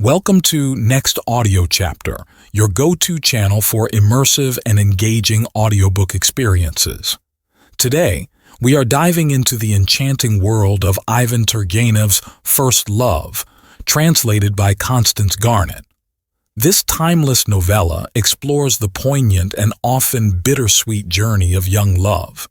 Welcome to Next Audio Chapter, your go-to channel for immersive and engaging audiobook experiences. Today, we are diving into the enchanting world of Ivan Turgenev's First Love, translated by Constance Garnett. This timeless novella explores the poignant and often bittersweet journey of young love.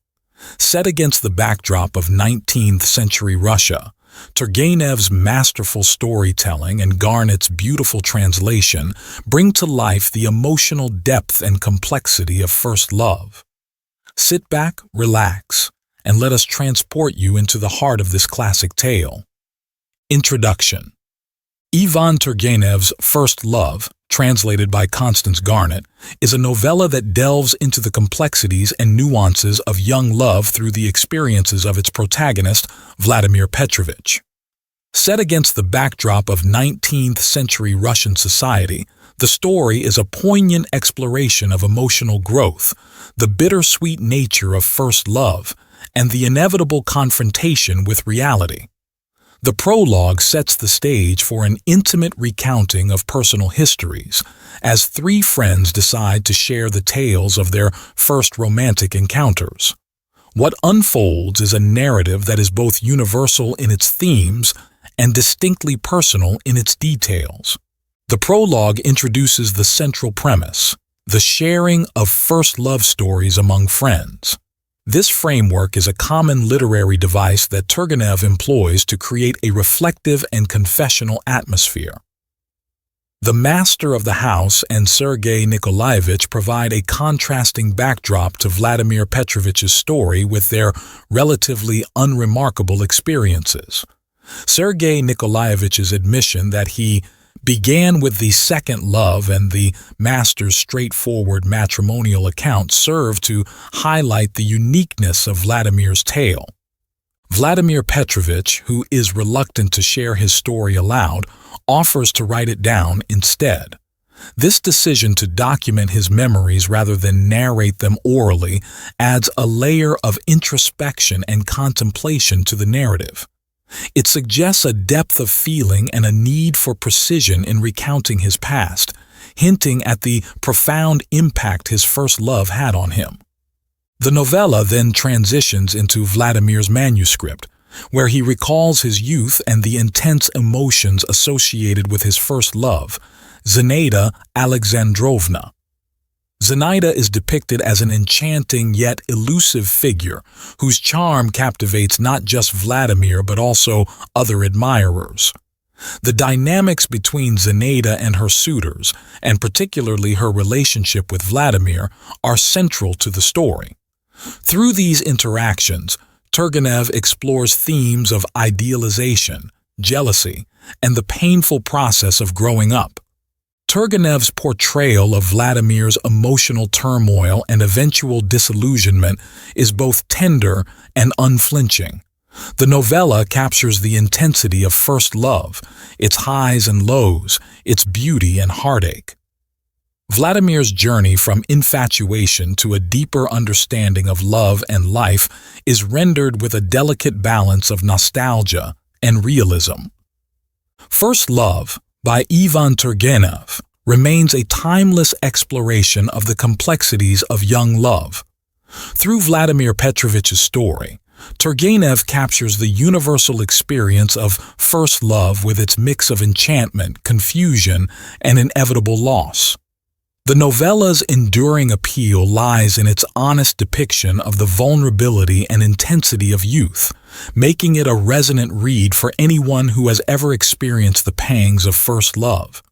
Set against the backdrop of 19th century Russia, Turgenev's masterful storytelling and Garnett's beautiful translation bring to life the emotional depth and complexity of first love. Sit back, relax, and let us transport you into the heart of this classic tale. Introduction. Ivan Turgenev's First Love, translated by Constance Garnett, is a novella that delves into the complexities and nuances of young love through the experiences of its protagonist, Vladimir Petrovitch. Set against the backdrop of 19th century Russian society, the story is a poignant exploration of emotional growth, the bittersweet nature of first love, and the inevitable confrontation with reality. The prologue sets the stage for an intimate recounting of personal histories, as three friends decide to share the tales of their first romantic encounters. What unfolds is a narrative that is both universal in its themes and distinctly personal in its details. The prologue introduces the central premise, the sharing of first love stories among friends. This framework is a common literary device that Turgenev employs to create a reflective and confessional atmosphere. The master of the house and Sergei Nikolaevich provide a contrasting backdrop to Vladimir Petrovitch's story with their relatively unremarkable experiences. Sergei Nikolaevich's admission that he began with the second love and the master's straightforward matrimonial account serve to highlight the uniqueness of Vladimir's tale. Vladimir Petrovitch, who is reluctant to share his story aloud, offers to write it down instead. This decision to document his memories rather than narrate them orally adds a layer of introspection and contemplation to the narrative. It suggests a depth of feeling and a need for precision in recounting his past, hinting at the profound impact his first love had on him. The novella then transitions into Vladimir's manuscript, where he recalls his youth and the intense emotions associated with his first love, Zinaida Alexandrovna. Zinaida is depicted as an enchanting yet elusive figure whose charm captivates not just Vladimir but also other admirers. The dynamics between Zinaida and her suitors, and particularly her relationship with Vladimir, are central to the story. Through these interactions, Turgenev explores themes of idealization, jealousy, and the painful process of growing up. Turgenev's portrayal of Vladimir's emotional turmoil and eventual disillusionment is both tender and unflinching. The novella captures the intensity of first love, its highs and lows, its beauty and heartache. Vladimir's journey from infatuation to a deeper understanding of love and life is rendered with a delicate balance of nostalgia and realism. First Love, by Ivan Turgenev, remains a timeless exploration of the complexities of young love. Through Vladimir Petrovitch's story, Turgenev captures the universal experience of first love with its mix of enchantment, confusion, and inevitable loss. The novella's enduring appeal lies in its honest depiction of the vulnerability and intensity of youth, making it a resonant read for anyone who has ever experienced the pangs of first love.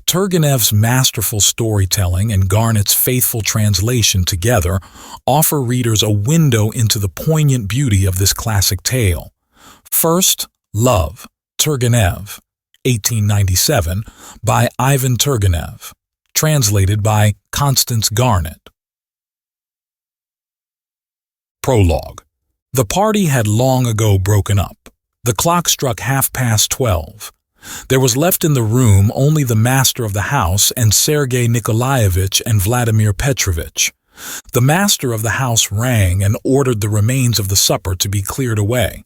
Turgenev's masterful storytelling and Garnett's faithful translation together offer readers a window into the poignant beauty of this classic tale. First Love, Turgenev, 1897, by Ivan Turgenev. Translated by Constance Garnett. Prologue. The party had long ago broken up. The clock struck 12:30. There was left in the room only the master of the house and Sergei Nikolaevich and Vladimir Petrovitch. The master of the house rang and ordered the remains of the supper to be cleared away.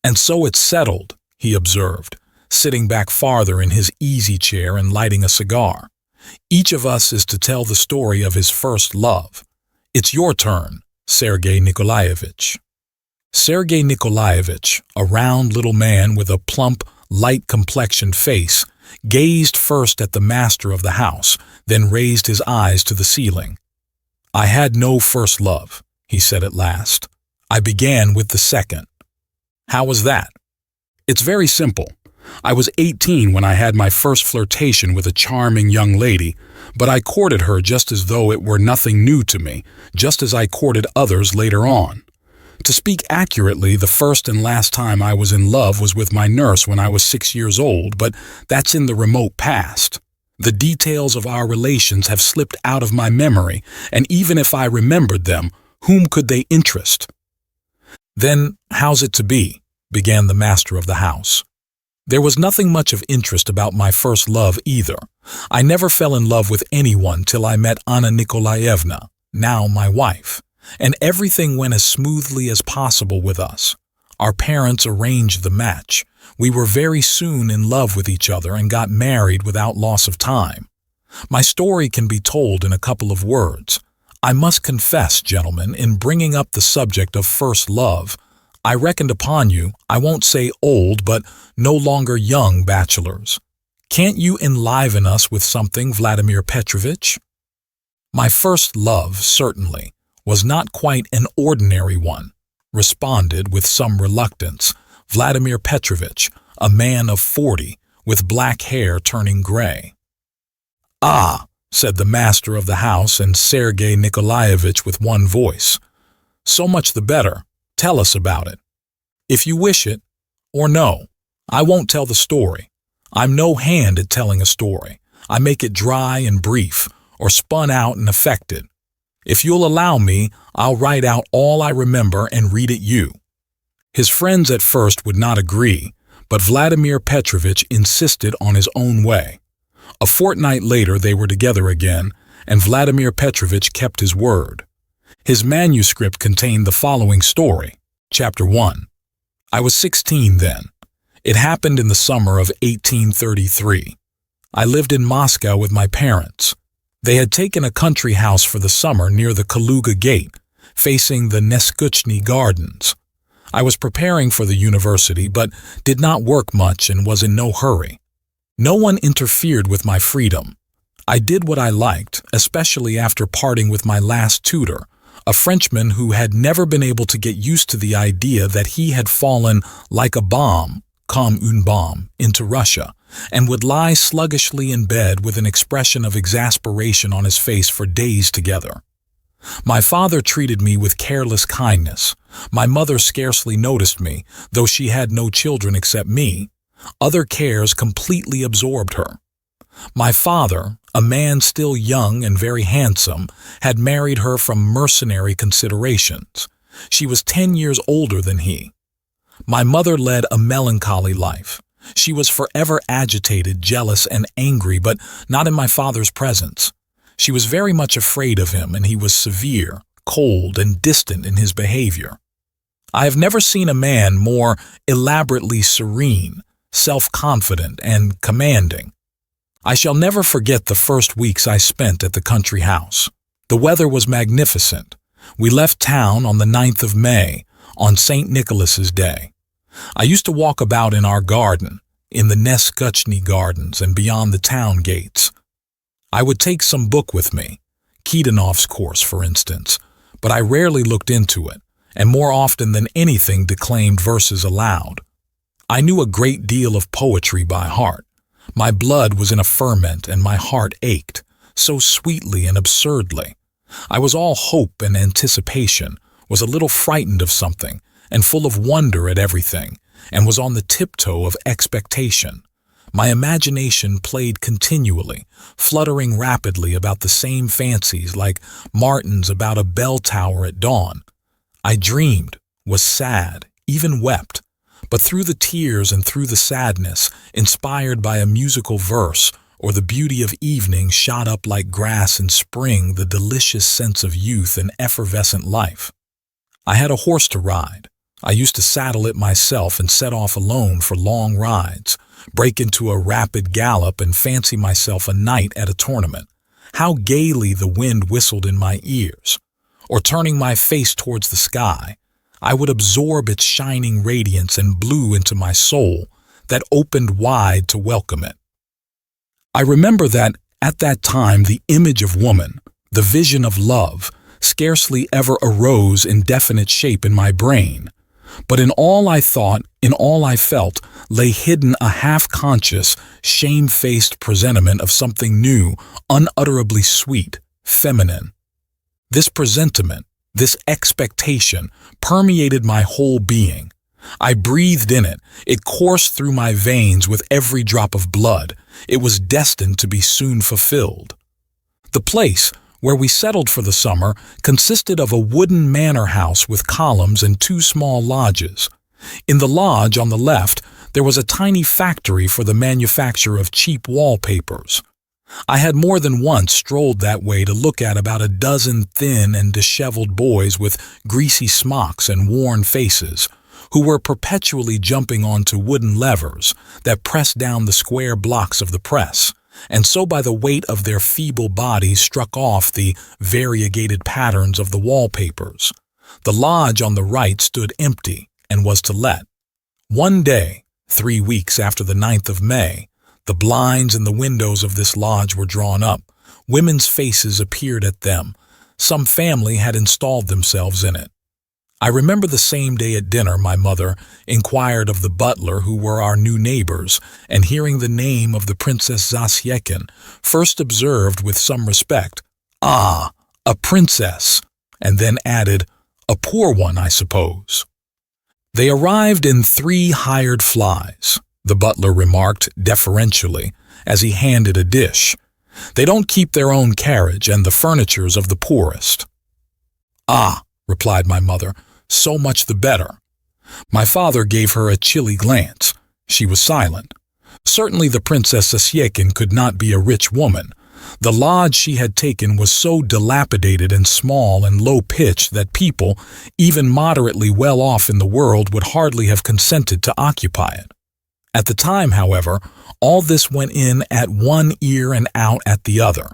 "And so it's settled," he observed. sitting back farther in his easy chair and lighting a cigar. Each of us is to tell the story of his first love. It's your turn, Sergei Nikolaevich. Sergei Nikolaevich, a round little man with a plump, light-complexioned face, gazed first at the master of the house, then raised his eyes to the ceiling. "I had no first love," he said at last. "I began with the second." "How was that?" "It's very simple. I was 18 when I had my first flirtation with a charming young lady, but I courted her just as though it were nothing new to me, just as I courted others later on. To speak accurately, the first and last time I was in love was with my nurse when I was 6 years old, but that's in the remote past. The details of our relations have slipped out of my memory, and even if I remembered them, whom could they interest?" "Then how's it to be?" began the master of the house. "There was nothing much of interest about my first love either. I never fell in love with anyone till I met Anna Nikolaevna, now my wife, and everything went as smoothly as possible with us. Our parents arranged the match. We were very soon in love with each other and got married without loss of time. My story can be told in a couple of words. I must confess, gentlemen, in bringing up the subject of first love, I reckoned upon you, I won't say old, but no longer young bachelors. Can't you enliven us with something, Vladimir Petrovitch?" "My first love, certainly, was not quite an ordinary one," responded with some reluctance Vladimir Petrovitch, a man of 40, with black hair turning gray. "Ah," said the master of the house and Sergei Nikolaevich with one voice. "So much the better. Tell us about it. If you wish it, or no, I won't tell the story. I'm no hand at telling a story. I make it dry and brief, or spun out and affected. If you'll allow me, I'll write out all I remember and read it you." His friends at first would not agree, but Vladimir Petrovitch insisted on his own way. A fortnight later they were together again, and Vladimir Petrovitch kept his word. His manuscript contained the following story. Chapter 1. I was 16 then. It happened in the summer of 1833. I lived in Moscow with my parents. They had taken a country house for the summer near the Kaluga Gate, facing the Neskuchny Gardens. I was preparing for the university, but did not work much and was in no hurry. No one interfered with my freedom. I did what I liked, especially after parting with my last tutor, a Frenchman who had never been able to get used to the idea that he had fallen like a bomb, comme une bombe, into Russia, and would lie sluggishly in bed with an expression of exasperation on his face for days together. My father treated me with careless kindness. My mother scarcely noticed me, though she had no children except me. Other cares completely absorbed her. My father, a man still young and very handsome, had married her from mercenary considerations. She was 10 years older than he. My mother led a melancholy life. She was forever agitated, jealous, and angry, but not in my father's presence. She was very much afraid of him, and he was severe, cold, and distant in his behavior. I have never seen a man more elaborately serene, self-confident, and commanding. I shall never forget the first weeks I spent at the country house. The weather was magnificent. We left town on the 9th of May, on St. Nicholas's Day. I used to walk about in our garden, in the Neskuchny Gardens and beyond the town gates. I would take some book with me, Kedanov's course, for instance, but I rarely looked into it, and more often than anything declaimed verses aloud. I knew a great deal of poetry by heart. My blood was in a ferment and my heart ached, so sweetly and absurdly. I was all hope and anticipation, was a little frightened of something, and full of wonder at everything, and was on the tiptoe of expectation. My imagination played continually, fluttering rapidly about the same fancies like martins about a bell tower at dawn. I dreamed, was sad, even wept, but through the tears and through the sadness, inspired by a musical verse, or the beauty of evening, shot up like grass in spring the delicious sense of youth and effervescent life. I had a horse to ride. I used to saddle it myself and set off alone for long rides, break into a rapid gallop and fancy myself a knight at a tournament. How gaily the wind whistled in my ears. Or turning my face towards the sky, I would absorb its shining radiance and blue into my soul that opened wide to welcome it. I remember that, at that time, the image of woman, the vision of love, scarcely ever arose in definite shape in my brain. But in all I thought, in all I felt, lay hidden a half-conscious, shame-faced presentiment of something new, unutterably sweet, feminine. This presentiment, this expectation, permeated my whole being. I breathed in it. It coursed through my veins with every drop of blood. It was destined to be soon fulfilled. The place, where we settled for the summer, consisted of a wooden manor house with columns and 2 small lodges. In the lodge on the left, there was a tiny factory for the manufacture of cheap wallpapers. I had more than once strolled that way to look at about a dozen thin and disheveled boys with greasy smocks and worn faces, who were perpetually jumping onto wooden levers that pressed down the square blocks of the press, and so by the weight of their feeble bodies struck off the variegated patterns of the wallpapers. The lodge on the right stood empty and was to let. One day, 3 weeks after the 9th of May, the blinds in the windows of this lodge were drawn up. Women's faces appeared at them. Some family had installed themselves in it. I remember the same day at dinner my mother inquired of the butler who were our new neighbors, and hearing the name of the Princess Zasyekin, first observed with some respect, "Ah, a princess," and then added, "A poor one, I suppose." They arrived in 3 hired flies, the butler remarked deferentially as he handed a dish. "They don't keep their own carriage, and the furniture's of the poorest." "Ah," replied my mother, "so much the better." My father gave her a chilly glance. She was silent. Certainly the Princess Zasyekin could not be a rich woman. The lodge she had taken was so dilapidated and small and low-pitched that people, even moderately well off in the world, would hardly have consented to occupy it. At the time, however, all this went in at one ear and out at the other.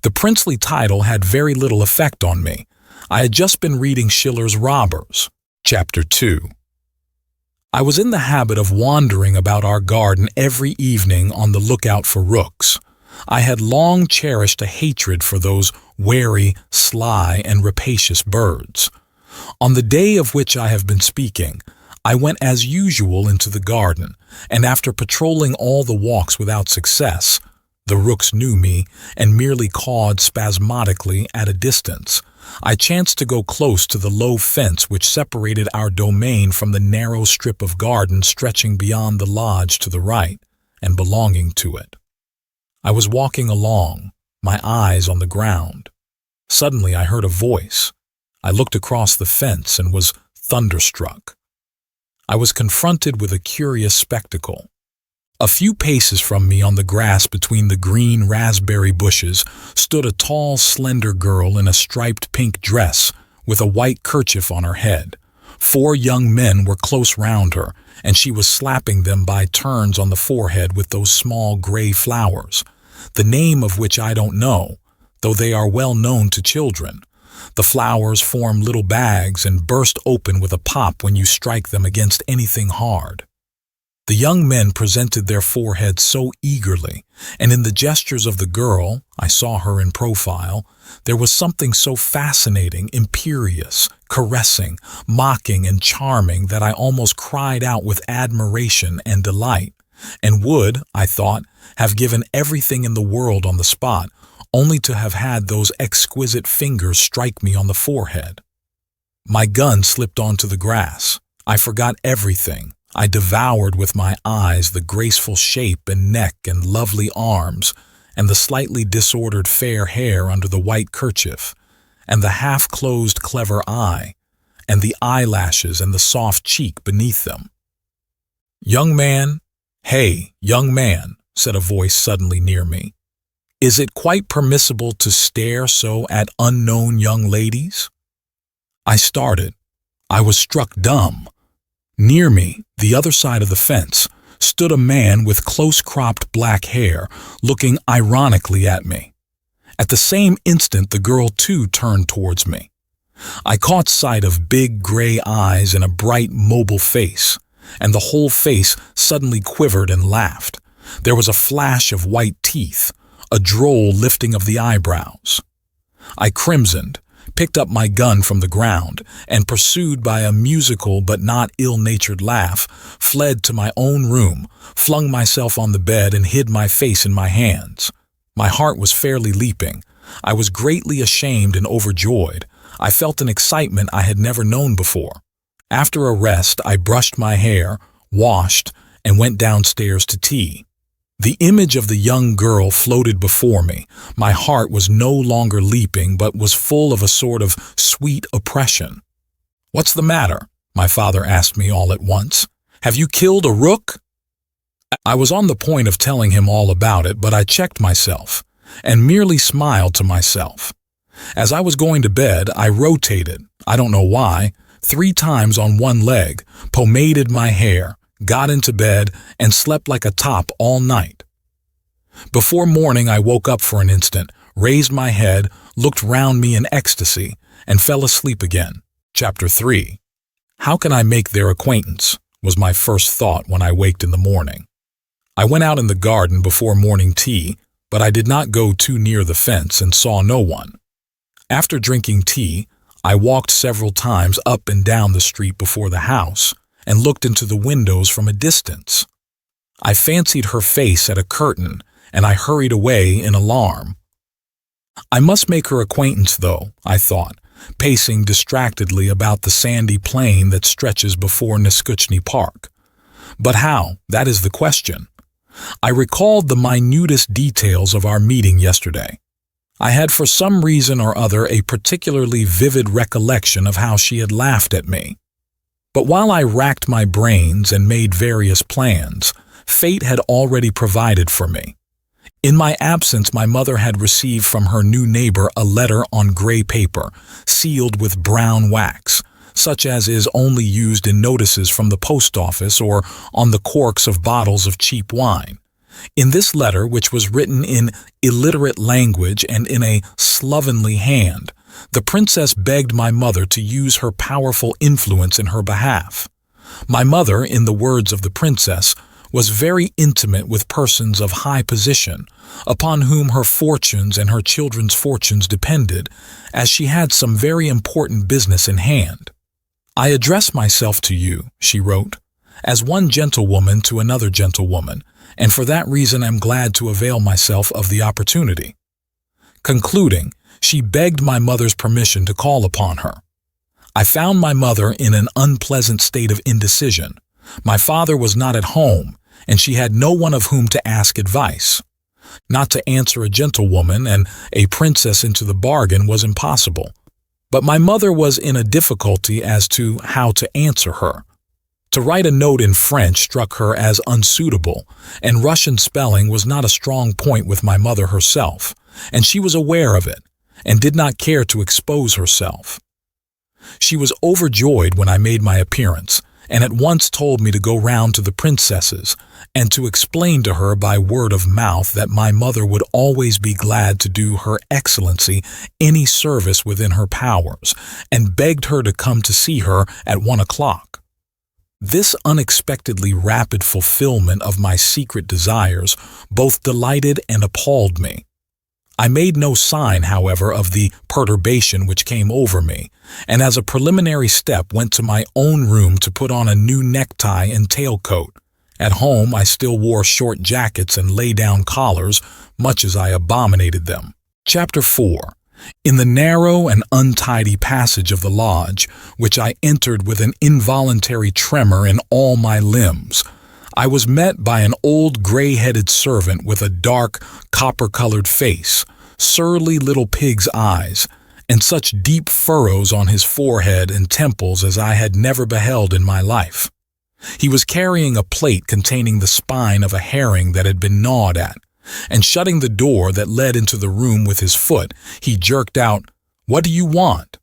The princely title had very little effect on me. I had just been reading Schiller's Robbers, Chapter 2. I was in the habit of wandering about our garden every evening on the lookout for rooks. I had long cherished a hatred for those wary, sly, and rapacious birds. On the day of which I have been speaking, I went as usual into the garden, and after patrolling all the walks without success, the rooks knew me and merely cawed spasmodically at a distance, I chanced to go close to the low fence which separated our domain from the narrow strip of garden stretching beyond the lodge to the right and belonging to it. I was walking along, my eyes on the ground. Suddenly I heard a voice. I looked across the fence and was thunderstruck. I was confronted with a curious spectacle. A few paces from me on the grass between the green raspberry bushes stood a tall, slender girl in a striped pink dress with a white kerchief on her head. 4 young men were close round her, and she was slapping them by turns on the forehead with those small gray flowers, the name of which I don't know, though they are well known to children. The flowers form little bags and burst open with a pop when you strike them against anything hard. The young men presented their foreheads so eagerly, and in the gestures of the girl, I saw her in profile, there was something so fascinating, imperious, caressing, mocking, and charming that I almost cried out with admiration and delight, and would, I thought, have given everything in the world on the spot, only to have had those exquisite fingers strike me on the forehead. My gun slipped onto the grass. I forgot everything. I devoured with my eyes the graceful shape and neck and lovely arms, and the slightly disordered fair hair under the white kerchief, and the half-closed clever eye, and the eyelashes and the soft cheek beneath them. "Young man, hey, young man," said a voice suddenly near me. "Is it quite permissible to stare so at unknown young ladies?" I started. I was struck dumb. Near me, the other side of the fence, stood a man with close-cropped black hair, looking ironically at me. At the same instant, the girl too turned towards me. I caught sight of big gray eyes and a bright, mobile face, and the whole face suddenly quivered and laughed. There was a flash of white teeth, a droll lifting of the eyebrows. I crimsoned, picked up my gun from the ground, and pursued by a musical but not ill-natured laugh, fled to my own room, flung myself on the bed and hid my face in my hands. My heart was fairly leaping. I was greatly ashamed and overjoyed. I felt an excitement I had never known before. After a rest, I brushed my hair, washed, and went downstairs to tea. The image of the young girl floated before me. My heart was no longer leaping, but was full of a sort of sweet oppression. "What's the matter?" my father asked me all at once. "Have you killed a rook?" I was on the point of telling him all about it, but I checked myself and merely smiled to myself. As I was going to bed, I rotated, I don't know why, 3 times on one leg, pomaded my hair, got into bed, and slept like a top all night. Before morning, I woke up for an instant, raised my head, looked round me in ecstasy, and fell asleep again. Chapter 3. How can I make their acquaintance? Was my first thought when I waked in the morning. I went out in the garden before morning tea, but I did not go too near the fence and saw no one. After drinking tea, I walked several times up and down the street before the house and looked into the windows from a distance. I fancied her face at a curtain, and I hurried away in alarm. I must make her acquaintance, though, I thought, pacing distractedly about the sandy plain that stretches before Neskuchny Park. But how? That is the question. I recalled the minutest details of our meeting yesterday. I had for some reason or other a particularly vivid recollection of how she had laughed at me. But while I racked my brains and made various plans, fate had already provided for me. In my absence, my mother had received from her new neighbor a letter on gray paper, sealed with brown wax, such as is only used in notices from the post office or on the corks of bottles of cheap wine. In this letter, which was written in illiterate language and in a slovenly hand, the princess begged my mother to use her powerful influence in her behalf. My mother, in the words of the princess, was very intimate with persons of high position, upon whom her fortunes and her children's fortunes depended, as she had some very important business in hand. "I address myself to you," she wrote, "as one gentlewoman to another gentlewoman, and for that reason am glad to avail myself of the opportunity." Concluding, she begged my mother's permission to call upon her. I found my mother in an unpleasant state of indecision. My father was not at home, and she had no one of whom to ask advice. Not to answer a gentlewoman and a princess into the bargain was impossible. But my mother was in a difficulty as to how to answer her. To write a note in French struck her as unsuitable, and Russian spelling was not a strong point with my mother herself, and she was aware of it, and did not care to expose herself. She was overjoyed when I made my appearance, and at once told me to go round to the princess's, and to explain to her by word of mouth that my mother would always be glad to do Her Excellency any service within her powers, and begged her to come to see her at 1 o'clock. This unexpectedly rapid fulfillment of my secret desires both delighted and appalled me. I made no sign, however, of the perturbation which came over me, and as a preliminary step went to my own room to put on a new necktie and tailcoat. At home I still wore short jackets and lay-down collars, much as I abominated them. Chapter 4. In the narrow and untidy passage of the lodge, which I entered with an involuntary tremor in all my limbs, I was met by an old gray-headed servant with a dark, copper-colored face, surly little pig's eyes, and such deep furrows on his forehead and temples as I had never beheld in my life. He was carrying a plate containing the spine of a herring that had been gnawed at, and shutting the door that led into the room with his foot, he jerked out, "What do you want?"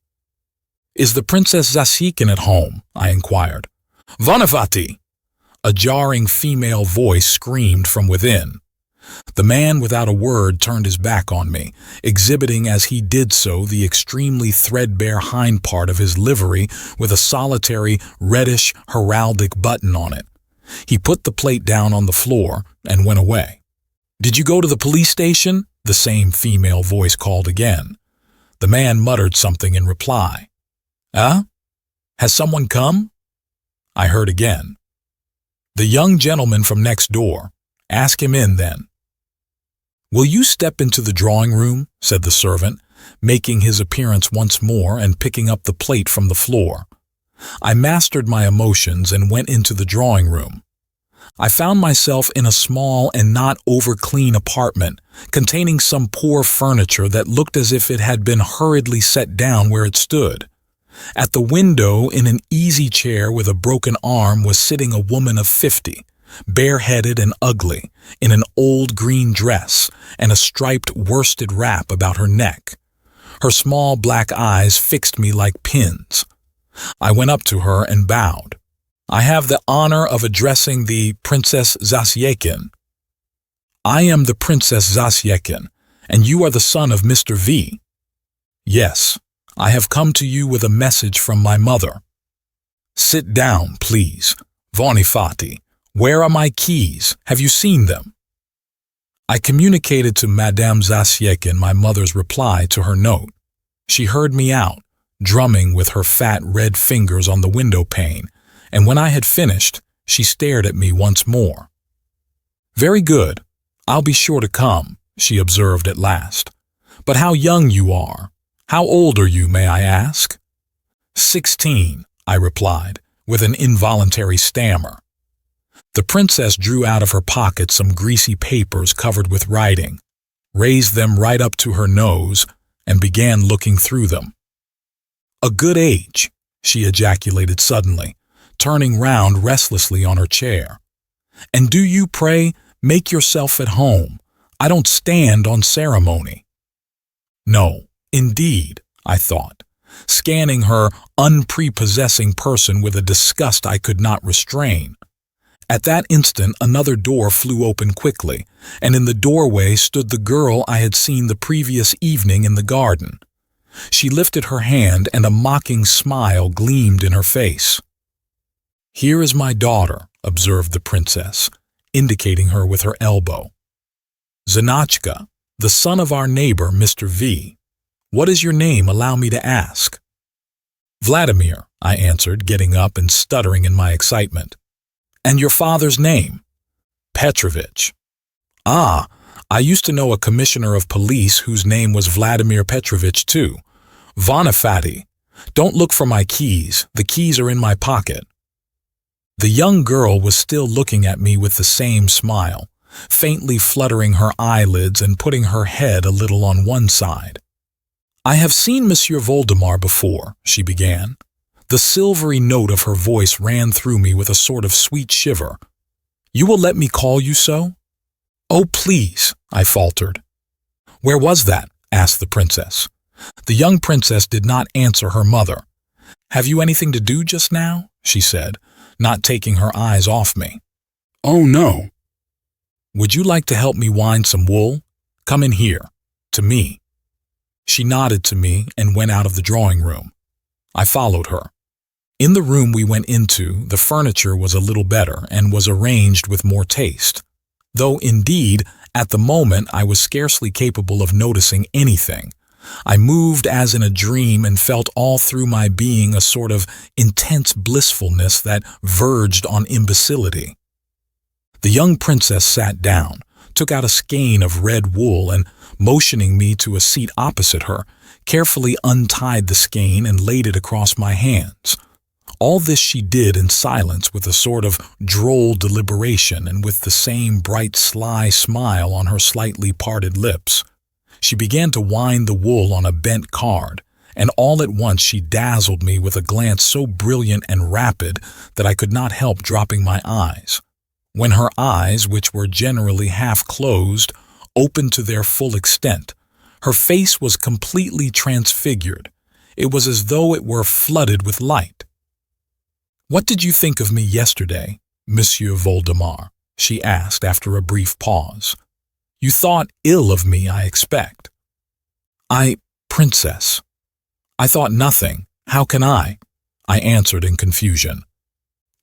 "Is the Princess Zasykin at home?" I inquired. "Vanavati!" A jarring female voice screamed from within. The man without a word turned his back on me, exhibiting as he did so the extremely threadbare hind part of his livery with a solitary reddish heraldic button on it. He put the plate down on the floor and went away. "Did you go to the police station?" the same female voice called again. The man muttered something in reply. "Huh? Has someone come?" I heard again. "The young gentleman from next door. Ask him in, then." "Will you step into the drawing room?" said the servant, making his appearance once more and picking up the plate from the floor. I mastered my emotions and went into the drawing room. I found myself in a small and not over-clean apartment containing some poor furniture that looked as if it had been hurriedly set down where it stood. At the window, in an easy chair with a broken arm, was sitting a woman of 50, bareheaded and ugly, in an old green dress and a striped worsted wrap about her neck. Her small black eyes fixed me like pins. I went up to her and bowed. "I have the honor of addressing the Princess Zasyekin." "I am the Princess Zasyekin, and you are the son of Mr. V." "Yes, I have come to you with a message from my mother." "Sit down, please. Vonifati, where are my keys? Have you seen them?" I communicated to Madame Zasyekin my mother's reply to her note. She heard me out, drumming with her fat red fingers on the window pane, and when I had finished, she stared at me once more. "Very good. I'll be sure to come," she observed at last. "But how young you are. How old are you, may I ask?" 16, I replied, with an involuntary stammer. The princess drew out of her pocket some greasy papers covered with writing, raised them right up to her nose, and began looking through them. "A good age," she ejaculated suddenly, turning round restlessly on her chair. "And do you, pray, make yourself at home. I don't stand on ceremony." "No, indeed," I thought, scanning her unprepossessing person with a disgust I could not restrain. At that instant another door flew open quickly, and in the doorway stood the girl I had seen the previous evening in the garden. She lifted her hand and a mocking smile gleamed in her face. "Here is my daughter," observed the princess, indicating her with her elbow. "Zinachka, the son of our neighbor, Mr. V. What is your name, allow me to ask?" "Vladimir," I answered, getting up and stuttering in my excitement. "And your father's name?" "Petrovitch." "Ah, I used to know a commissioner of police whose name was Vladimir Petrovitch too. Vonifati, don't look for my keys. The keys are in my pocket." The young girl was still looking at me with the same smile, faintly fluttering her eyelids and putting her head a little on one side. "I have seen Monsieur Voldemar before," she began. The silvery note of her voice ran through me with a sort of sweet shiver. "You will let me call you so?" "Oh, please," I faltered. "Where was that?" asked the princess. The young princess did not answer her mother. "Have you anything to do just now?" she said, not taking her eyes off me. "Oh, no." "Would you like to help me wind some wool? Come in here, to me." She nodded to me and went out of the drawing room. I followed her. In the room we went into, the furniture was a little better and was arranged with more taste, though indeed, at the moment I was scarcely capable of noticing anything. I moved as in a dream and felt all through my being a sort of intense blissfulness that verged on imbecility. The young princess sat down, took out a skein of red wool, and, motioning me to a seat opposite her, carefully untied the skein and laid it across my hands. All this she did in silence with a sort of droll deliberation and with the same bright sly smile on her slightly parted lips. She began to wind the wool on a bent card, and all at once she dazzled me with a glance so brilliant and rapid that I could not help dropping my eyes. When her eyes, which were generally half closed, opened to their full extent, her face was completely transfigured. It was as though it were flooded with light. "What did you think of me yesterday?" Monsieur Voldemar?" she asked after a brief pause. "You thought ill of me, I expect." Princess. I thought nothing. How can I?" I answered in confusion.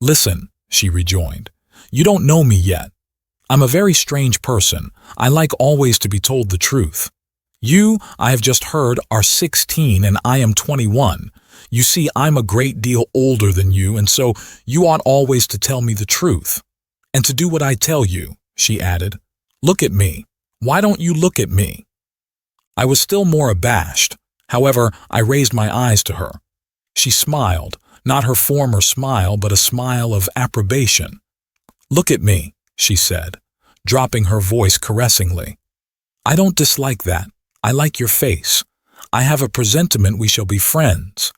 "Listen," she rejoined. "You don't know me yet. I'm a very strange person. I like always to be told the truth. You, I have just heard, are 16 and I am 21. You see, I'm a great deal older than you, and so you ought always to tell me the truth. And to do what I tell you," she added. "Look at me. Why don't you look at me?" I was still more abashed. However, I raised my eyes to her. She smiled, not her former smile, but a smile of approbation. "Look at me," she said, dropping her voice caressingly. "I don't dislike that. I like your face. I have a presentiment we shall be friends.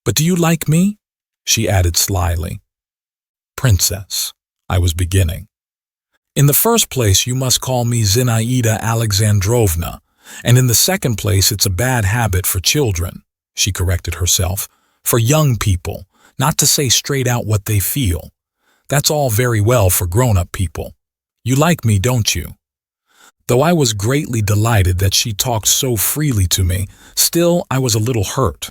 But do you like me?" she added slyly. "Princess," I was beginning. "In the first place, you must call me Zinaida Alexandrovna, and in the second place, it's a bad habit for children," she corrected herself, "for young people, not to say straight out what they feel. That's all very well for grown-up people. You like me, don't you?" Though I was greatly delighted that she talked so freely to me, still I was a little hurt.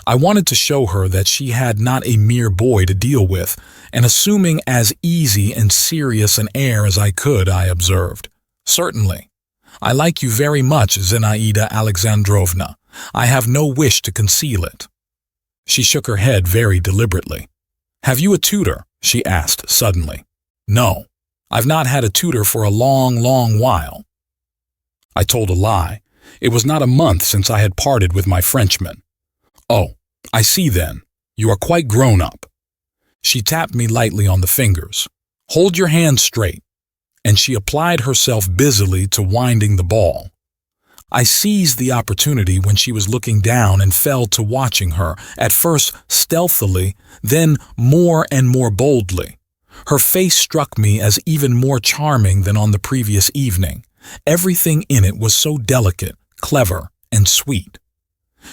I wanted to show her that she had not a mere boy to deal with, and assuming as easy and serious an air as I could, I observed, "Certainly. I like you very much, Zinaida Alexandrovna. I have no wish to conceal it." She shook her head very deliberately. "Have you a tutor?" she asked suddenly. "No, I've not had a tutor for a long, long while." I told a lie. It was not a month since I had parted with my Frenchman. "Oh, I see then. You are quite grown up." She tapped me lightly on the fingers. "Hold your hands straight." And she applied herself busily to winding the ball. I seized the opportunity when she was looking down and fell to watching her, at first stealthily, then more and more boldly. Her face struck me as even more charming than on the previous evening. Everything in it was so delicate, clever, and sweet.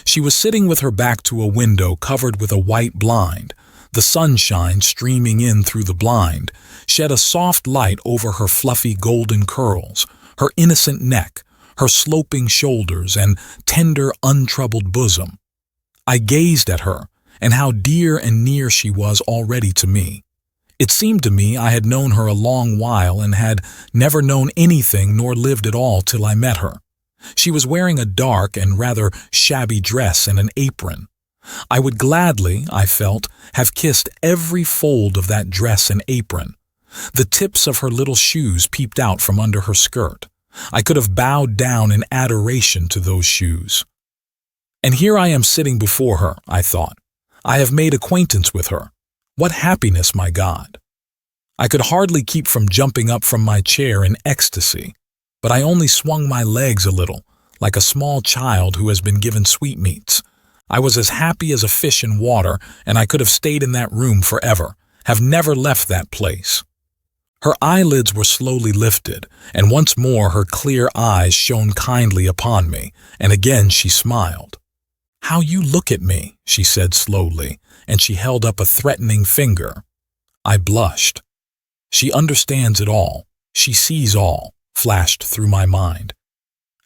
She was sitting with her back to a window covered with a white blind. The sunshine streaming in through the blind shed a soft light over her fluffy golden curls, her innocent neck, her sloping shoulders, and tender, untroubled bosom. I gazed at her, and how dear and near she was already to me. It seemed to me I had known her a long while and had never known anything nor lived at all till I met her. She was wearing a dark and rather shabby dress and an apron. I would gladly, I felt, have kissed every fold of that dress and apron. The tips of her little shoes peeped out from under her skirt. I could have bowed down in adoration to those shoes. And here I am sitting before her, I thought. I have made acquaintance with her. What happiness, my God! I could hardly keep from jumping up from my chair in ecstasy, but I only swung my legs a little, like a small child who has been given sweetmeats. I was as happy as a fish in water, and I could have stayed in that room forever, have never left that place. Her eyelids were slowly lifted, and once more her clear eyes shone kindly upon me, and again she smiled. "How you look at me," she said slowly, and she held up a threatening finger. I blushed. "She understands it all. She sees all," flashed through my mind.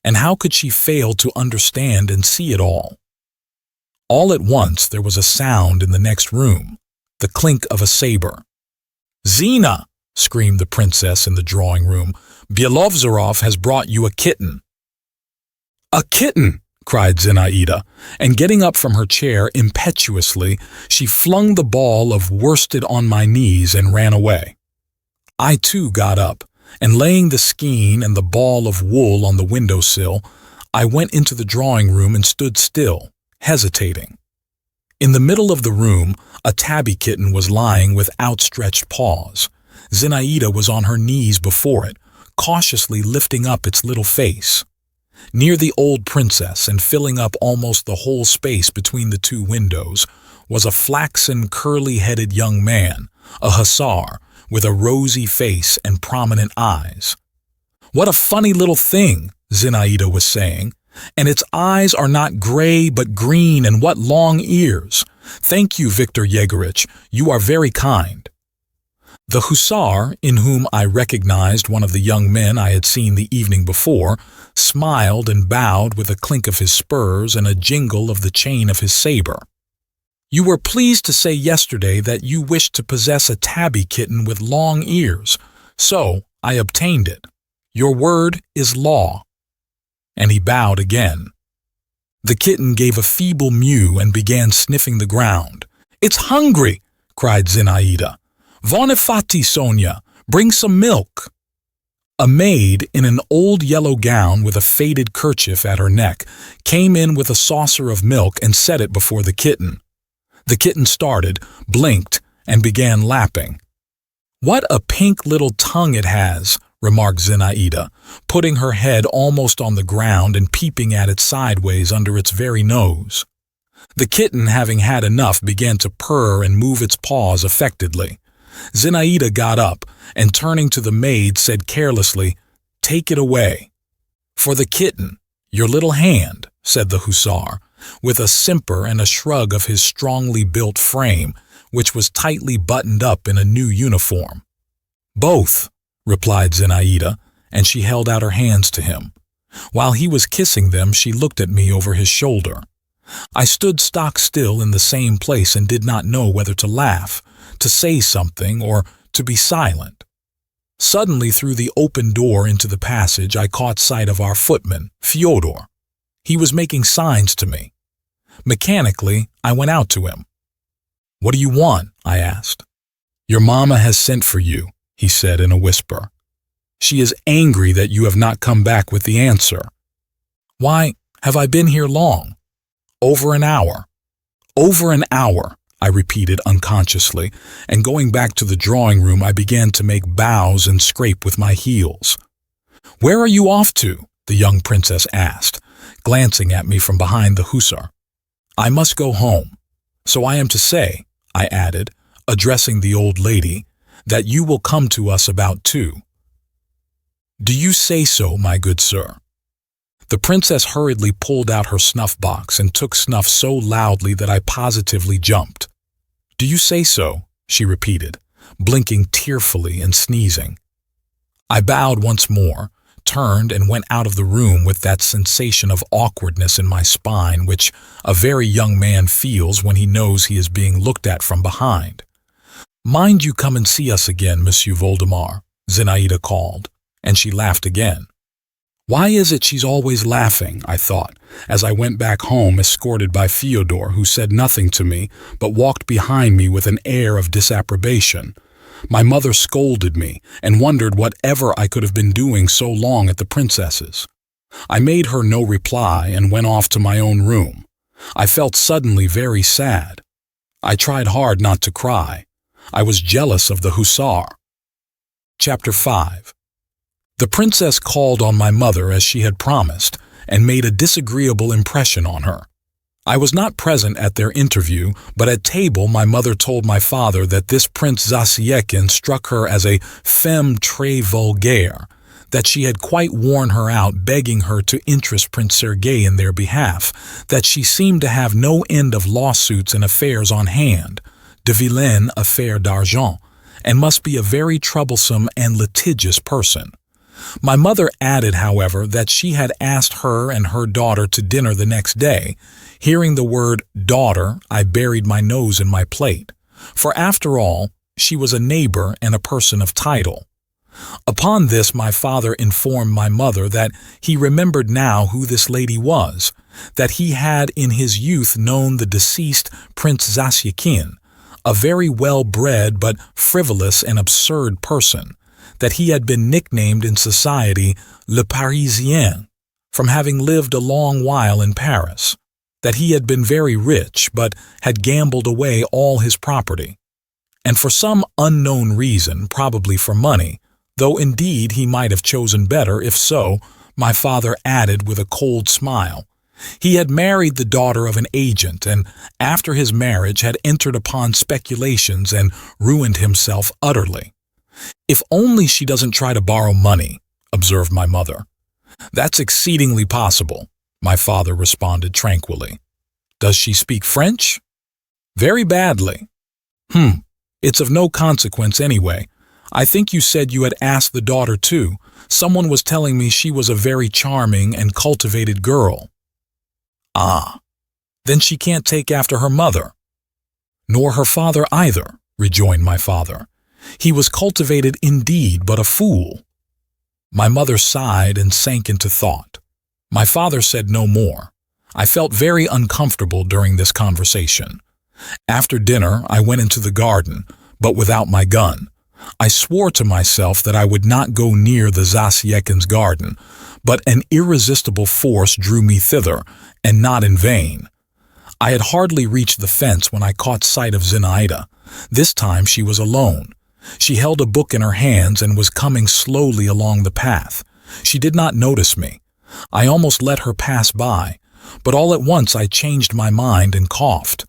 And how could she fail to understand and see it all? All at once there was a sound in the next room, the clink of a saber. "Zina!" screamed the princess in the drawing room. "Byelovzorov has brought you a kitten." "A kitten!" cried Zinaida, and getting up from her chair impetuously, she flung the ball of worsted on my knees and ran away. I too got up, and laying the skein and the ball of wool on the window-sill, I went into the drawing room and stood still, hesitating. In the middle of the room, a tabby kitten was lying with outstretched paws. Zinaida was on her knees before it, cautiously lifting up its little face. Near the old princess, and filling up almost the whole space between the two windows, was a flaxen, curly-headed young man, a hussar, with a rosy face and prominent eyes. "What a funny little thing," Zinaida was saying, "and its eyes are not gray but green, and what long ears. Thank you, Victor Yegorich, you are very kind." The hussar, in whom I recognized one of the young men I had seen the evening before, smiled and bowed with a clink of his spurs and a jingle of the chain of his saber. "You were pleased to say yesterday that you wished to possess a tabby kitten with long ears, so I obtained it. Your word is law." And he bowed again. The kitten gave a feeble mew and began sniffing the ground. "It's hungry!" cried Zinaida. "Vone fatti, Sonia, bring some milk." A maid in an old yellow gown with a faded kerchief at her neck came in with a saucer of milk and set it before the kitten. The kitten started, blinked, and began lapping. "What a pink little tongue it has," remarked Zinaida, putting her head almost on the ground and peeping at it sideways under its very nose. The kitten, having had enough, began to purr and move its paws affectedly. Zinaida got up and, turning to the maid, said carelessly, "Take it away." "For the kitten, your little hand," said the hussar, with a simper and a shrug of his strongly built frame, which was tightly buttoned up in a new uniform. "Both," replied Zinaida, and she held out her hands to him. While he was kissing them, she looked at me over his shoulder. I stood stock still in the same place and did not know whether to laugh, to say something, or to be silent. Suddenly, through the open door into the passage, I caught sight of our footman, Fyodor. He was making signs to me. Mechanically, I went out to him. "What do you want?" I asked. "Your mamma has sent for you," he said in a whisper. "She is angry that you have not come back with the answer." "Why, have I been here long?" "Over an hour." "Over an hour," I repeated unconsciously, and going back to the drawing room I began to make bows and scrape with my heels. "Where are you off to?" the young princess asked, glancing at me from behind the hussar. "I must go home. So I am to say," I added, addressing the old lady, "that you will come to us about 2. "Do you say so, my good sir?" The princess hurriedly pulled out her snuff-box and took snuff so loudly that I positively jumped. "Do you say so?" she repeated, blinking tearfully and sneezing. I bowed once more, turned and went out of the room with that sensation of awkwardness in my spine which a very young man feels when he knows he is being looked at from behind. "Mind you come and see us again, Monsieur Voldemar," Zinaida called, and she laughed again. Why is it she's always laughing, I thought, as I went back home escorted by Fyodor, who said nothing to me, but walked behind me with an air of disapprobation. My mother scolded me and wondered whatever I could have been doing so long at the princess's. I made her no reply and went off to my own room. I felt suddenly very sad. I tried hard not to cry. I was jealous of the hussar. Chapter 5. The princess called on my mother as she had promised and made a disagreeable impression on her. I was not present at their interview, but at table my mother told my father that this Prince Zasiekin struck her as a femme très vulgaire, that she had quite worn her out begging her to interest Prince Sergei in their behalf, that she seemed to have no end of lawsuits and affairs on hand, de vilaines affaires d'argent, and must be a very troublesome and litigious person. My mother added, however, that she had asked her and her daughter to dinner the next day. Hearing the word daughter, I buried my nose in my plate, for after all, she was a neighbor and a person of title. Upon this my father informed my mother that he remembered now who this lady was, that he had in his youth known the deceased Prince Zasiekin, a very well-bred but frivolous and absurd person, that he had been nicknamed in society Le Parisien, from having lived a long while in Paris, that he had been very rich but had gambled away all his property, and for some unknown reason, probably for money, though indeed he might have chosen better if so, my father added with a cold smile, he had married the daughter of an agent and after his marriage had entered upon speculations and ruined himself utterly. "If only she doesn't try to borrow money," observed my mother. "That's exceedingly possible," my father responded tranquilly. "Does she speak French?" "Very badly." It's of no consequence anyway. I think you said you had asked the daughter too. Someone was telling me she was a very charming and cultivated girl. Ah, then she can't take after her mother. Nor her father either, rejoined my father. He was cultivated indeed, but a fool. My mother sighed and sank into thought. My father said no more. I felt very uncomfortable during this conversation. After dinner, I went into the garden, but without my gun. I swore to myself that I would not go near the Zasyekins' garden, but an irresistible force drew me thither, and not in vain. I had hardly reached the fence when I caught sight of Zinaida. This time she was alone. She held a book in her hands and was coming slowly along the path. She did not notice me. I almost let her pass by, but all at once I changed my mind and coughed.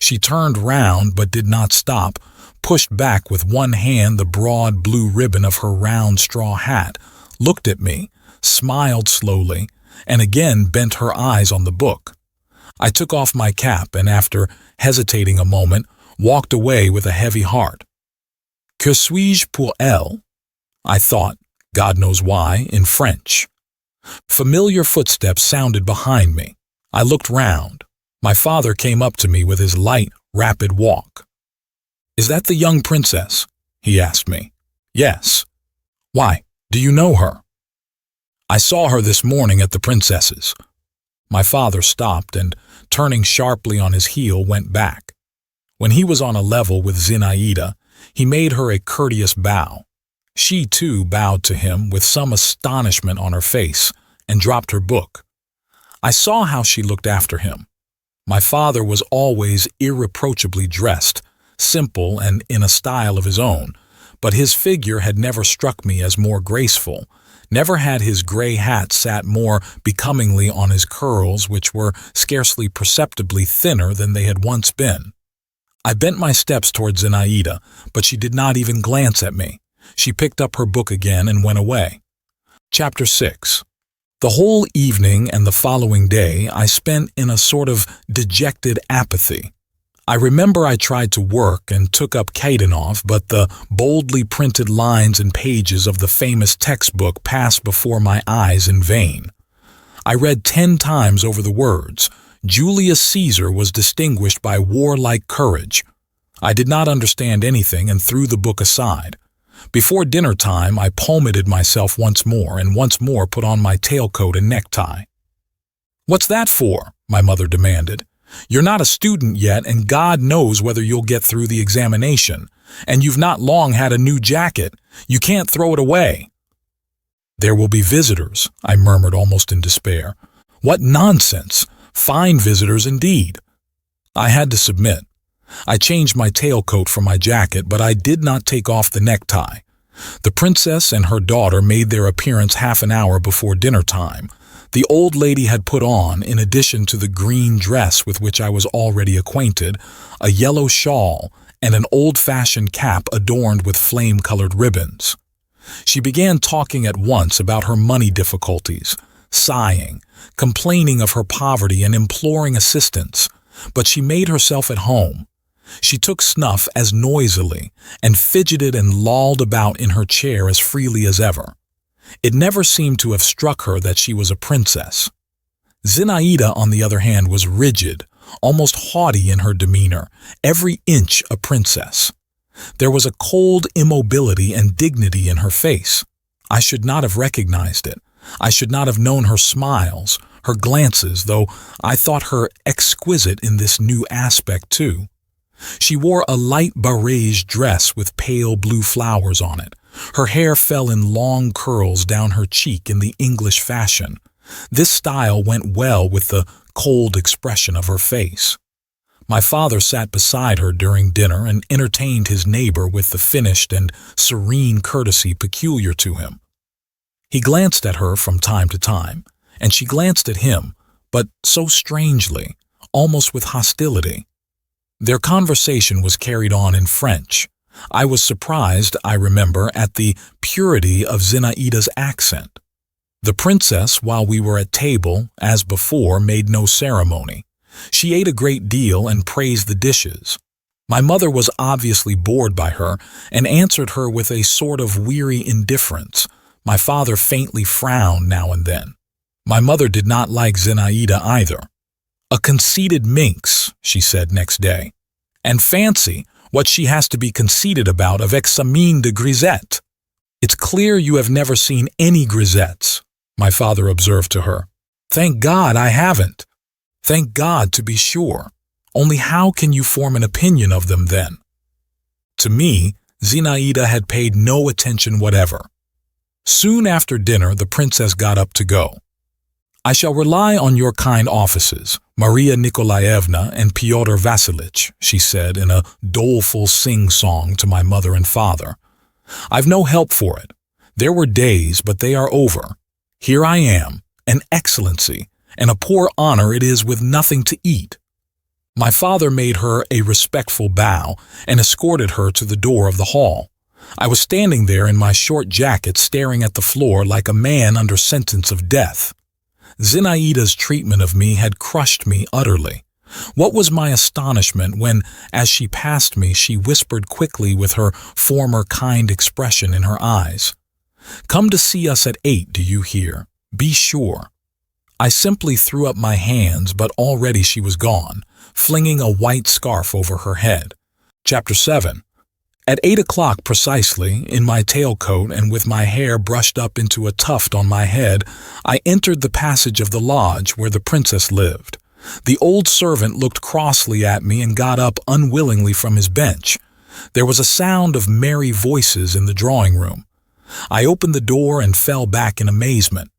She turned round but did not stop, pushed back with one hand the broad blue ribbon of her round straw hat, looked at me, smiled slowly, and again bent her eyes on the book. I took off my cap and, after hesitating a moment, walked away with a heavy heart. Que suis-je pour elle? I thought, God knows why, in French. Familiar footsteps sounded behind me. I looked round. My father came up to me with his light, rapid walk. "Is that the young princess?" he asked me. "Yes." "Why, do you know her?" "I saw her this morning at the princess's." My father stopped and, turning sharply on his heel, went back. When he was on a level with Zinaida, he made her a courteous bow. She, too, bowed to him with some astonishment on her face and dropped her book. I saw how she looked after him. My father was always irreproachably dressed, simple and in a style of his own, but his figure had never struck me as more graceful. Never had his gray hat sat more becomingly on his curls, which were scarcely perceptibly thinner than they had once been. I bent my steps toward Zinaida, but she did not even glance at me. She picked up her book again and went away. Chapter 6. The whole evening and the following day I spent in a sort of dejected apathy. I remember I tried to work and took up Kaidanov, but the boldly printed lines and pages of the famous textbook passed before my eyes in vain. I read 10 times over the words. Julius Caesar was distinguished by warlike courage. I did not understand anything and threw the book aside. Before dinner time, I palmated myself once more and once more put on my tailcoat and necktie. "What's that for?" my mother demanded. "You're not a student yet, and God knows whether you'll get through the examination. And you've not long had a new jacket. You can't throw it away." "There will be visitors," I murmured almost in despair. "What nonsense! Fine visitors indeed." I had to submit. I changed my tailcoat for my jacket, but I did not take off the necktie. The princess and her daughter made their appearance half an hour before dinner time. The old lady had put on, in addition to the green dress with which I was already acquainted, a yellow shawl and an old-fashioned cap adorned with flame-colored ribbons. She began talking at once about her money difficulties, sighing, complaining of her poverty and imploring assistance, but she made herself at home. She took snuff as noisily and fidgeted and lolled about in her chair as freely as ever. It never seemed to have struck her that she was a princess. Zinaida, on the other hand, was rigid, almost haughty in her demeanor, every inch a princess. There was a cold immobility and dignity in her face. I should not have recognized it. I should not have known her smiles, her glances, though I thought her exquisite in this new aspect too. She wore a light barège dress with pale blue flowers on it. Her hair fell in long curls down her cheek in the English fashion. This style went well with the cold expression of her face. My father sat beside her during dinner and entertained his neighbor with the finished and serene courtesy peculiar to him. He glanced at her from time to time, and she glanced at him, but so strangely, almost with hostility. Their conversation was carried on in French. I was surprised, I remember, at the purity of Zinaida's accent. The princess, while we were at table, as before, made no ceremony. She ate a great deal and praised the dishes. My mother was obviously bored by her and answered her with a sort of weary indifference. My father faintly frowned now and then. My mother did not like Zinaida either. "A conceited minx," she said next day. "And fancy what she has to be conceited about of examen de grisette." "It's clear you have never seen any grisettes," my father observed to her. "Thank God I haven't." "Thank God, to be sure. Only how can you form an opinion of them then?" To me, Zinaida had paid no attention whatever. Soon after dinner, the princess got up to go. "I shall rely on your kind offices, Maria Nikolaevna and Pyotr Vassilitch," she said in a doleful sing-song to my mother and father. "I've no help for it. There were days, but they are over. Here I am, an excellency, and a poor honor it is with nothing to eat." My father made her a respectful bow and escorted her to the door of the hall. I was standing there in my short jacket staring at the floor like a man under sentence of death. Zinaida's treatment of me had crushed me utterly. What was my astonishment when, as she passed me, she whispered quickly with her former kind expression in her eyes, "Come to see us at 8, do you hear? Be sure." I simply threw up my hands, but already she was gone, flinging a white scarf over her head. Chapter 7. At 8 o'clock precisely, in my tailcoat and with my hair brushed up into a tuft on my head, I entered the passage of the lodge where the princess lived. The old servant looked crossly at me and got up unwillingly from his bench. There was a sound of merry voices in the drawing room. I opened the door and fell back in amazement.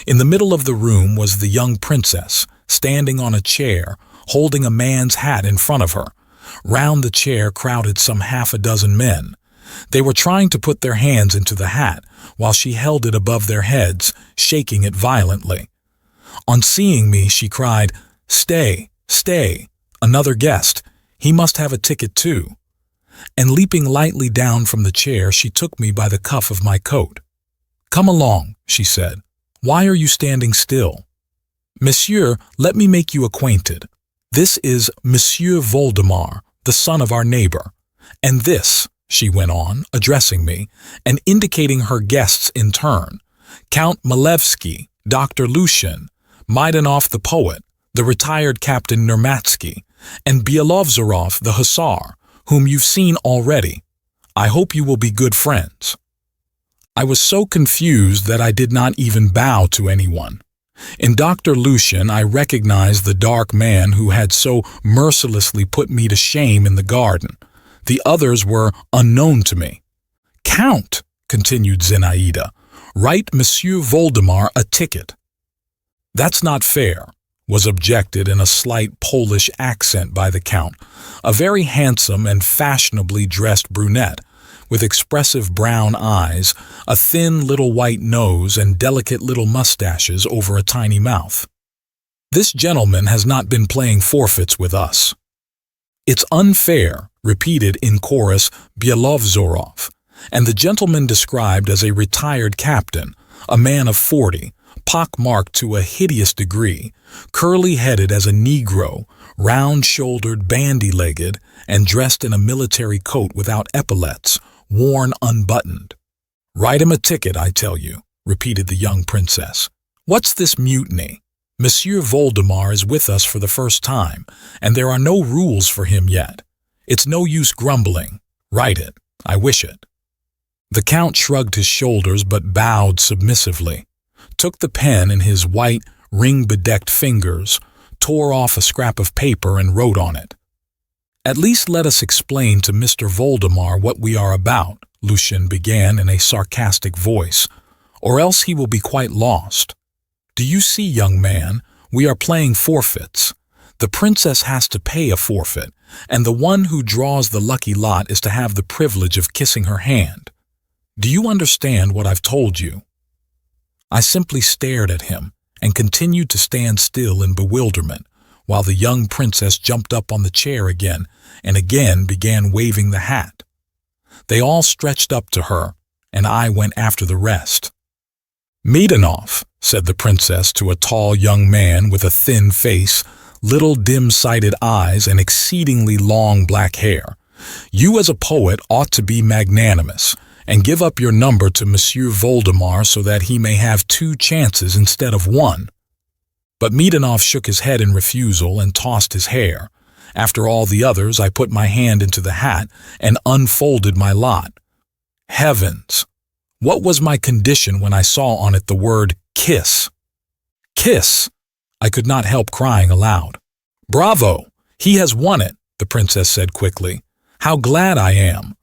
In the middle of the room was the young princess, standing on a chair, holding a man's hat in front of her. Round the chair crowded some half a dozen men. They were trying to put their hands into the hat, while she held it above their heads, shaking it violently. On seeing me, she cried, "Stay, stay, another guest. He must have a ticket too." And leaping lightly down from the chair, she took me by the cuff of my coat. "Come along," she said. "Why are you standing still? Monsieur, let me make you acquainted. This is Monsieur Voldemar, the son of our neighbor. And this," she went on, addressing me, and indicating her guests in turn, "Count Malevsky, Dr. Lushin, Maidanov the poet, the retired Captain Nermatsky, and Bielovzorov the hussar, whom you've seen already. I hope you will be good friends." I was so confused that I did not even bow to anyone. In Dr. Lushin, I recognized the dark man who had so mercilessly put me to shame in the garden. The others were unknown to me. "Count," continued Zinaida, "write Monsieur Voldemar a ticket." "That's not fair," was objected in a slight Polish accent by the Count, a very handsome and fashionably dressed brunette, with expressive brown eyes, a thin little white nose, and delicate little mustaches over a tiny mouth. "This gentleman has not been playing forfeits with us." "It's unfair," repeated in chorus Bielovzorov, and the gentleman described as a retired captain, a man of 40, pock-marked to a hideous degree, curly-headed as a Negro, round-shouldered, bandy-legged, and dressed in a military coat without epaulets, worn unbuttoned. "Write him a ticket, I tell you," repeated the young princess. "What's this mutiny? Monsieur Voldemar is with us for the first time, and there are no rules for him yet. It's no use grumbling. Write it. I wish it." The Count shrugged his shoulders but bowed submissively, took the pen in his white, ring-bedecked fingers, tore off a scrap of paper and wrote on it. "At least let us explain to Mr. Voldemar what we are about," Lushin began in a sarcastic voice, "or else he will be quite lost. Do you see, young man, we are playing forfeits. The princess has to pay a forfeit, and the one who draws the lucky lot is to have the privilege of kissing her hand. Do you understand what I've told you?" I simply stared at him and continued to stand still in bewilderment, while the young princess jumped up on the chair again and again began waving the hat. They all stretched up to her, and I went after the rest. "Maidanov," said the princess to a tall young man with a thin face, little dim-sighted eyes, and exceedingly long black hair. You as a poet ought to be magnanimous and give up your number to Monsieur Voldemar so that he may have 2 chances instead of 1. But Midanov shook his head in refusal and tossed his hair. After all the others, I put my hand into the hat and unfolded my lot. Heavens! What was my condition when I saw on it the word kiss? Kiss! I could not help crying aloud. Bravo! He has won it, the princess said quickly. How glad I am!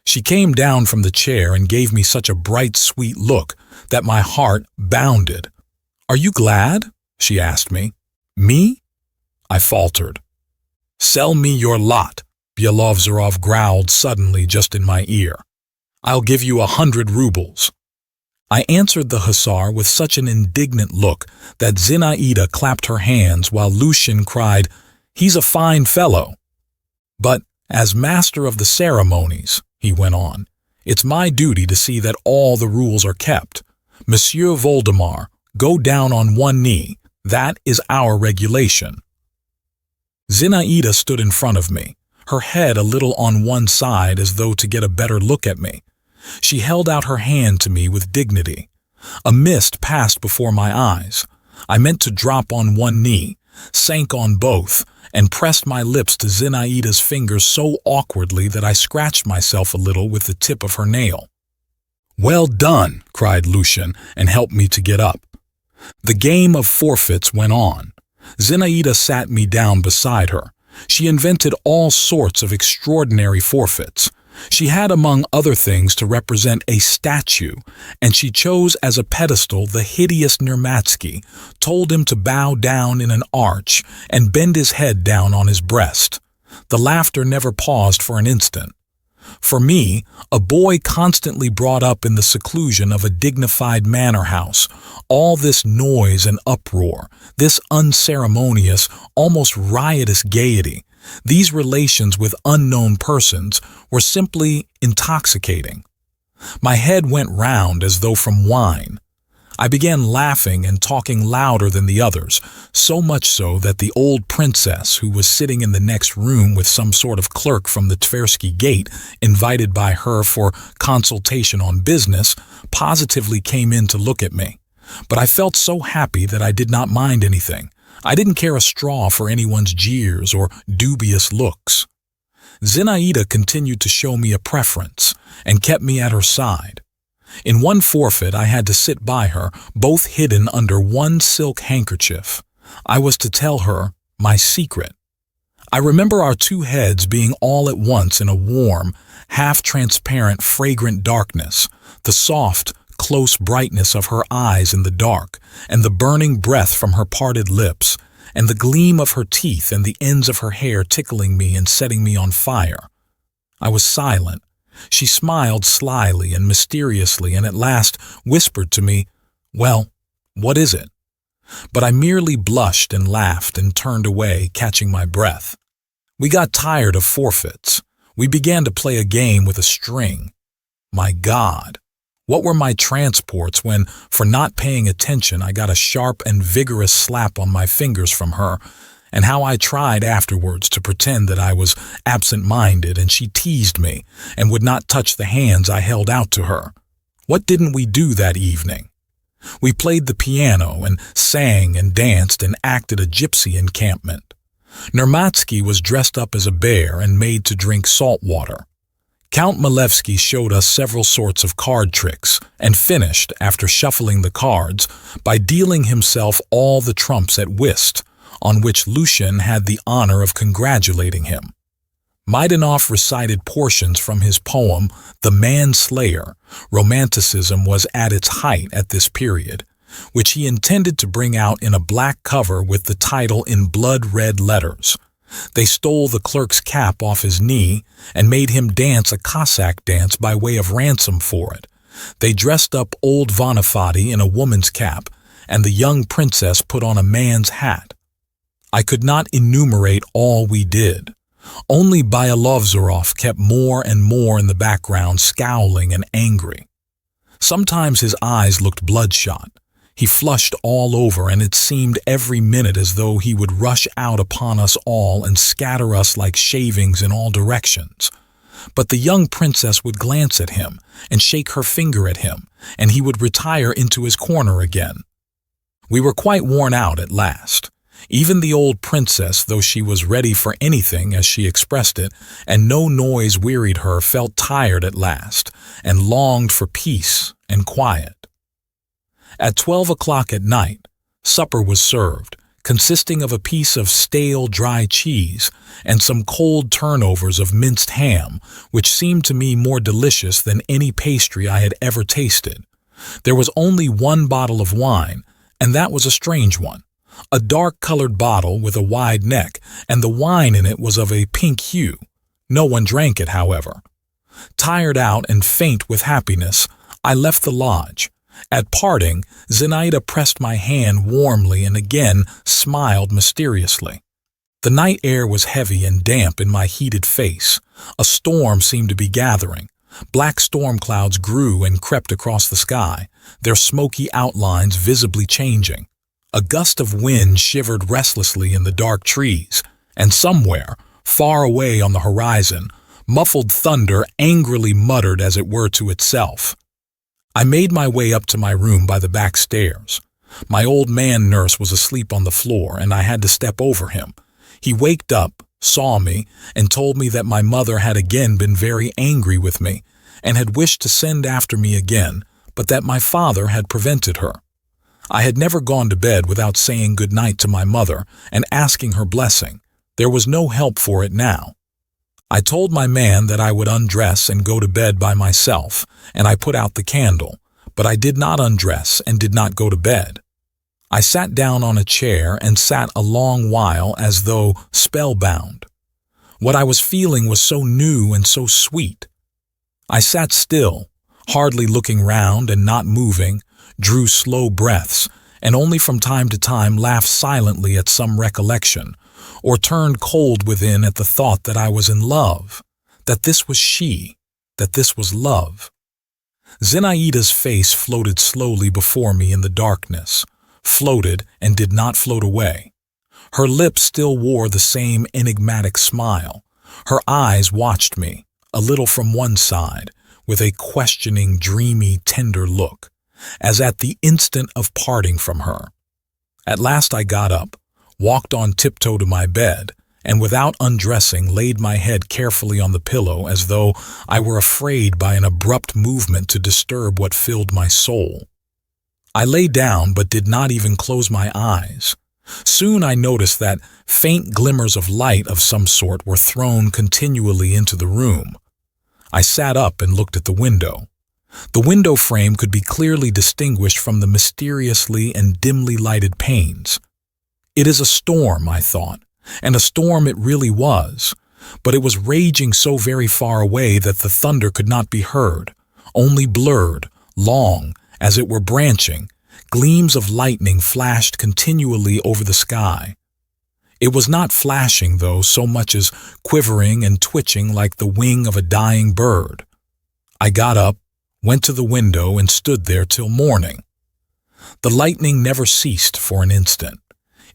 She came down from the chair and gave me such a bright, sweet look that my heart bounded. Are you glad? She asked me. Me? I faltered. Sell me your lot, Byelovzorov growled suddenly just in my ear. I'll give you 100 rubles. I answered the hussar with such an indignant look that Zinaida clapped her hands while Lushin cried, He's a fine fellow. But as master of the ceremonies, he went on, it's my duty to see that all the rules are kept. Monsieur Voldemar, go down on one knee. That is our regulation. Zinaida stood in front of me, her head a little on one side as though to get a better look at me. She held out her hand to me with dignity. A mist passed before my eyes. I meant to drop on one knee, sank on both, and pressed my lips to Zinaida's fingers so awkwardly that I scratched myself a little with the tip of her nail. Well done, cried Lushin, and helped me to get up. The game of forfeits went on. Zinaida sat me down beside her. She invented all sorts of extraordinary forfeits. She had, among other things, to represent a statue, and she chose as a pedestal the hideous Nirmatsky, told him to bow down in an arch and bend his head down on his breast. The laughter never paused for an instant. For me, a boy constantly brought up in the seclusion of a dignified manor house, all this noise and uproar, this unceremonious, almost riotous gaiety, these relations with unknown persons were simply intoxicating. My head went round as though from wine. I began laughing and talking louder than the others, so much so that the old princess, who was sitting in the next room with some sort of clerk from the Tversky gate, invited by her for consultation on business, positively came in to look at me. But I felt so happy that I did not mind anything. I didn't care a straw for anyone's jeers or dubious looks. Zinaida continued to show me a preference and kept me at her side. In one forfeit I had to sit by her, both hidden under one silk handkerchief. I was to tell her my secret. I remember our 2 heads being all at once in a warm, half-transparent, fragrant darkness, the soft, close brightness of her eyes in the dark, and the burning breath from her parted lips, and the gleam of her teeth and the ends of her hair tickling me and setting me on fire. I was silent. She smiled slyly and mysteriously and at last whispered to me, Well, what is it? But I merely blushed and laughed and turned away, catching my breath. We got tired of forfeits. We began to play a game with a string. My God! What were my transports when, for not paying attention, I got a sharp and vigorous slap on my fingers from her, and how I tried afterwards to pretend that I was absent-minded and she teased me and would not touch the hands I held out to her. What didn't we do that evening? We played the piano and sang and danced and acted a gypsy encampment. Nirmatsky was dressed up as a bear and made to drink salt water. Count Malevsky showed us several sorts of card tricks and finished, after shuffling the cards, by dealing himself all the trumps at whist, on which Lushin had the honor of congratulating him. Maidanov recited portions from his poem, The Manslayer. Romanticism was at its height at this period, which he intended to bring out in a black cover with the title in blood-red letters. They stole the clerk's cap off his knee and made him dance a Cossack dance by way of ransom for it. They dressed up old Vonifati in a woman's cap, and the young princess put on a man's hat. I could not enumerate all we did. Only Byelovzorov kept more and more in the background, scowling and angry. Sometimes his eyes looked bloodshot. He flushed all over, and it seemed every minute as though he would rush out upon us all and scatter us like shavings in all directions. But the young princess would glance at him and shake her finger at him, and he would retire into his corner again. We were quite worn out at last. Even the old princess, though she was ready for anything, as she expressed it, and no noise wearied her, felt tired at last, and longed for peace and quiet. At 12 o'clock at night, supper was served, consisting of a piece of stale dry cheese and some cold turnovers of minced ham, which seemed to me more delicious than any pastry I had ever tasted. There was only one bottle of wine, and that was a strange one. A dark-colored bottle with a wide neck, and the wine in it was of a pink hue. No one drank it, however. Tired out and faint with happiness, I left the lodge. At parting, Zinaida pressed my hand warmly and again smiled mysteriously. The night air was heavy and damp in my heated face. A storm seemed to be gathering. Black storm clouds grew and crept across the sky, their smoky outlines visibly changing. A gust of wind shivered restlessly in the dark trees, and somewhere, far away on the horizon, muffled thunder angrily muttered as it were to itself. I made my way up to my room by the back stairs. My old man nurse was asleep on the floor, and I had to step over him. He waked up, saw me, and told me that my mother had again been very angry with me, and had wished to send after me again, but that my father had prevented her. I had never gone to bed without saying good night to my mother and asking her blessing. There was no help for it now. I told my man that I would undress and go to bed by myself, and I put out the candle, but I did not undress and did not go to bed. I sat down on a chair and sat a long while as though spellbound. What I was feeling was so new and so sweet. I sat still, hardly looking round and not moving, drew slow breaths, and only from time to time laughed silently at some recollection, or turned cold within at the thought that I was in love, that this was she, that this was love. Zinaida's face floated slowly before me in the darkness, floated and did not float away. Her lips still wore the same enigmatic smile. Her eyes watched me, a little from one side, with a questioning, dreamy, tender look, as at the instant of parting from her. At last I got up, walked on tiptoe to my bed, and without undressing laid my head carefully on the pillow as though I were afraid by an abrupt movement to disturb what filled my soul. I lay down but did not even close my eyes. Soon I noticed that faint glimmers of light of some sort were thrown continually into the room. I sat up and looked at the window. The window frame could be clearly distinguished from the mysteriously and dimly lighted panes. It is a storm, I thought, and a storm it really was, but it was raging so very far away that the thunder could not be heard, only blurred, long, as it were branching, gleams of lightning flashed continually over the sky. It was not flashing, though, so much as quivering and twitching like the wing of a dying bird. I got up, went to the window, and stood there till morning. The lightning never ceased for an instant.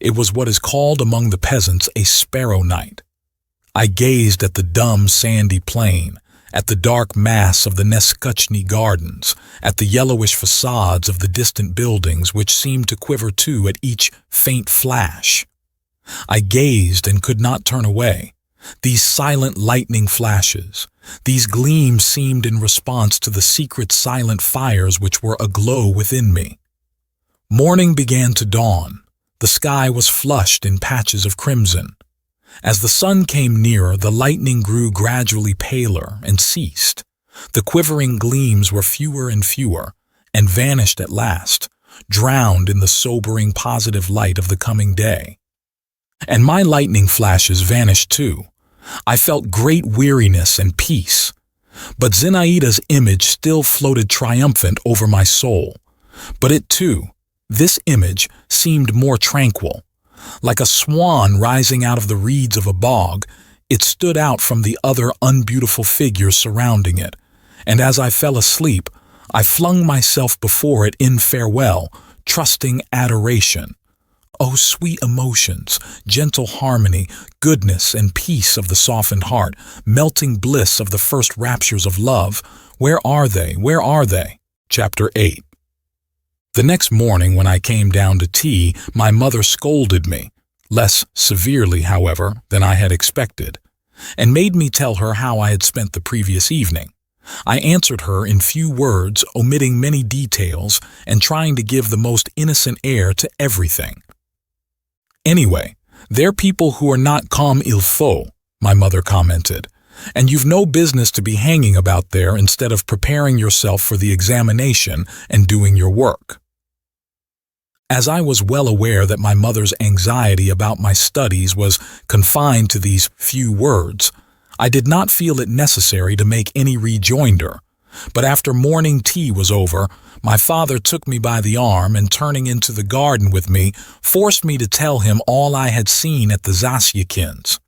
It was what is called among the peasants a sparrow night. I gazed at the dumb sandy plain, at the dark mass of the Neskuchny gardens, at the yellowish facades of the distant buildings which seemed to quiver too at each faint flash. I gazed and could not turn away. These silent lightning flashes, these gleams seemed in response to the secret silent fires which were aglow within me. Morning began to dawn. The sky was flushed in patches of crimson. As the sun came nearer, the lightning grew gradually paler and ceased. The quivering gleams were fewer and fewer, and vanished at last, drowned in the sobering positive light of the coming day. And my lightning flashes vanished too. I felt great weariness and peace. But Zinaida's image still floated triumphant over my soul. But it too, this image, seemed more tranquil. Like a swan rising out of the reeds of a bog, it stood out from the other unbeautiful figures surrounding it, and as I fell asleep, I flung myself before it in farewell, trusting adoration. Oh, sweet emotions, gentle harmony, goodness and peace of the softened heart, melting bliss of the first raptures of love. Where are they? Where are they? Chapter 8. The next morning when I came down to tea, my mother scolded me, less severely, however, than I had expected, and made me tell her how I had spent the previous evening. I answered her in few words, omitting many details and trying to give the most innocent air to everything. Anyway, they're people who are not comme il faut, my mother commented, and you've no business to be hanging about there instead of preparing yourself for the examination and doing your work. As I was well aware that my mother's anxiety about my studies was confined to these few words, I did not feel it necessary to make any rejoinder, but after morning tea was over, my father took me by the arm and, turning into the garden with me, forced me to tell him all I had seen at the Zasyekins.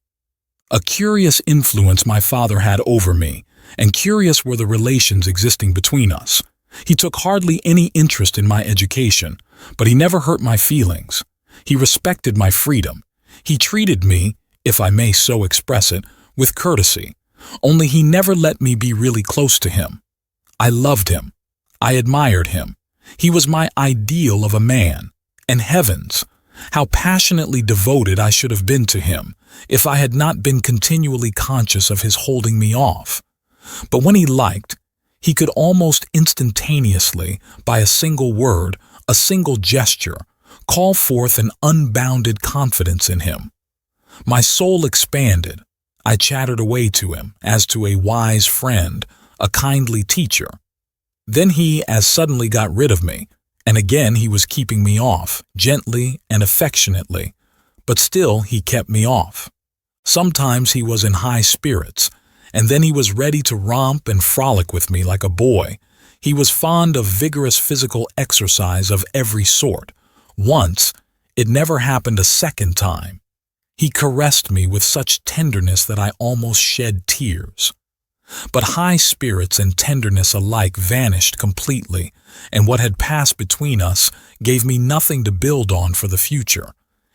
A curious influence my father had over me, and curious were the relations existing between us. He took hardly any interest in my education, but he never hurt my feelings. He respected my freedom. He treated me, if I may so express it, with courtesy, only he never let me be really close to him. I loved him. I admired him. He was my ideal of a man, and heavens, how passionately devoted I should have been to him if I had not been continually conscious of his holding me off. But when he liked, he could almost instantaneously, by a single word, a single gesture, call forth an unbounded confidence in him. My soul expanded. I chattered away to him as to a wise friend, a kindly teacher. Then he as suddenly got rid of me, and again he was keeping me off, gently and affectionately, but still he kept me off. Sometimes he was in high spirits, and then he was ready to romp and frolic with me like a boy. He was fond of vigorous physical exercise of every sort. Once, it never happened a second time. He caressed me with such tenderness that I almost shed tears. But high spirits and tenderness alike vanished completely, and what had passed between us gave me nothing to build on for the future.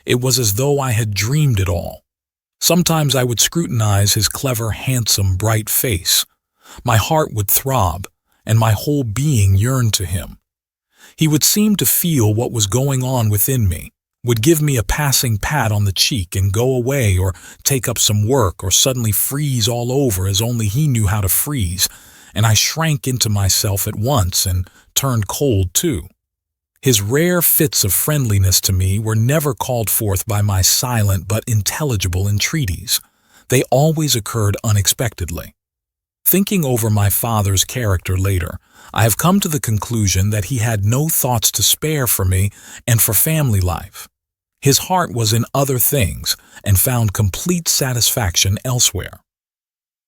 It was as though I had dreamed it all. Sometimes I would scrutinize his clever, handsome, bright face. My heart would throb, and my whole being yearned to him. He would seem to feel what was going on within me, would give me a passing pat on the cheek and go away or take up some work or suddenly freeze all over as only he knew how to freeze, and I shrank into myself at once and turned cold too. His rare fits of friendliness to me were never called forth by my silent but intelligible entreaties. They always occurred unexpectedly. Thinking over my father's character later, I have come to the conclusion that he had no thoughts to spare for me and for family life. His heart was in other things and found complete satisfaction elsewhere.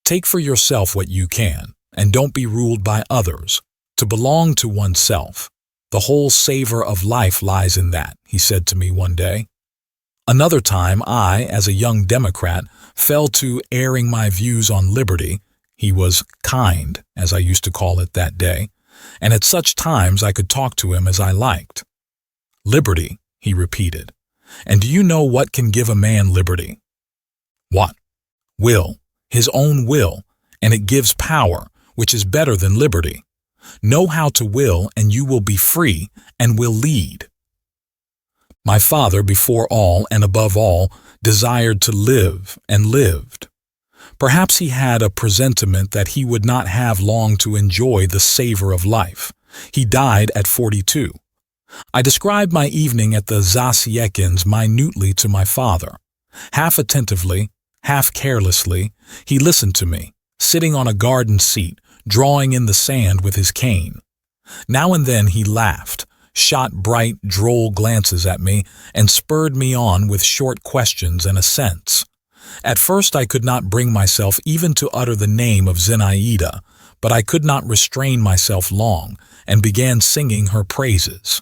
Take for yourself what you can, and don't be ruled by others. To belong to oneself, the whole savor of life lies in that, he said to me one day. Another time I, as a young Democrat, fell to airing my views on liberty. He was kind, as I used to call it that day, and at such times I could talk to him as I liked. Liberty, he repeated. And do you know what can give a man liberty? What? Will, his own will, and it gives power, which is better than liberty. Know how to will, and you will be free, and will lead. My father, before all and above all, desired to live and lived. Perhaps he had a presentiment that he would not have long to enjoy the savor of life. He died at 42. I described my evening at the Zasyekins minutely to my father. Half attentively, half carelessly, he listened to me, sitting on a garden seat, drawing in the sand with his cane. Now and then he laughed, shot bright, droll glances at me, and spurred me on with short questions and assents. At first I could not bring myself even to utter the name of Zinaida, but I could not restrain myself long, and began singing her praises.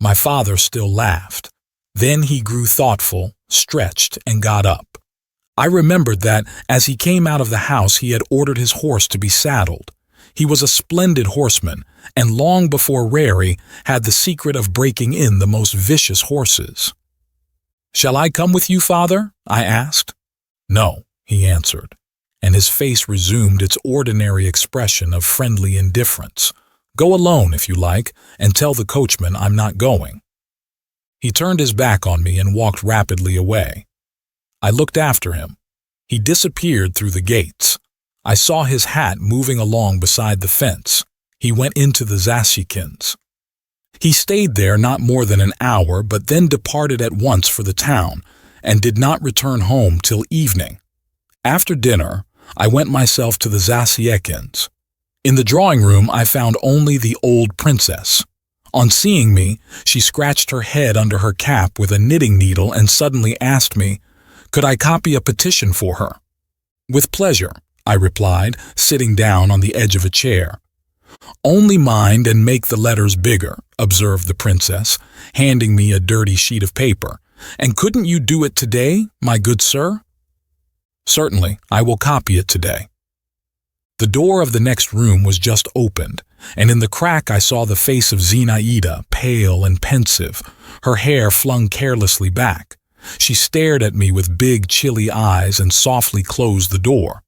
My father still laughed. Then he grew thoughtful, stretched, and got up. I remembered that, as he came out of the house, he had ordered his horse to be saddled. He was a splendid horseman, and long before Rary had the secret of breaking in the most vicious horses. "Shall I come with you, father?" I asked. "No," he answered, and his face resumed its ordinary expression of friendly indifference. "Go alone, if you like, and tell the coachman I'm not going." He turned his back on me and walked rapidly away. I looked after him. He disappeared through the gates. I saw his hat moving along beside the fence. He went into the Zasyekins. He stayed there not more than an hour, but then departed at once for the town, and did not return home till evening. After dinner, I went myself to the Zasyekins. In the drawing room I found only the old princess. On seeing me, she scratched her head under her cap with a knitting needle and suddenly asked me, could I copy a petition for her? "With pleasure," I replied, sitting down on the edge of a chair. "Only mind and make the letters bigger," observed the princess, handing me a dirty sheet of paper. "And couldn't you do it today, my good sir?" "Certainly, I will copy it today." The door of the next room was just opened, and in the crack I saw the face of Zinaida, pale and pensive, her hair flung carelessly back. She stared at me with big, chilly eyes and softly closed the door.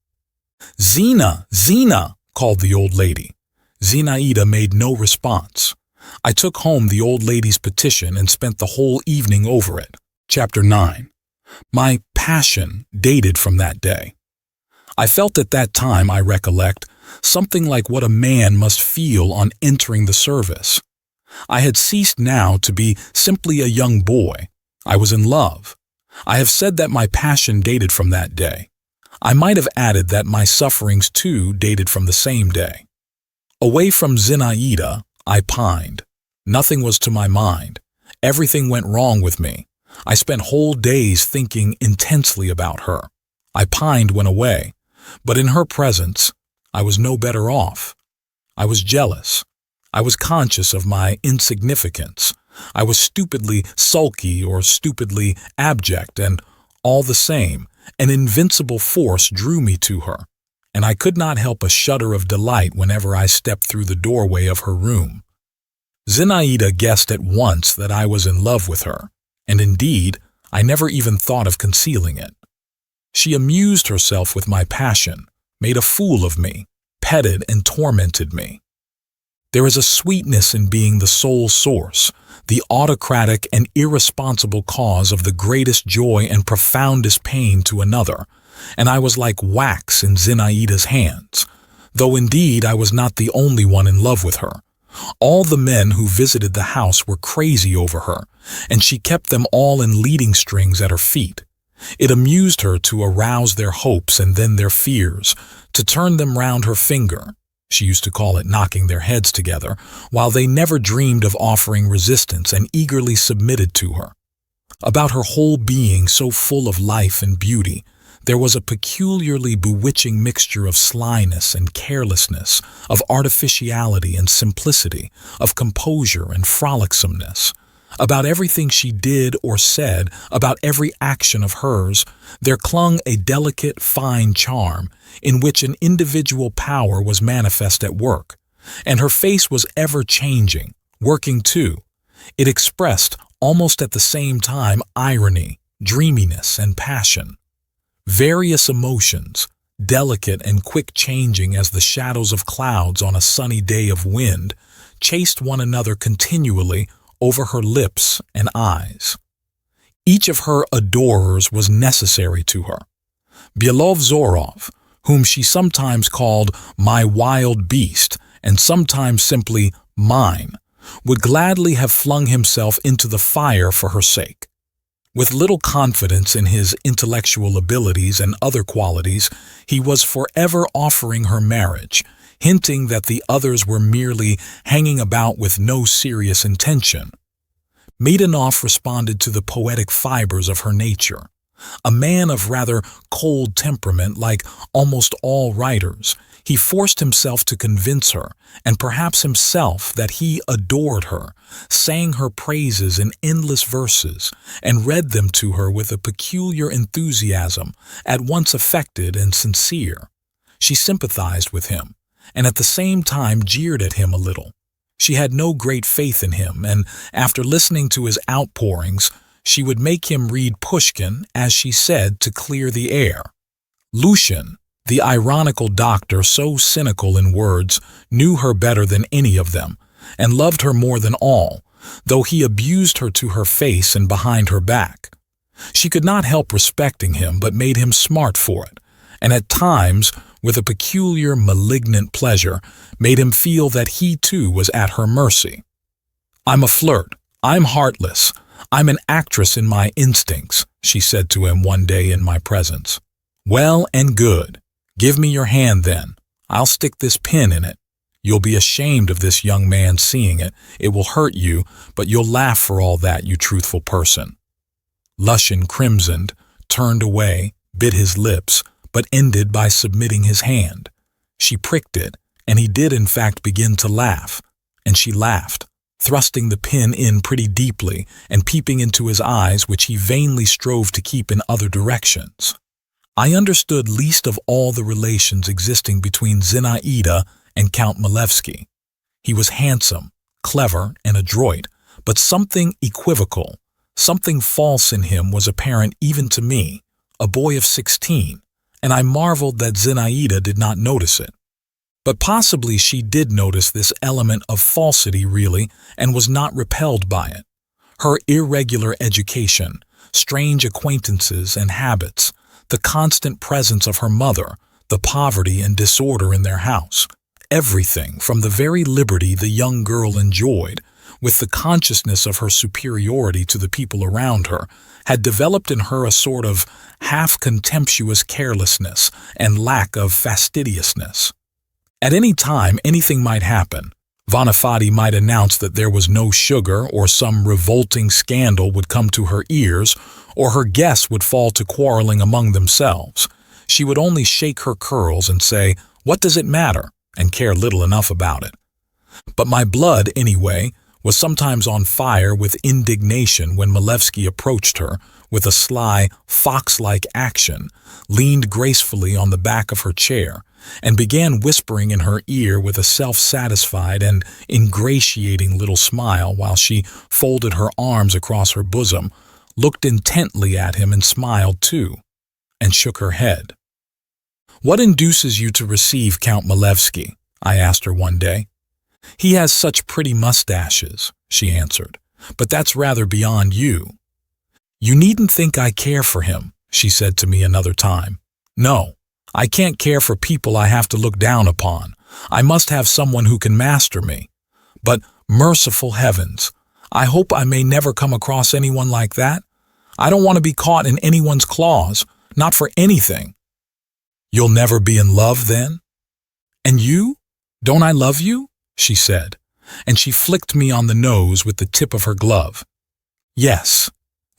"Zina! Zina!" called the old lady. Zinaida made no response. I took home the old lady's petition and spent the whole evening over it. Chapter 9. My passion dated from that day. I felt at that time, I recollect, something like what a man must feel on entering the service. I had ceased now to be simply a young boy. I was in love. I have said that my passion dated from that day. I might have added that my sufferings too dated from the same day. Away from Zinaida, I pined. Nothing was to my mind. Everything went wrong with me. I spent whole days thinking intensely about her. I pined when away, but in her presence, I was no better off. I was jealous. I was conscious of my insignificance. I was stupidly sulky or stupidly abject, and all the same, an invincible force drew me to her, and I could not help a shudder of delight whenever I stepped through the doorway of her room. Zinaida guessed at once that I was in love with her, and indeed, I never even thought of concealing it. She amused herself with my passion, made a fool of me, petted and tormented me. There is a sweetness in being the sole source, the autocratic and irresponsible cause of the greatest joy and profoundest pain to another, and I was like wax in Zinaida's hands, though indeed I was not the only one in love with her. All the men who visited the house were crazy over her, and she kept them all in leading strings at her feet. It amused her to arouse their hopes and then their fears, to turn them round her finger. She used to call it knocking their heads together, while they never dreamed of offering resistance and eagerly submitted to her. About her whole being, so full of life and beauty, there was a peculiarly bewitching mixture of slyness and carelessness, of artificiality and simplicity, of composure and frolicsomeness. About everything she did or said, about every action of hers, there clung a delicate, fine charm in which an individual power was manifest at work, and her face was ever changing, working too. It expressed, almost at the same time, irony, dreaminess, and passion. Various emotions, delicate and quick-changing as the shadows of clouds on a sunny day of wind, chased one another continually over her lips and eyes. Each of her adorers was necessary to her. Belovzorov, whom she sometimes called my wild beast and sometimes simply mine, would gladly have flung himself into the fire for her sake. With little confidence in his intellectual abilities and other qualities, he was forever offering her marriage, hinting that the others were merely hanging about with no serious intention. Maidanov responded to the poetic fibers of her nature. A man of rather cold temperament, like almost all writers, he forced himself to convince her, and perhaps himself, that he adored her, sang her praises in endless verses, and read them to her with a peculiar enthusiasm, at once affected and sincere. She sympathized with him, and at the same time jeered at him a little. She had no great faith in him, and after listening to his outpourings, she would make him read Pushkin, as she said, to clear the air. Lucian, the ironical doctor so cynical in words, knew her better than any of them, and loved her more than all, though he abused her to her face and behind her back. She could not help respecting him, but made him smart for it, and at times, with a peculiar malignant pleasure, made him feel that he too was at her mercy. "I'm a flirt. I'm heartless. I'm an actress in my instincts," she said to him one day in my presence. "Well and good. Give me your hand then. I'll stick this pin in it. You'll be ashamed of this young man seeing it. It will hurt you, but you'll laugh for all that, you truthful person." Lucian crimsoned, turned away, bit his lips, but ended by submitting his hand. She pricked it, and he did in fact begin to laugh, and she laughed, thrusting the pin in pretty deeply and peeping into his eyes, which he vainly strove to keep in other directions. I understood least of all the relations existing between Zinaida and Count Milevsky. He was handsome, clever, and adroit, but something equivocal, something false in him was apparent even to me, a boy of 16, and I marveled that Zinaida did not notice it. But possibly she did notice this element of falsity really and was not repelled by it. Her irregular education, strange acquaintances and habits, the constant presence of her mother, the poverty and disorder in their house, everything from the very liberty the young girl enjoyed, with the consciousness of her superiority to the people around her, had developed in her a sort of half-contemptuous carelessness and lack of fastidiousness. At any time anything might happen. Vanafati might announce that there was no sugar, or some revolting scandal would come to her ears, or her guests would fall to quarreling among themselves. She would only shake her curls and say, "What does it matter?" and care little enough about it. But my blood, anyway, was sometimes on fire with indignation when Milevsky approached her with a sly, fox-like action, leaned gracefully on the back of her chair, and began whispering in her ear with a self-satisfied and ingratiating little smile while she folded her arms across her bosom, looked intently at him and smiled too, and shook her head. "What induces you to receive Count Milevsky?" I asked her one day. "He has such pretty mustaches," she answered, "but that's rather beyond you." "You needn't think I care for him," she said to me another time. "No, I can't care for people I have to look down upon. I must have someone who can master me. But, merciful heavens, I hope I may never come across anyone like that. I don't want to be caught in anyone's claws, not for anything." "You'll never be in love, then?" "And you? Don't I love you?" she said, and she flicked me on the nose with the tip of her glove. Yes,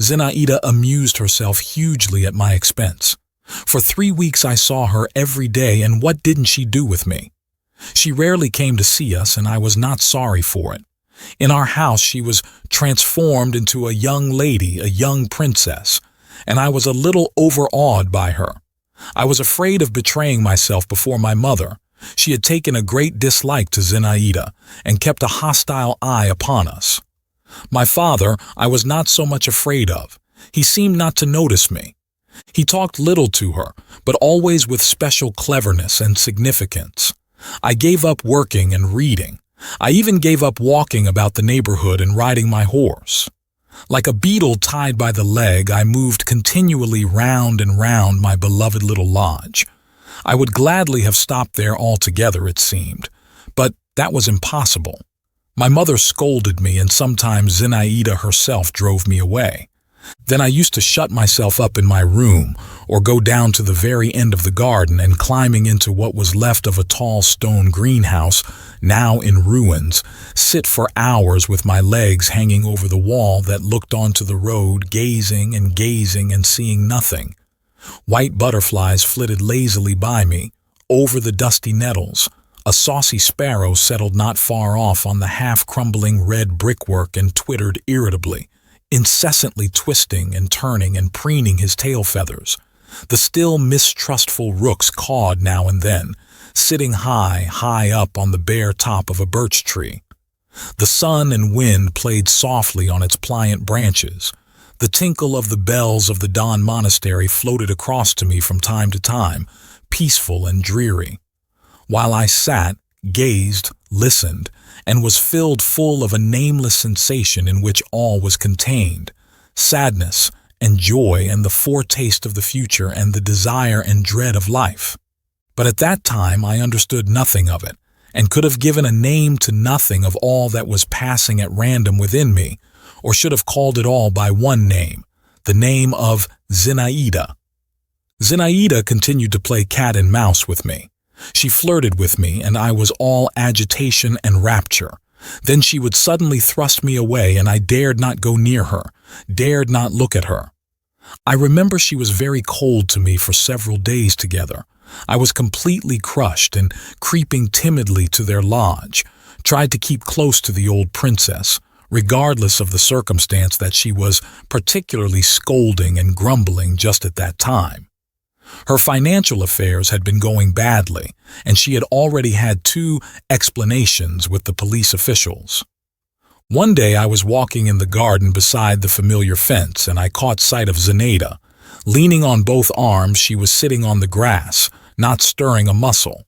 Zinaida amused herself hugely at my expense. For 3 weeks I saw her every day, and what didn't she do with me? She rarely came to see us, and I was not sorry for it. In our house she was transformed into a young lady, a young princess, and I was a little overawed by her. I was afraid of betraying myself before my mother. She had taken a great dislike to Zinaida and kept a hostile eye upon us. My father I was not so much afraid of. He seemed not to notice me. He talked little to her, but always with special cleverness and significance. I gave up working and reading. I even gave up walking about the neighborhood and riding my horse. Like a beetle tied by the leg, I moved continually round and round my beloved little lodge. I would gladly have stopped there altogether, it seemed, but that was impossible. My mother scolded me, and sometimes Zinaida herself drove me away. Then I used to shut myself up in my room, or go down to the very end of the garden, and climbing into what was left of a tall stone greenhouse, now in ruins, sit for hours with my legs hanging over the wall that looked onto the road, gazing and seeing nothing. White butterflies flitted lazily by me, over the dusty nettles. A saucy sparrow settled not far off on the half-crumbling red brickwork and twittered irritably, incessantly twisting and turning and preening his tail feathers. The still mistrustful rooks cawed now and then, sitting high, high up on the bare top of a birch tree. The sun and wind played softly on its pliant branches. The tinkle of the bells of the Don Monastery floated across to me from time to time, peaceful and dreary. While I sat, gazed, listened, and was filled full of a nameless sensation in which all was contained, sadness and joy and the foretaste of the future and the desire and dread of life. But at that time I understood nothing of it, and could have given a name to nothing of all that was passing at random within me, or should have called it all by one name, the name of Zinaida. Zinaida continued to play cat and mouse with me. She flirted with me, and I was all agitation and rapture. Then she would suddenly thrust me away, and I dared not go near her, dared not look at her. I remember she was very cold to me for several days together. I was completely crushed, and creeping timidly to their lodge, tried to keep close to the old princess, regardless of the circumstance that she was particularly scolding and grumbling just at that time. Her financial affairs had been going badly, and she had already had 2 explanations with the police officials. One day I was walking in the garden beside the familiar fence, and I caught sight of Zinaida. Leaning on both arms, she was sitting on the grass, not stirring a muscle.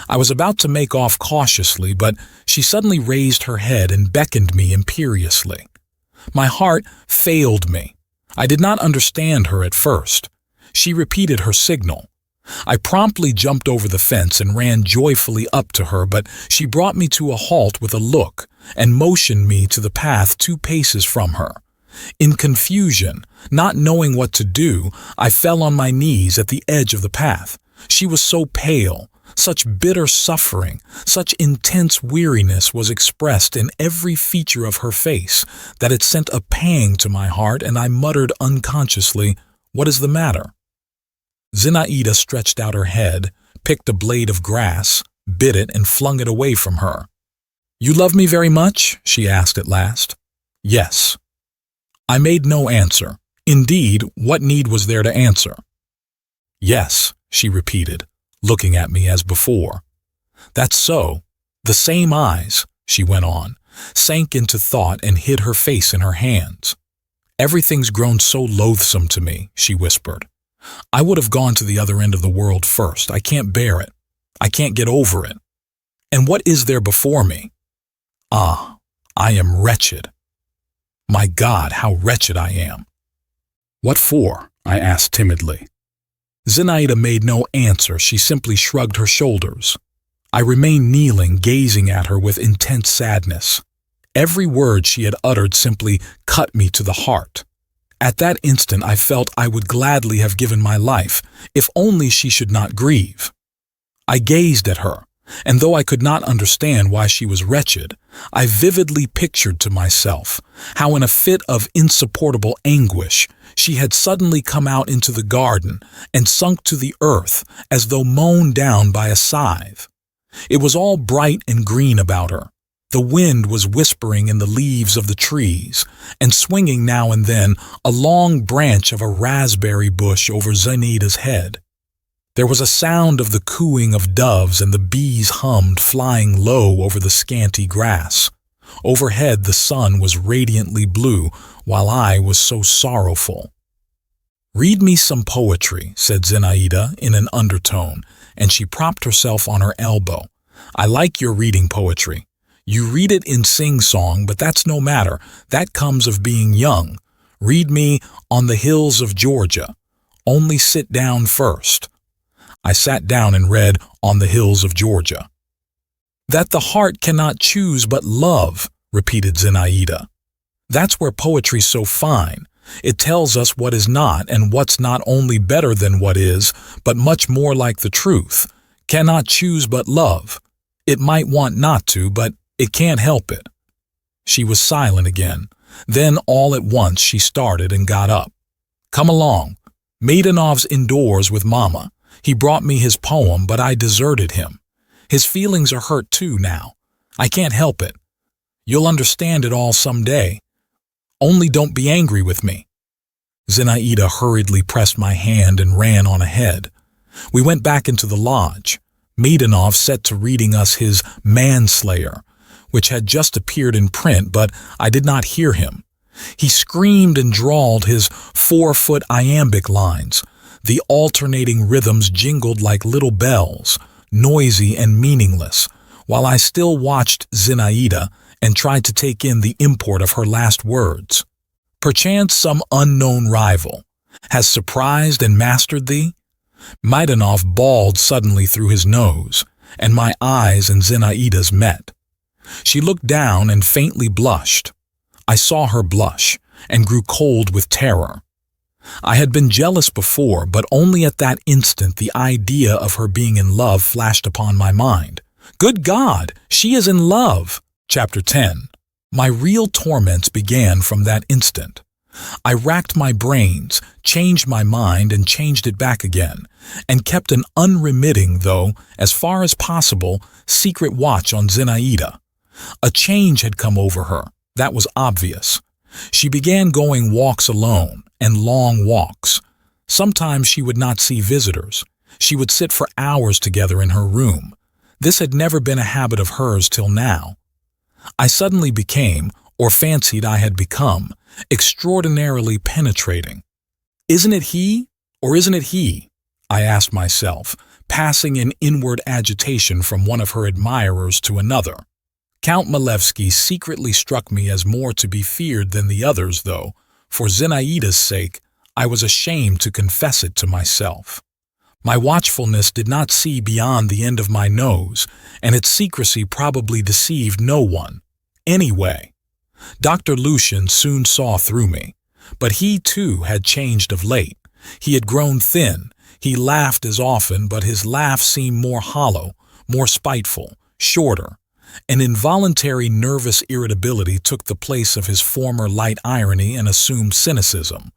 I was about to make off cautiously, but she suddenly raised her head and beckoned me imperiously. My heart failed me. I did not understand her at first. She repeated her signal. I promptly jumped over the fence and ran joyfully up to her, but she brought me to a halt with a look and motioned me to the path 2 paces from her. In confusion, not knowing what to do, I fell on my knees at the edge of the path. She was so pale, such bitter suffering, such intense weariness was expressed in every feature of her face that it sent a pang to my heart, and I muttered unconsciously, "What is the matter?" Zinaida stretched out her head, picked a blade of grass, bit it, and flung it away from her. "You love me very much?" she asked at last. "Yes." I made no answer. Indeed, what need was there to answer? "Yes," she repeated, looking at me as before. "That's so. The same eyes," she went on, sank into thought and hid her face in her hands. "Everything's grown so loathsome to me," she whispered. "I would have gone to the other end of the world first. I can't bear it. I can't get over it. And what is there before me? Ah, I am wretched. My God, how wretched I am." "What for?" I asked timidly. Zinaida made no answer. She simply shrugged her shoulders. I remained kneeling, gazing at her with intense sadness. Every word she had uttered simply cut me to the heart. At that instant I felt I would gladly have given my life, if only she should not grieve. I gazed at her, and though I could not understand why she was wretched, I vividly pictured to myself how in a fit of insupportable anguish she had suddenly come out into the garden and sunk to the earth as though mown down by a scythe. It was all bright and green about her. The wind was whispering in the leaves of the trees and swinging now and then a long branch of a raspberry bush over Zinaida's head. There was a sound of the cooing of doves, and the bees hummed, flying low over the scanty grass. Overhead the sun was radiantly blue, while I was so sorrowful. "Read me some poetry," said Zinaida in an undertone, and she propped herself on her elbow. "I like your reading poetry. You read it in sing-song, but that's no matter. That comes of being young. Read me On the Hills of Georgia. Only sit down first." I sat down and read On the Hills of Georgia. "That the heart cannot choose but love," repeated Zinaida. "That's where poetry's so fine. It tells us what is not, and what's not only better than what is, but much more like the truth. Cannot choose but love. It might want not to, but it can't help it." She was silent again. Then all at once she started and got up. "Come along. Maidanov's indoors with Mama. He brought me his poem, but I deserted him. His feelings are hurt too now. I can't help it. You'll understand it all some day. Only don't be angry with me." Zinaida hurriedly pressed my hand and ran on ahead. We went back into the lodge. Maidanov set to reading us his Manslayer, which had just appeared in print, but I did not hear him. He screamed and drawled his 4-foot iambic lines. The alternating rhythms jingled like little bells, noisy and meaningless, while I still watched Zinaida and tried to take in the import of her last words. Perchance some unknown rival has surprised and mastered thee? Maidanov bawled suddenly through his nose, and my eyes and Zinaida's met. She looked down and faintly blushed. I saw her blush and grew cold with terror. I had been jealous before, but only at that instant the idea of her being in love flashed upon my mind. Good God, she is in love! Chapter 10. My real torments began from that instant. I racked my brains, changed my mind and changed it back again, and kept an unremitting, though, as far as possible, secret watch on Zinaida. A change had come over her, that was obvious. She began going walks alone, and long walks. Sometimes she would not see visitors. She would sit for hours together in her room. This had never been a habit of hers till now. I suddenly became, or fancied I had become, extraordinarily penetrating. Isn't it he, or isn't it he? I asked myself, passing in inward agitation from one of her admirers to another. Count Malevsky secretly struck me as more to be feared than the others, though, for Zinaida's sake, I was ashamed to confess it to myself. My watchfulness did not see beyond the end of my nose, and its secrecy probably deceived no one. Anyway, Dr. Lucian soon saw through me, but he too had changed of late. He had grown thin. He laughed as often, but his laugh seemed more hollow, more spiteful, shorter. An involuntary nervous irritability took the place of his former light irony and assumed cynicism.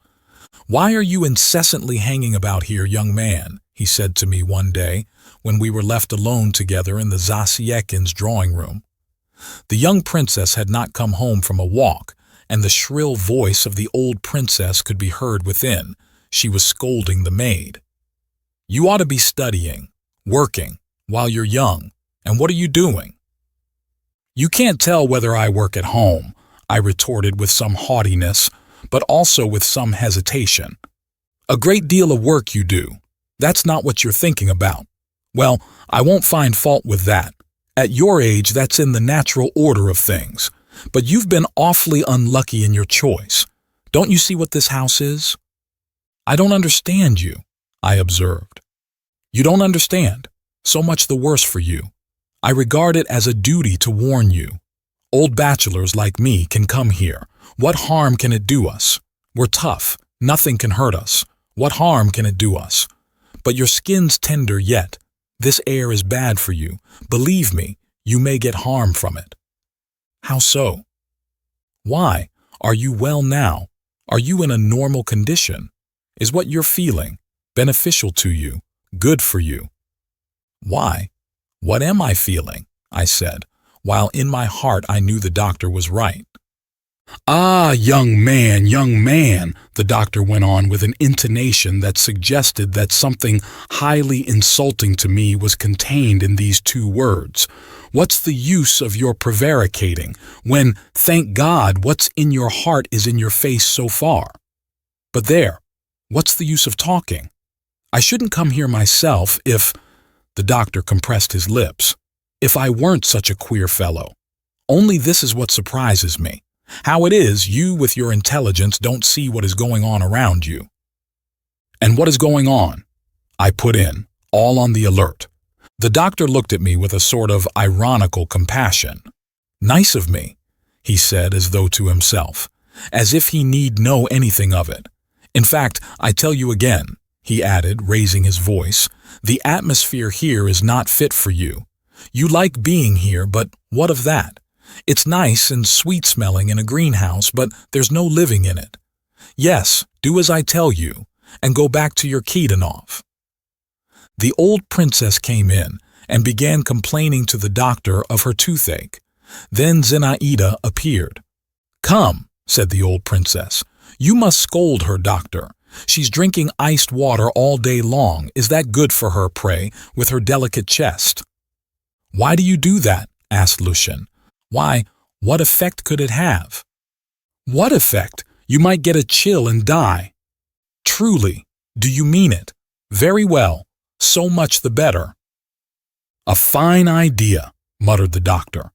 "Why are you incessantly hanging about here, young man?" he said to me one day when we were left alone together in the Zasyekins' drawing room. The young princess had not come home from a walk, and the shrill voice of the old princess could be heard within. She was scolding the maid. "You ought to be studying, working, while you're young, and what are you doing?" "You can't tell whether I work at home," I retorted with some haughtiness, but also with some hesitation. "A great deal of work you do. That's not what you're thinking about. Well, I won't find fault with that. At your age, that's in the natural order of things. But you've been awfully unlucky in your choice. Don't you see what this house is?" "I don't understand you," I observed. "You don't understand? So much the worse for you. I regard it as a duty to warn you. Old bachelors like me can come here. What harm can it do us? We're tough. Nothing can hurt us. What harm can it do us? But your skin's tender yet. This air is bad for you. Believe me, you may get harm from it." "How so?" "Why? Are you well now? Are you in a normal condition? Is what you're feeling beneficial to you, good for you?" "Why? What am I feeling?" I said, while in my heart I knew the doctor was right. "Ah, young man," the doctor went on with an intonation that suggested that something highly insulting to me was contained in these two words. "What's the use of your prevaricating when, thank God, what's in your heart is in your face so far? But there, what's the use of talking? I shouldn't come here myself if—" the doctor compressed his lips, "if I weren't such a queer fellow. Only this is what surprises me. How it is you with your intelligence don't see what is going on around you." "And what is going on?" I put in, all on the alert. The doctor looked at me with a sort of ironical compassion. "Nice of me," he said as though to himself, as if he need know anything of it. "In fact, I tell you again," he added, raising his voice, "the atmosphere here is not fit for you. You like being here, but what of that? It's nice and sweet-smelling in a greenhouse, but there's no living in it. Yes, do as I tell you, and go back to your Kiedanov." The old princess came in and began complaining to the doctor of her toothache. Then Zinaida appeared. "Come," said the old princess, You must scold her, doctor. She's drinking iced water all day long. Is that good for her, pray, with her delicate chest?" "Why do you do that?" asked Lucien. "Why, what effect could it have?" "What effect? You might get a chill and die." "Truly, do you mean it? Very well, so much the better." "A fine idea," muttered the doctor.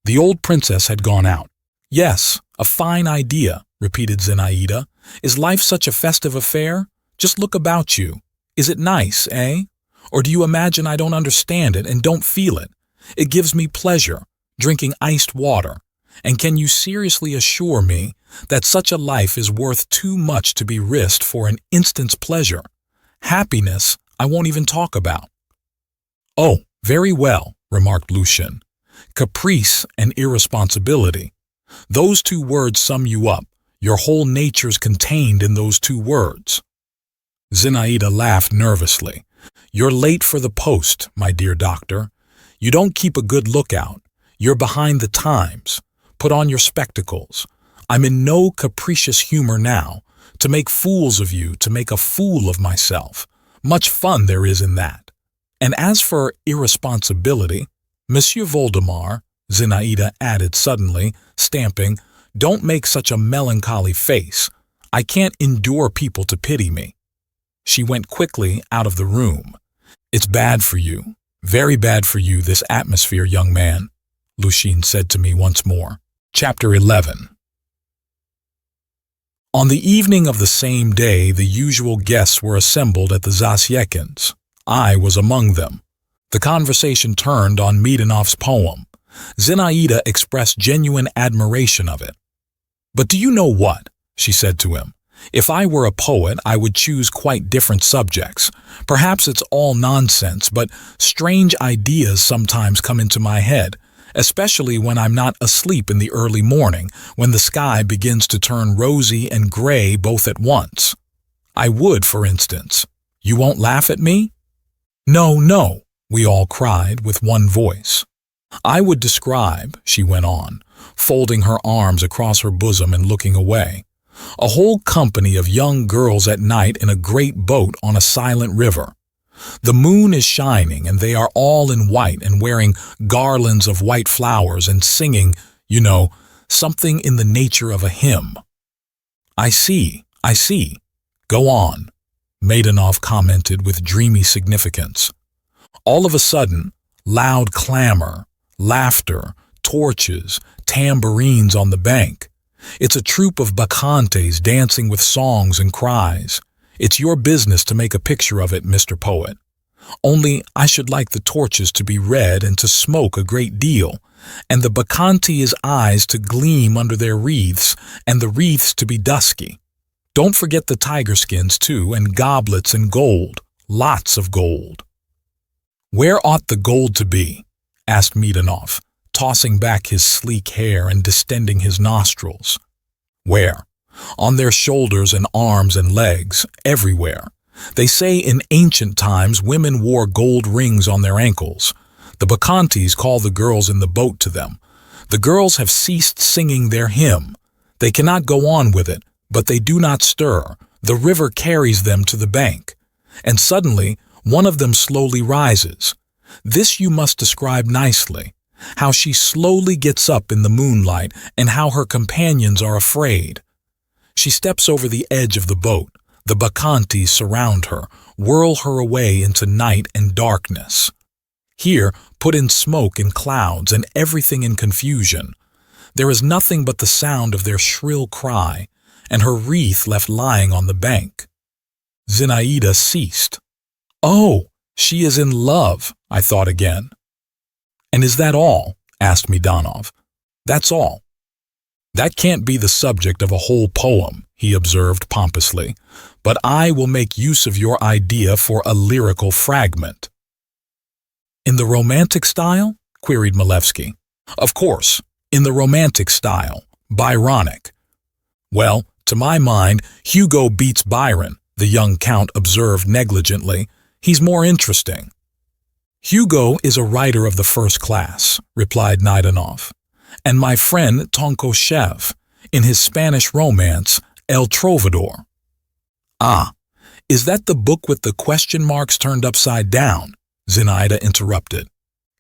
The old princess had gone out. "Yes, a fine idea," repeated Zinaida. "Is life such a festive affair? Just look about you. Is it nice, eh? Or do you imagine I don't understand it and don't feel it? It gives me pleasure, drinking iced water. And can you seriously assure me that such a life is worth too much to be risked for an instant's pleasure? Happiness I won't even talk about." "Oh, very well," remarked Lucien. "Caprice and irresponsibility. Those two words sum you up. Your whole nature's contained in those two words." Zinaida laughed nervously. "You're late for the post, my dear doctor. You don't keep a good lookout. You're behind the times. Put on your spectacles. I'm in no capricious humor now. To make fools of you, to make a fool of myself. Much fun there is in that. And as for irresponsibility, Monsieur Voldemar," Zinaida added suddenly, stamping, "don't make such a melancholy face. I can't endure people to pity me." She went quickly out of the room. "It's bad for you, very bad for you, this atmosphere, young man," Lucien said to me once more. Chapter 11. On the evening of the same day, the usual guests were assembled at the Zasyekins. I was among them. The conversation turned on Maidanov's poem. Zinaida expressed genuine admiration of it. "But do you know what?" she said to him. "If I were a poet, I would choose quite different subjects. Perhaps it's all nonsense, but strange ideas sometimes come into my head, especially when I'm not asleep in the early morning, when the sky begins to turn rosy and gray both at once. I would, for instance. You won't laugh at me?" "No, no," we all cried with one voice. "I would describe," she went on, folding her arms across her bosom and looking away, "a whole company of young girls at night in a great boat on a silent river. The moon is shining, and they are all in white and wearing garlands of white flowers and singing, you know, something in the nature of a hymn." I see. Go on," Maidanov commented with dreamy significance. "All of a sudden, loud clamor, laughter, torches, tambourines on the bank. It's a troupe of bacchantes dancing with songs and cries. It's your business to make a picture of it, Mr. Poet. Only I should like the torches to be red and to smoke a great deal, and the bacchantes' eyes to gleam under their wreaths, and the wreaths to be dusky. Don't forget the tiger skins, too, and goblets and gold, lots of gold." "Where ought the gold to be?" asked Maidanov, tossing back his sleek hair and distending his nostrils. "Where? On their shoulders and arms and legs, everywhere. They say in ancient times women wore gold rings on their ankles. The bacchantes call the girls in the boat to them. The girls have ceased singing their hymn. They cannot go on with it, but they do not stir. The river carries them to the bank. And suddenly, one of them slowly rises. This you must describe nicely, how she slowly gets up in the moonlight and how her companions are afraid. She steps over the edge of the boat. The bacchantes surround her, whirl her away into night and darkness. Here, put in smoke and clouds and everything in confusion. There is nothing but the sound of their shrill cry, and her wreath left lying on the bank." Zinaida ceased. "Oh, she is in love," I thought again. "And is that all?" asked Maidanov. "That's all." "That can't be the subject of a whole poem," he observed pompously, "but I will make use of your idea for a lyrical fragment." "In the romantic style?" queried Malevsky. "Of course, in the romantic style, Byronic." "Well, to my mind, Hugo beats Byron," the young count observed negligently. "He's more interesting." "Hugo is a writer of the first class," replied Maidanov. "And my friend Tonkoshev, in his Spanish romance, El Trovador. Ah, is that the book with the question marks turned upside down? Zinaida interrupted.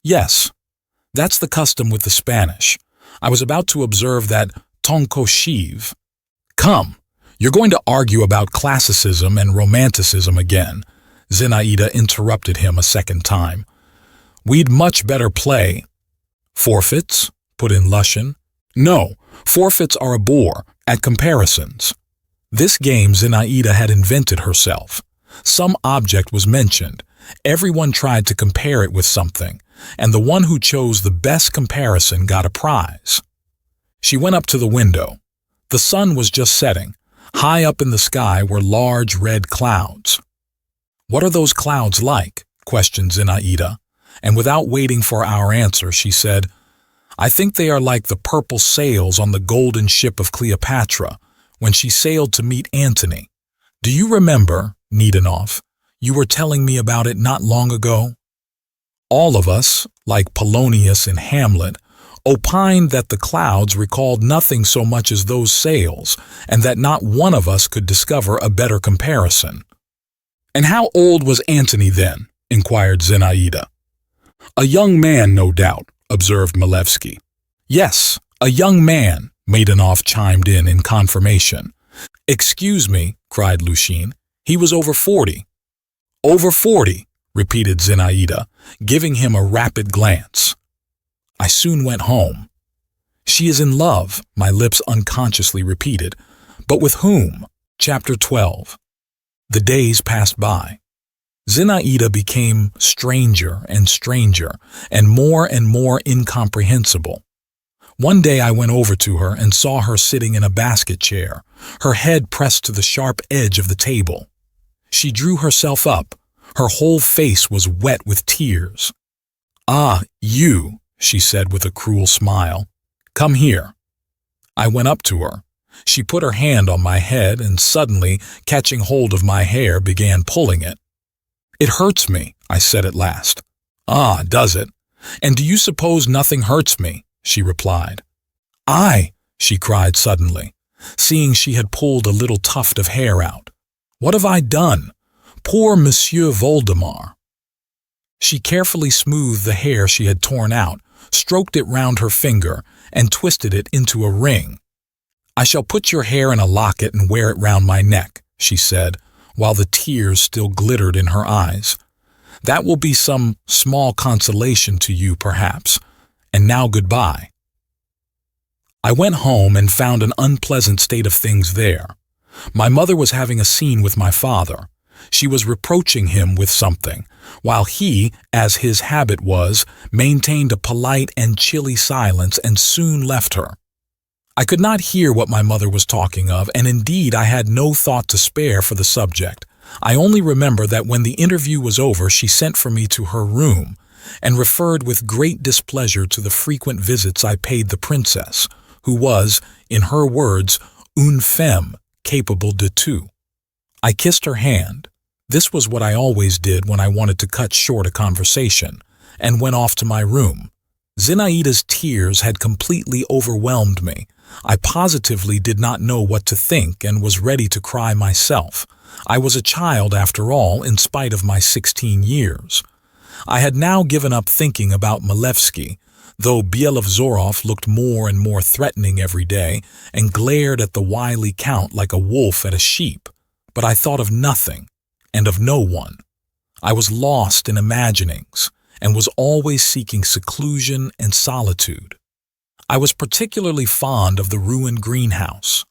Yes, that's the custom with the Spanish. I was about to observe that toncochive. Come, you're going to argue about classicism and romanticism again. Zinaida interrupted him a second time. We'd much better play. Forfeits? Put in Lushan. No, forfeits are a bore at comparisons. This game Zinaida had invented herself. Some object was mentioned. Everyone tried to compare it with something, and the one who chose the best comparison got a prize. She went up to the window. The sun was just setting. High up in the sky were large red clouds. What are those clouds like? Questioned Zinaida, and without waiting for our answer, she said, I think they are like the purple sails on the golden ship of Cleopatra when she sailed to meet Antony. Do you remember, Needanoff? You were telling me about it not long ago. All of us, like Polonius in Hamlet, opined that the clouds recalled nothing so much as those sails, and that not one of us could discover a better comparison. And how old was Antony then? Inquired Zinaida. A young man, no doubt, observed Milevsky. Yes, a young man, Maidanoff chimed in confirmation. Excuse me, cried Lushin. He was over 40. Over 40, repeated Zinaida, giving him a rapid glance. I soon went home. She is in love, my lips unconsciously repeated. But with whom? Chapter 12. The days passed by. Zinaida became stranger and more incomprehensible. One day I went over to her and saw her sitting in a basket chair, her head pressed to the sharp edge of the table. She drew herself up. Her whole face was wet with tears. Ah, you, she said with a cruel smile. Come here. I went up to her. She put her hand on my head and suddenly, catching hold of my hair, began pulling it. It hurts me, I said at last. Ah, does it? And do you suppose nothing hurts me? She replied. I, she cried suddenly, seeing she had pulled a little tuft of hair out. What have I done? Poor Monsieur Voldemar. She carefully smoothed the hair she had torn out, stroked it round her finger, and twisted it into a ring. I shall put your hair in a locket and wear it round my neck, she said, while the tears still glittered in her eyes. That will be some small consolation to you, perhaps. And now goodbye. I went home and found an unpleasant state of things there. My mother was having a scene with my father. She was reproaching him with something, while he, as his habit was, maintained a polite and chilly silence and soon left her. I could not hear what my mother was talking of, and indeed I had no thought to spare for the subject. I only remember that when the interview was over she sent for me to her room, and referred with great displeasure to the frequent visits I paid the princess, who was, in her words, une femme capable de tout. I kissed her hand. This was what I always did when I wanted to cut short a conversation, and went off to my room. Zinaida's tears had completely overwhelmed me. I positively did not know what to think and was ready to cry myself. I was a child after all, in spite of my 16 years. I had now given up thinking about Milevsky, though Byelovzorov looked more and more threatening every day and glared at the wily count like a wolf at a sheep. But I thought of nothing and of no one. I was lost in imaginings and was always seeking seclusion and solitude. I was particularly fond of the ruined greenhouse.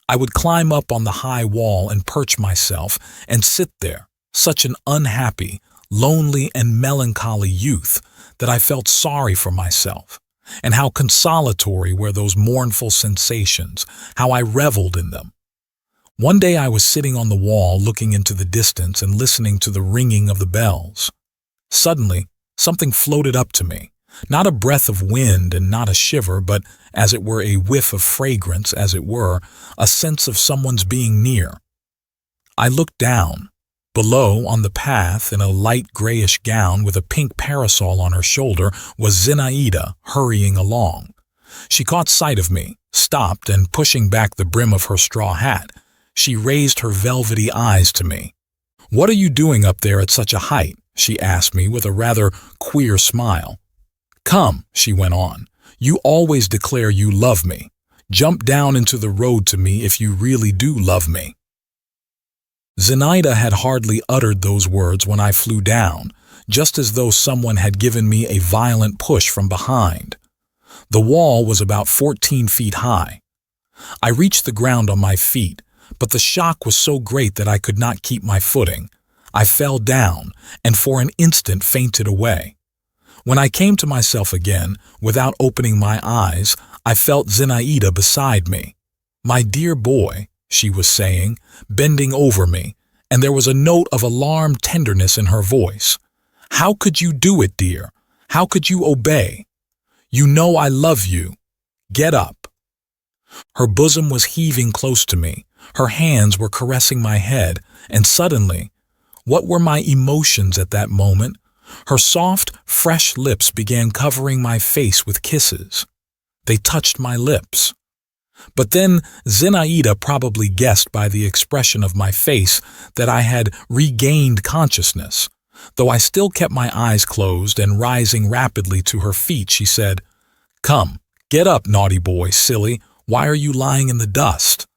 I would climb up on the high wall and perch myself and sit there, such an unhappy, lonely and melancholy youth that I felt sorry for myself. And how consolatory were those mournful sensations, how I reveled in them. One day I was sitting on the wall looking into the distance and listening to the ringing of the bells. Suddenly, something floated up to me, not a breath of wind and not a shiver, but as it were a whiff of fragrance, as it were, a sense of someone's being near. I looked down. Below, on the path, in a light grayish gown with a pink parasol on her shoulder, was Zinaida hurrying along. She caught sight of me, stopped, and pushing back the brim of her straw hat, She raised her velvety eyes to me. "What are you doing up there at such a height?" she asked me with a rather queer smile. "Come," she went on, "you always declare you love me. Jump down into the road to me if you really do love me." Zinaida had hardly uttered those words when I flew down, just as though someone had given me a violent push from behind. The wall was about 14 feet high. I reached the ground on my feet, but the shock was so great that I could not keep my footing. I fell down, and for an instant fainted away. When I came to myself again, without opening my eyes, I felt Zinaida beside me. "My dear boy," she was saying, bending over me, and there was a note of alarmed tenderness in her voice. "How could you do it, dear? How could you obey? You know I love you. Get up." Her bosom was heaving close to me, her hands were caressing my head, and suddenly, what were my emotions at that moment? Her soft, fresh lips began covering my face with kisses. They touched my lips. But then Zinaida probably guessed by the expression of my face that I had regained consciousness. Though I still kept my eyes closed, and rising rapidly to her feet, she said, "Come, get up, naughty boy, silly. Why are you lying in the dust?"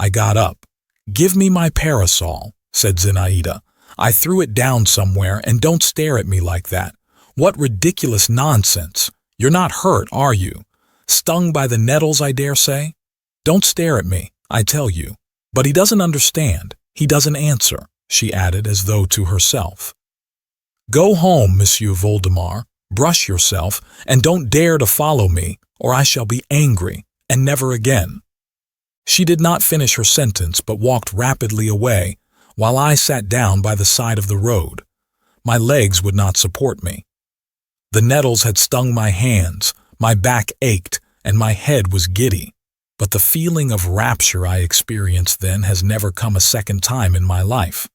I got up. "Give me my parasol," said Zinaida. "I threw it down somewhere, and don't stare at me like that. What ridiculous nonsense. You're not hurt, are you? Stung by the nettles, I dare say? Don't stare at me, I tell you." "But he doesn't understand. He doesn't answer," she added as though to herself. "Go home, Monsieur Voldemar, brush yourself, and don't dare to follow me, or I shall be angry, and never again." She did not finish her sentence, but walked rapidly away, while I sat down by the side of the road. My legs would not support me. The nettles had stung my hands, my back ached, and my head was giddy. But the feeling of rapture I experienced then has never come a second time in my life.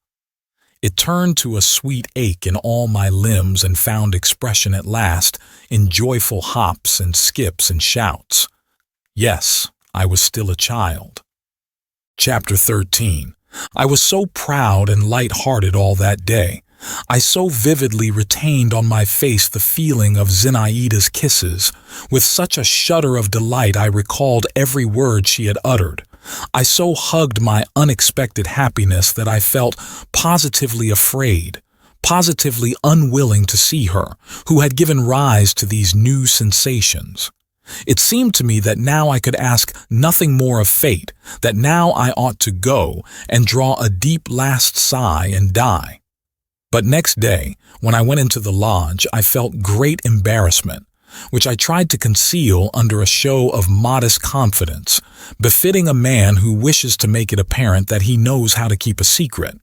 It turned to a sweet ache in all my limbs and found expression at last in joyful hops and skips and shouts. Yes, I was still a child. Chapter 13. I was so proud and light-hearted all that day. I so vividly retained on my face the feeling of Zinaida's kisses. With such a shudder of delight I recalled every word she had uttered. I so hugged my unexpected happiness that I felt positively afraid, positively unwilling to see her, who had given rise to these new sensations. It seemed to me that now I could ask nothing more of fate, that now I ought to go and draw a deep last sigh and die. But next day, when I went into the lodge, I felt great embarrassment, which I tried to conceal under a show of modest confidence, befitting a man who wishes to make it apparent that he knows how to keep a secret.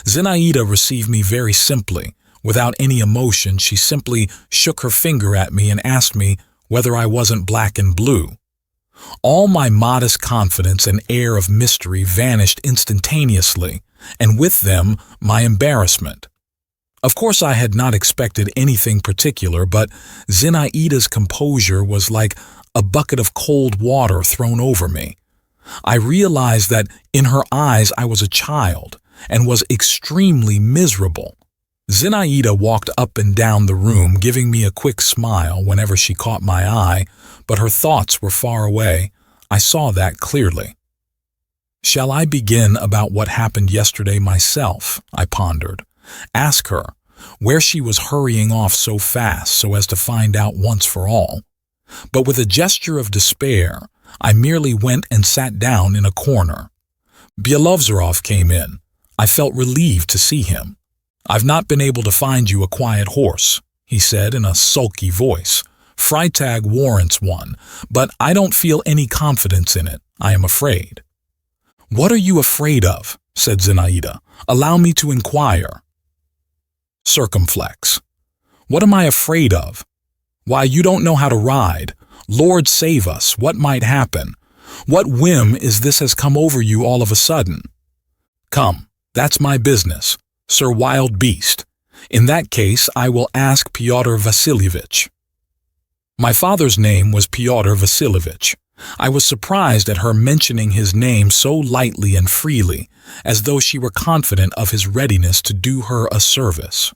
Zinaida received me very simply. Without any emotion, she simply shook her finger at me and asked me whether I wasn't black and blue. All my modest confidence and air of mystery vanished instantaneously, and with them my embarrassment. Of course, I had not expected anything particular, but Zinaida's composure was like a bucket of cold water thrown over me. I realized that in her eyes I was a child and was extremely miserable. Zinaida walked up and down the room, giving me a quick smile whenever she caught my eye, but her thoughts were far away. I saw that clearly. Shall I begin about what happened yesterday myself? I pondered. Ask her where she was hurrying off so fast so as to find out once for all. But with a gesture of despair, I merely went and sat down in a corner. Byelovzorov came in. I felt relieved to see him. "I've not been able to find you a quiet horse," he said in a sulky voice. "Freitag warrants one, but I don't feel any confidence in it, I am afraid." "What are you afraid of?" said Zinaida. "Allow me to inquire." Circumflex. "What am I afraid of? Why, you don't know how to ride. Lord save us, what might happen? What whim is this has come over you all of a sudden? Come, that's my business, Sir Wild Beast. In that case, I will ask Pyotr Vasilievich." My father's name was Pyotr Vasilievich, I was surprised at her mentioning his name so lightly and freely, as though she were confident of his readiness to do her a service.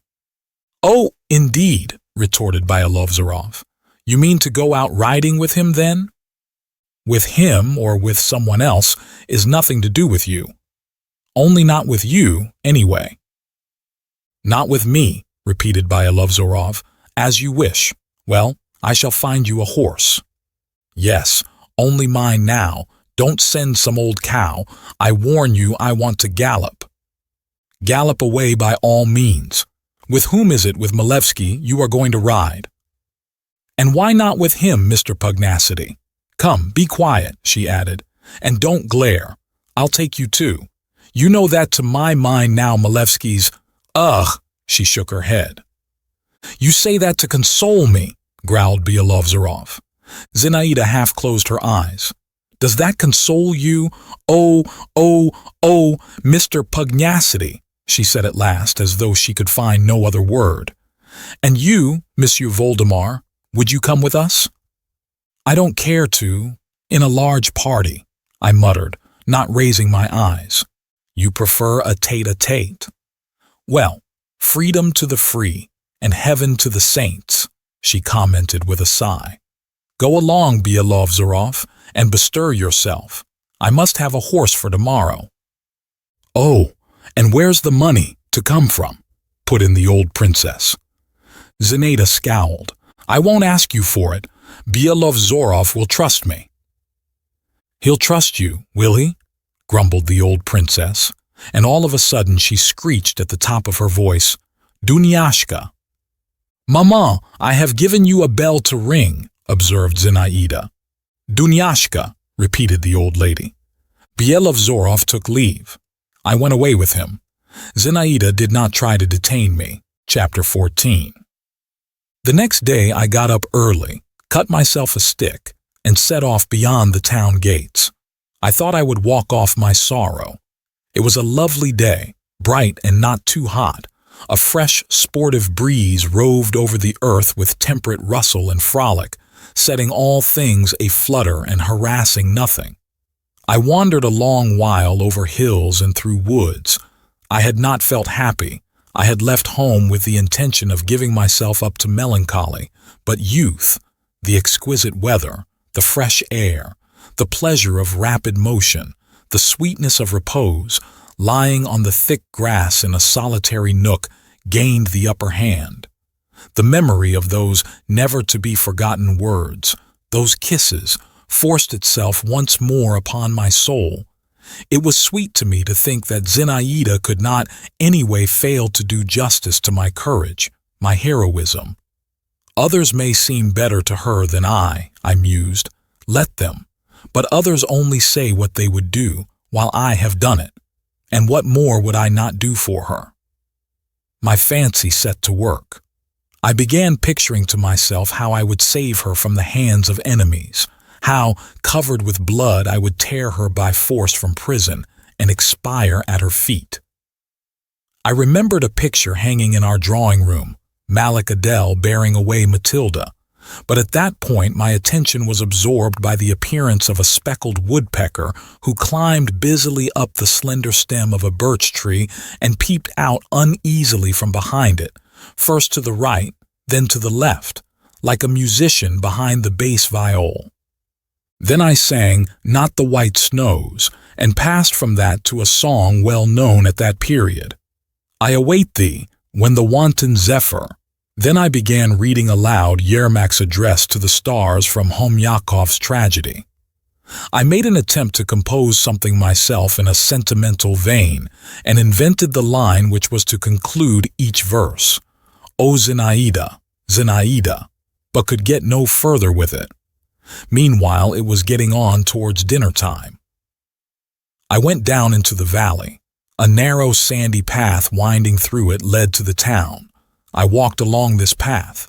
"Oh, indeed," retorted Byelovzorov. "You mean to go out riding with him, then?" "With him or with someone else is nothing to do with you. Only not with you, anyway." "Not with me," repeated Byelovzorov. "As you wish. Well, I shall find you a horse." "Yes, only mine now. Don't send some old cow. I warn you, I want to gallop." "Gallop away by all means. With whom is it with Malevsky you are going to ride?" "And why not with him, Mr. Pugnacity? Come, be quiet," she added, "and don't glare. I'll take you too. You know that to my mind now Malevsky's—" "Ugh!" she shook her head. "You say that to console me," growled Byelovzorov. Zinaida half closed her eyes. "Does that console you? Oh, Mr. Pugnacity," she said at last, as though she could find no other word. "And you, Monsieur Voldemar, would you come with us?" "I don't care to, in a large party," I muttered, not raising my eyes. "You prefer a tete-a-tete. Well, freedom to the free, and heaven to the saints," she commented with a sigh. "Go along, Byelovzorov, and bestir yourself. I must have a horse for tomorrow." "Oh, and where's the money to come from?" put in the old princess. Zinaida scowled. "I won't ask you for it. Byelovzorov will trust me." "He'll trust you, will he?" grumbled the old princess, and all of a sudden she screeched at the top of her voice, "Dunyashka!" "Maman, I have given you a bell to ring," observed Zinaida. "Dunyashka," repeated the old lady. Byelovzorov took leave. I went away with him. Zinaida did not try to detain me. Chapter 14. The next day I got up early, cut myself a stick, and set off beyond the town gates. I thought I would walk off my sorrow. It was a lovely day, bright and not too hot. A fresh, sportive breeze roved over the earth with temperate rustle and frolic, setting all things a-flutter and harassing nothing. I wandered a long while over hills and through woods. I had not felt happy. I had left home with the intention of giving myself up to melancholy, but youth, the exquisite weather, the fresh air, the pleasure of rapid motion, the sweetness of repose, lying on the thick grass in a solitary nook, gained the upper hand. The memory of those never-to-be-forgotten words, those kisses, forced itself once more upon my soul. It was sweet to me to think that Zinaida could not anyway fail to do justice to my courage, my heroism. Others may seem better to her than I mused. Let them. But others only say what they would do, while I have done it. And what more would I not do for her? My fancy set to work. I began picturing to myself how I would save her from the hands of enemies, how, covered with blood, I would tear her by force from prison and expire at her feet. I remembered a picture hanging in our drawing room, Malik Adel bearing away Matilda, but at that point my attention was absorbed by the appearance of a speckled woodpecker who climbed busily up the slender stem of a birch tree and peeped out uneasily from behind it, first to the right, then to the left, like a musician behind the bass viol. Then I sang Not the White Snows, and passed from that to a song well known at that period. I await thee, when the wanton zephyr. Then I began reading aloud Yermak's address to the stars from Homyakov's tragedy. I made an attempt to compose something myself in a sentimental vein, and invented the line which was to conclude each verse. O Zinaida, Zinaida, but could get no further with it. Meanwhile, it was getting on towards dinner time. I went down into the valley. A narrow sandy path winding through it led to the town. I walked along this path.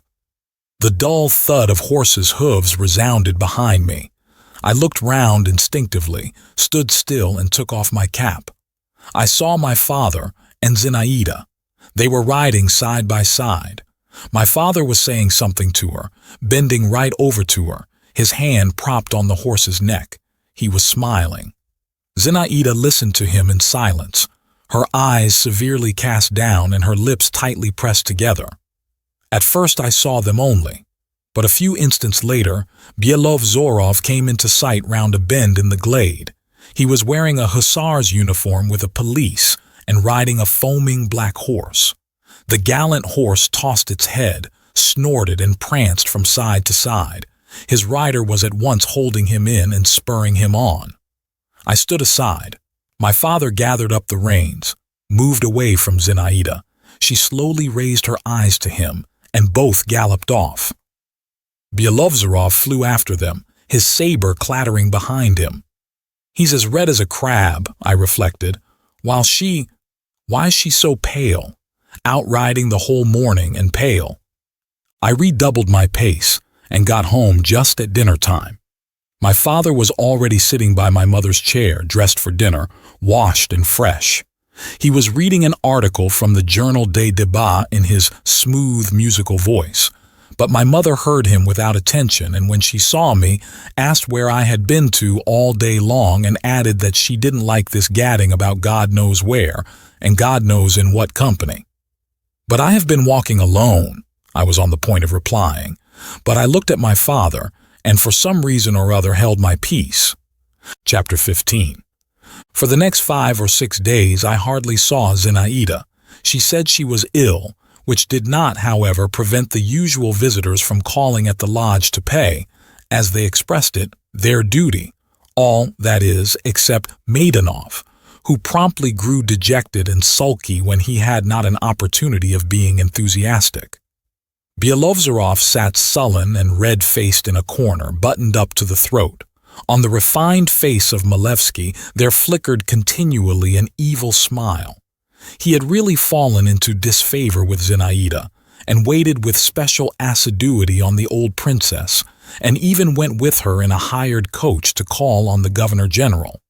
The dull thud of horses' hooves resounded behind me. I looked round instinctively, stood still, and took off my cap. I saw my father and Zinaida. They were riding side by side. My father was saying something to her, bending right over to her, his hand propped on the horse's neck. He was smiling. Zinaida listened to him in silence, her eyes severely cast down and her lips tightly pressed together. At first I saw them only, but a few instants later, Byelovzorov came into sight round a bend in the glade. He was wearing a hussar's uniform with a pelisse and riding a foaming black horse. The gallant horse tossed its head, snorted and pranced from side to side. His rider was at once holding him in and spurring him on. I stood aside. My father gathered up the reins, moved away from Zinaida. She slowly raised her eyes to him, and both galloped off. Byelovzorov flew after them, his saber clattering behind him. He's as red as a crab, I reflected, why is she so pale, out riding the whole morning and pale? I redoubled my pace and got home just at dinner time. My father was already sitting by my mother's chair, dressed for dinner, washed and fresh. He was reading an article from the Journal des Débats in his smooth musical voice, but my mother heard him without attention, and when she saw me, asked where I had been to all day long and added that she didn't like this gadding about God knows where and God knows in what company. "But I have been walking alone," I was on the point of replying, but I looked at my father and for some reason or other held my peace. Chapter 15. For the next 5 or 6 days I hardly saw Zinaida. She said she was ill, which did not, however, prevent the usual visitors from calling at the lodge to pay, as they expressed it, their duty, all, that is, except Maidanov, who promptly grew dejected and sulky when he had not an opportunity of being enthusiastic. Byelovzorov sat sullen and red-faced in a corner, buttoned up to the throat. On the refined face of Malevsky there flickered continually an evil smile. He had really fallen into disfavor with Zinaida, and waited with special assiduity on the old princess, and even went with her in a hired coach to call on the Governor-General.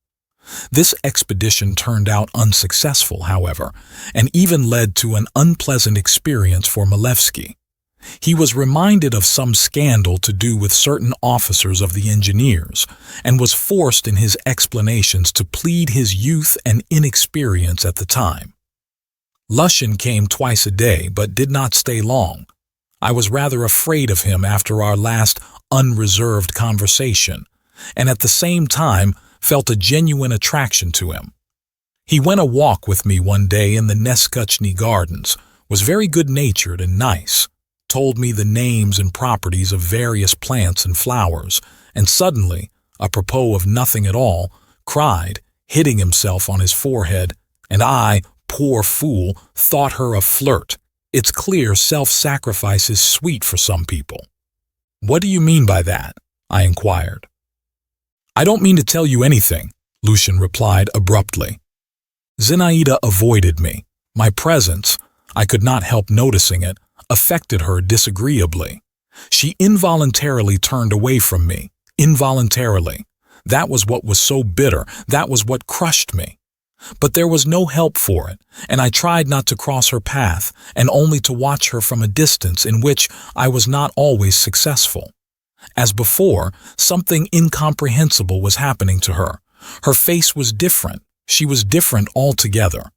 This expedition turned out unsuccessful, however, and even led to an unpleasant experience for Malevsky. He was reminded of some scandal to do with certain officers of the engineers, and was forced in his explanations to plead his youth and inexperience at the time. Lushin came twice a day, but did not stay long. I was rather afraid of him after our last unreserved conversation, and at the same time felt a genuine attraction to him. He went a walk with me one day in the Neskuchny Gardens, was very good-natured and nice, told me the names and properties of various plants and flowers, and suddenly, apropos of nothing at all, cried, hitting himself on his forehead, and I, poor fool, thought her a flirt. It's clear self-sacrifice is sweet for some people. "What do you mean by that?" I inquired. "I don't mean to tell you anything," Lushin replied abruptly. Zinaida avoided me. My presence, I could not help noticing it, affected her disagreeably. She involuntarily turned away from me, involuntarily. That was what was so bitter, that was what crushed me. But there was no help for it, and I tried not to cross her path, and only to watch her from a distance in which I was not always successful. As before, something incomprehensible was happening to her. Her face was different. She was different altogether.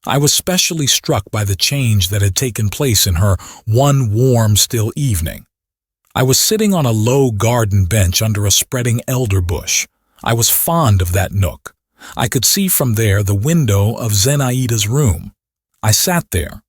I was specially struck by the change that had taken place in her one warm, still evening. I was sitting on a low garden bench under a spreading elder bush. I was fond of that nook. I could see from there the window of Zinaida's room. I sat there.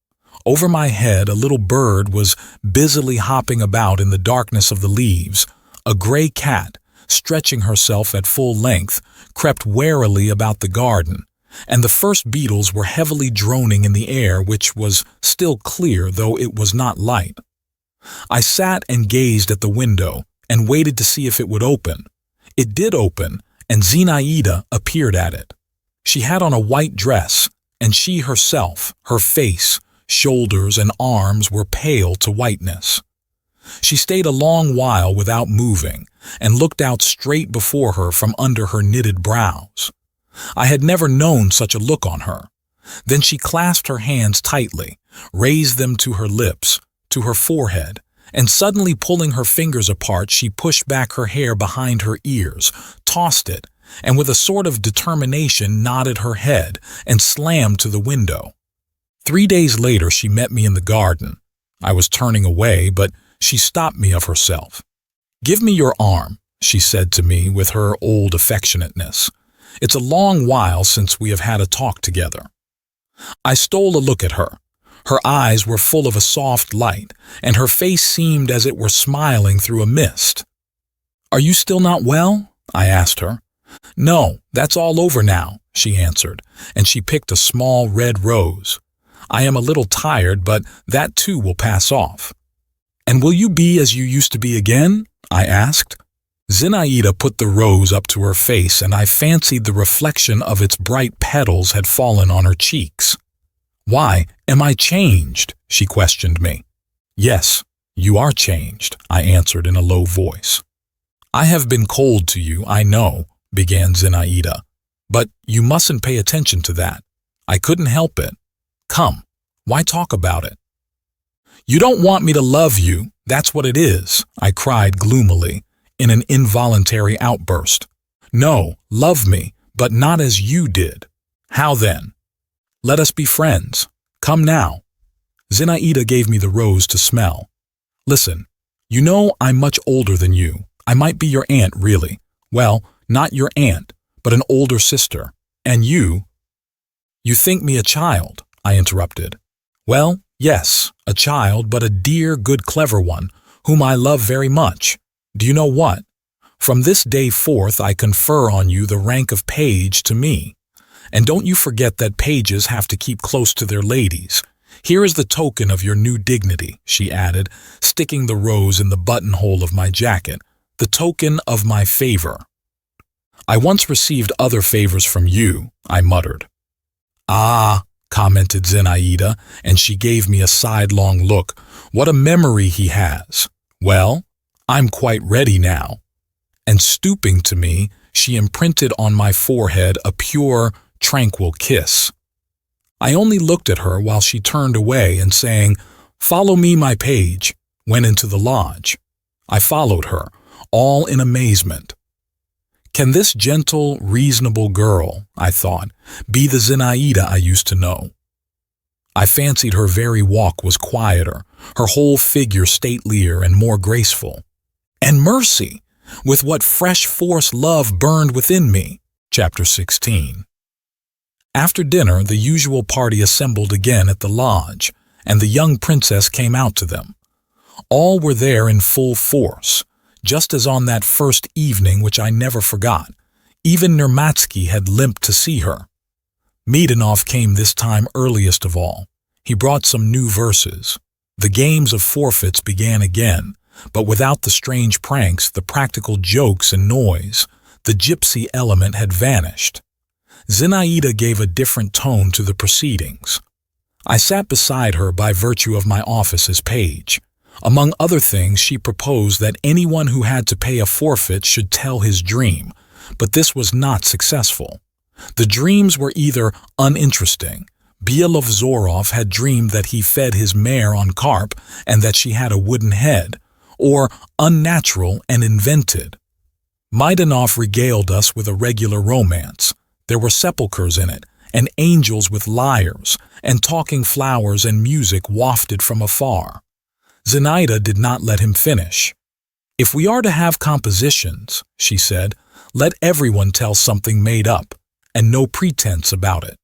Over my head a little bird was busily hopping about in the darkness of the leaves. A gray cat, stretching herself at full length, crept warily about the garden, and the first beetles were heavily droning in the air, which was still clear, though it was not light. I sat and gazed at the window and waited to see if it would open. It did open, and Zinaida appeared at it. She had on a white dress, and she herself, her face, shoulders, and arms were pale to whiteness. She stayed a long while without moving, and looked out straight before her from under her knitted brows. I had never known such a look on her. Then she clasped her hands tightly, raised them to her lips, to her forehead, and suddenly pulling her fingers apart, she pushed back her hair behind her ears, tossed it, and with a sort of determination nodded her head and slammed to the window. 3 days later, she met me in the garden. I was turning away, but she stopped me of herself. "Give me your arm," she said to me with her old affectionateness. "It's a long while since we have had a talk together." I stole a look at her. Her eyes were full of a soft light, and her face seemed as it were smiling through a mist. "Are you still not well?" I asked her. "No, that's all over now," she answered, and she picked a small red rose. "I am a little tired, but that too will pass off." "And will you be as you used to be again?" I asked. Zinaida put the rose up to her face, and I fancied the reflection of its bright petals had fallen on her cheeks. "Why, am I changed?" she questioned me. "Yes, you are changed," I answered in a low voice. "I have been cold to you, I know," began Zinaida, "but you mustn't pay attention to that. I couldn't help it. Come, why talk about it?" "You don't want me to love you, that's what it is," I cried gloomily, in an involuntary outburst. "No, love me, but not as you did. How then? Let us be friends. Come now." Zinaida gave me the rose to smell. "Listen, you know I'm much older than you. I might be your aunt, really. Well, not your aunt, but an older sister. And you—" "You think me a child," I interrupted. "Well, yes, a child, but a dear, good, clever one, whom I love very much. Do you know what? From this day forth I confer on you the rank of page to me. And don't you forget that pages have to keep close to their ladies. Here is the token of your new dignity," she added, sticking the rose in the buttonhole of my jacket, "the token of my favor." "I once received other favors from you," I muttered. "Ah," commented Zinaida, and she gave me a sidelong look. "What a memory he has. Well, I'm quite ready now." And stooping to me, she imprinted on my forehead a pure, tranquil kiss. I only looked at her while she turned away and saying, "Follow me, my page," went into the lodge. I followed her, all in amazement. Can this gentle, reasonable girl, I thought, be the Zinaida I used to know? I fancied her very walk was quieter, her whole figure statelier and more graceful. And mercy! With what fresh force love burned within me. Chapter 16. After dinner, the usual party assembled again at the lodge, and the young princess came out to them. All were there in full force, just as on that first evening which I never forgot. Even Nirmatsky had limped to see her. Midanov came this time earliest of all. He brought some new verses. The games of forfeits began again, but without the strange pranks, the practical jokes and noise. The gypsy element had vanished. Zinaida gave a different tone to the proceedings. I sat beside her by virtue of my office as page. Among other things, she proposed that anyone who had to pay a forfeit should tell his dream, but this was not successful. The dreams were either uninteresting. Bielovzorov had dreamed that he fed his mare on carp and that she had a wooden head, or unnatural and invented. Midanov regaled us with a regular romance. There were sepulchres in it, and angels with lyres, and talking flowers and music wafted from afar. Zinaida did not let him finish. "If we are to have compositions," she said, "let everyone tell something made up, and no pretense about it."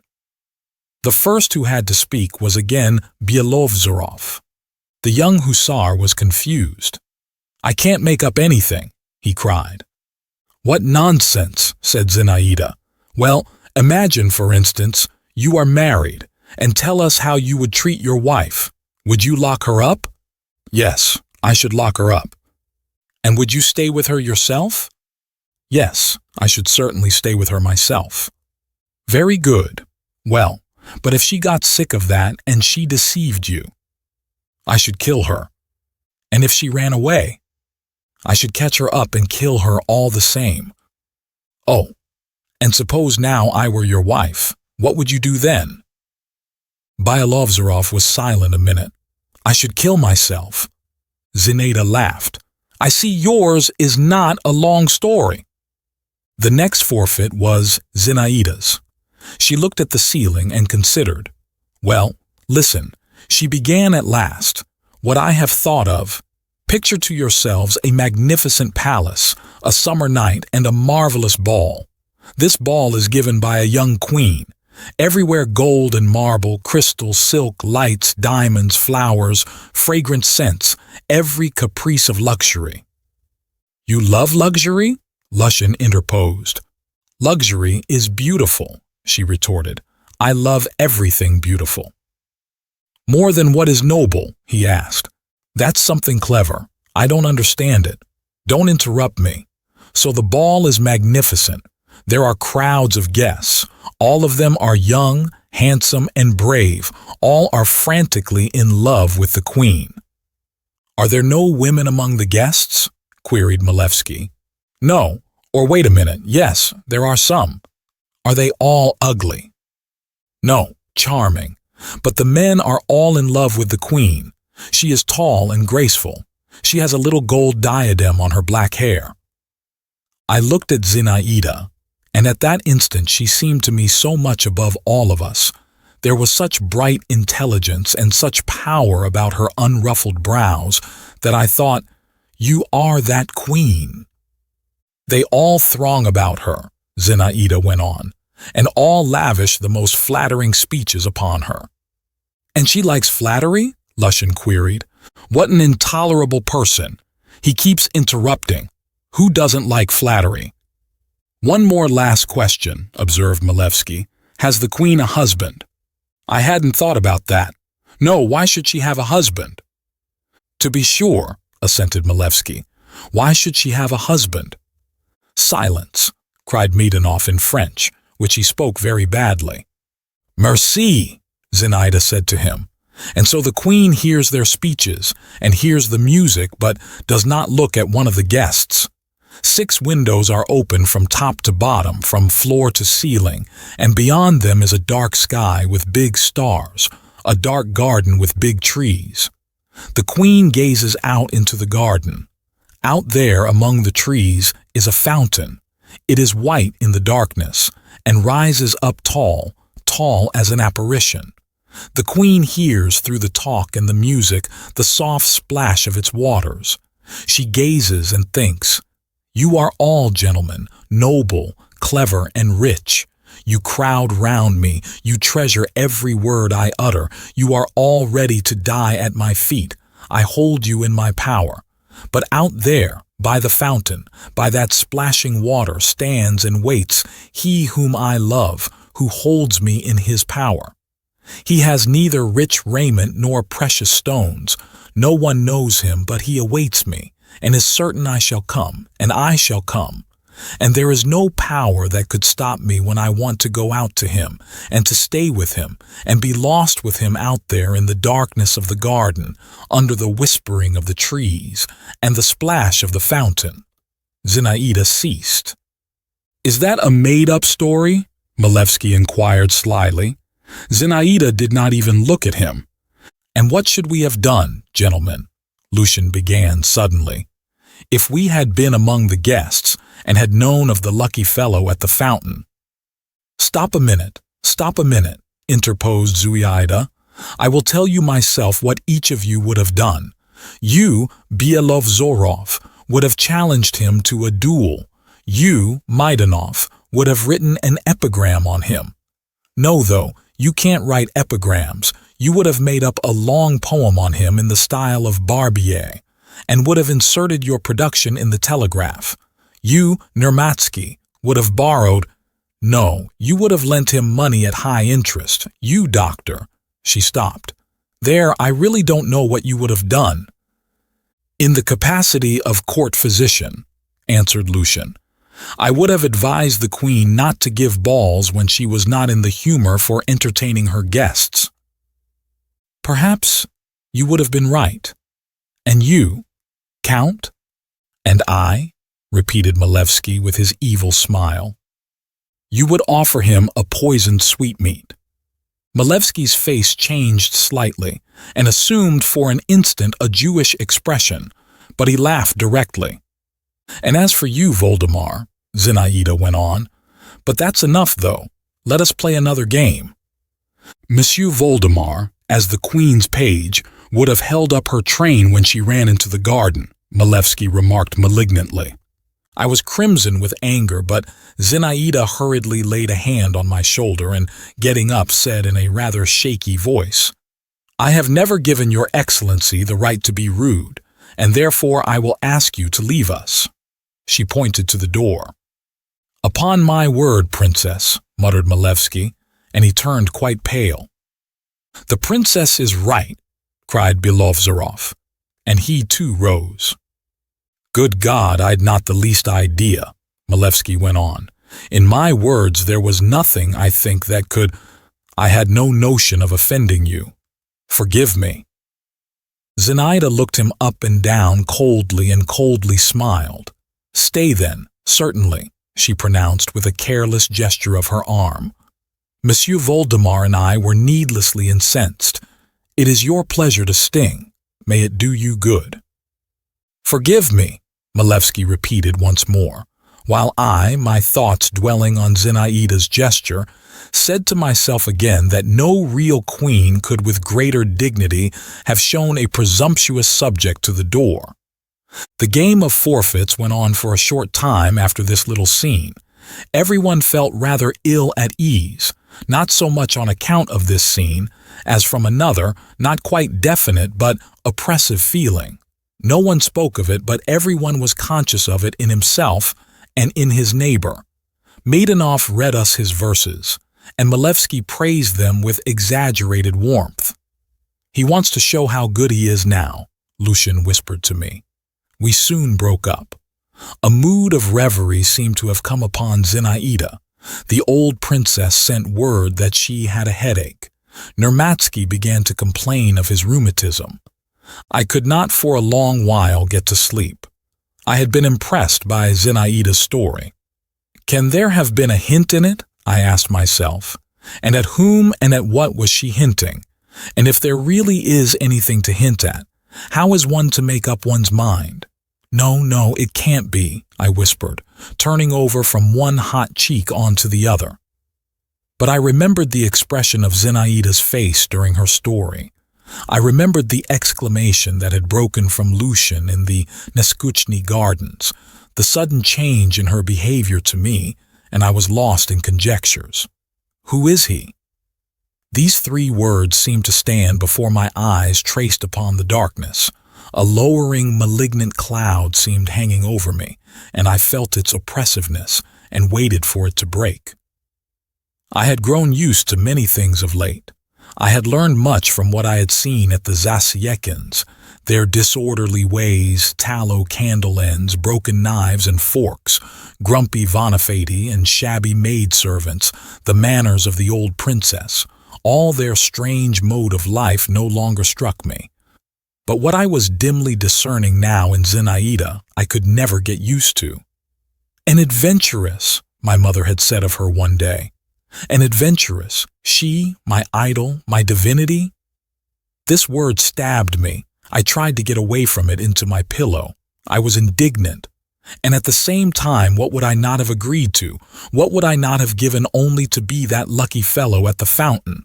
The first who had to speak was again Bielovzorov. The young hussar was confused. "I can't make up anything," he cried. "What nonsense," said Zinaida. "Well, imagine, for instance, you are married, and tell us how you would treat your wife. Would you lock her up?" "Yes, I should lock her up." "And would you stay with her yourself?" "Yes, I should certainly stay with her myself." "Very good. Well, but if she got sick of that and she deceived you?" "I should kill her." "And if she ran away?" "I should catch her up and kill her all the same." "Oh, and suppose now I were your wife, what would you do then?" Bielovzorov was silent a minute. "I should kill myself." Zinaida laughed. "I see yours is not a long story." The next forfeit was Zinaida's. She looked at the ceiling and considered. "Well, listen, she began at last. What I have thought of. Picture to yourselves a magnificent palace, a summer night, and a marvelous ball. This ball is given by a young queen. Everywhere gold and marble, crystal, silk, lights, diamonds, flowers, fragrant scents, every caprice of luxury." "You love luxury?" Lushan interposed. "Luxury is beautiful," she retorted. "I love everything beautiful." "More than what is noble?" he asked. "That's something clever. I don't understand it. Don't interrupt me. So the ball is magnificent. There are crowds of guests. All of them are young, handsome, and brave. All are frantically in love with the queen." "Are there no women among the guests?" queried Malevsky. "No. Or wait a minute. Yes, there are some." "Are they all ugly?" "No, charming. But the men are all in love with the queen. She is tall and graceful. She has a little gold diadem on her black hair." I looked at Zinaida, and at that instant she seemed to me so much above all of us. There was such bright intelligence and such power about her unruffled brows that I thought, "You are that queen." "They all throng about her," Zinaida went on, "and all lavish the most flattering speeches upon her." "And she likes flattery?" Lushan queried. "What an intolerable person! He keeps interrupting. Who doesn't like flattery?" "One more last question," observed Malevsky. "Has the queen a husband?" "I hadn't thought about that. No, why should she have a husband?" "To be sure," assented Malevsky. "Why should she have a husband?" "Silence," cried Maidanov in French, which he spoke very badly. "Merci," Zinaida said to him. And so the queen hears their speeches and hears the music, but does not look at one of the guests. 6 windows are open from top to bottom, from floor to ceiling, and beyond them is a dark sky with big stars, a dark garden with big trees. The queen gazes out into the garden. Out there among the trees is a fountain. It is white in the darkness and rises up tall, tall as an apparition. The queen hears through the talk and the music the soft splash of its waters. She gazes and thinks, "You are all gentlemen, noble, clever, and rich. You crowd round me, you treasure every word I utter. You are all ready to die at my feet. I hold you in my power. But out there, by the fountain, by that splashing water, stands and waits he whom I love, who holds me in his power. He has neither rich raiment nor precious stones. No one knows him, but he awaits me, and is certain I shall come, and I shall come. And there is no power that could stop me when I want to go out to him, and to stay with him, and be lost with him out there in the darkness of the garden, under the whispering of the trees, and the splash of the fountain." Zinaida ceased. "Is that a made-up story?" Malevsky inquired slyly. Zinaida did not even look at him. "And what should we have done, gentlemen?" Lushan began suddenly. "If we had been among the guests, and had known of the lucky fellow at the fountain." Stop a minute," interposed Zinaida. "I will tell you myself what each of you would have done. You, Bielovzorov, would have challenged him to a duel. You, Maidanov, would have written an epigram on him. No, though, you can't write epigrams. You would have made up a long poem on him in the style of Barbier, and would have inserted your production in the Telegraph. You, Nermatsky, would have borrowed— No, you would have lent him money at high interest. You, doctor—" She stopped. "There, I really don't know what you would have done." "In the capacity of court physician," answered Lushan, "I would have advised the queen not to give balls when she was not in the humor for entertaining her guests." "Perhaps you would have been right. And you, Count?" "And I?" repeated Malevsky with his evil smile. "You would offer him a poisoned sweetmeat." Malevsky's face changed slightly and assumed for an instant a Jewish expression, but he laughed directly. "And as for you, Voldemar," Zinaida went on, "but that's enough, though. Let us play another game." Monsieur Voldemar, as the Queen's page, would have held up her train when she ran into the garden, Malevsky remarked malignantly. I was crimson with anger, but Zinaida hurriedly laid a hand on my shoulder and, getting up, said in a rather shaky voice, "I have never given your Excellency the right to be rude, and therefore I will ask you to leave us." She pointed to the door. "Upon my word, Princess," muttered Malevsky, and he turned quite pale. "The Princess is right," cried Belovzerov, and he too rose. "Good God, I'd not the least idea," Malevsky went on. "In my words there was nothing, I think, that could— I had no notion of offending you. Forgive me." Zinaida looked him up and down coldly and coldly smiled. "Stay then, certainly," she pronounced with a careless gesture of her arm. "Monsieur Voldemar and I were needlessly incensed. It is your pleasure to sting. May it do you good." "Forgive me," Malevsky repeated once more, while I, my thoughts dwelling on Zinaida's gesture, said to myself again that no real queen could with greater dignity have shown a presumptuous subject to the door. The game of forfeits went on for a short time after this little scene. Everyone felt rather ill at ease, not so much on account of this scene, as from another, not quite definite but oppressive feeling. No one spoke of it, but everyone was conscious of it in himself and in his neighbor. Maidenov read us his verses, and Malevsky praised them with exaggerated warmth. "He wants to show how good he is now," Lucian whispered to me. We soon broke up. A mood of reverie seemed to have come upon Zinaida. The old princess sent word that she had a headache. Nermatsky began to complain of his rheumatism. I could not for a long while get to sleep. I had been impressed by Zinaida's story. Can there have been a hint in it? I asked myself. And at whom and at what was she hinting? And if there really is anything to hint at, how is one to make up one's mind? No, it can't be, I whispered, turning over from one hot cheek onto the other. But I remembered the expression of Zinaida's face during her story. I remembered the exclamation that had broken from Lucian in the Neskuchny Gardens, the sudden change in her behavior to me, and I was lost in conjectures. Who is he? These three words seemed to stand before my eyes traced upon the darkness. A lowering, malignant cloud seemed hanging over me, and I felt its oppressiveness and waited for it to break. I had grown used to many things of late. I had learned much from what I had seen at the Zasyekins, their disorderly ways, tallow candle ends, broken knives and forks, grumpy Vonifati and shabby maidservants, the manners of the old princess. All their strange mode of life no longer struck me. But what I was dimly discerning now in Zinaida, I could never get used to. An adventuress, my mother had said of her one day. An adventuress, she, my idol, my divinity? This word stabbed me. I tried to get away from it into my pillow. I was indignant. And at the same time, what would I not have agreed to? What would I not have given only to be that lucky fellow at the fountain?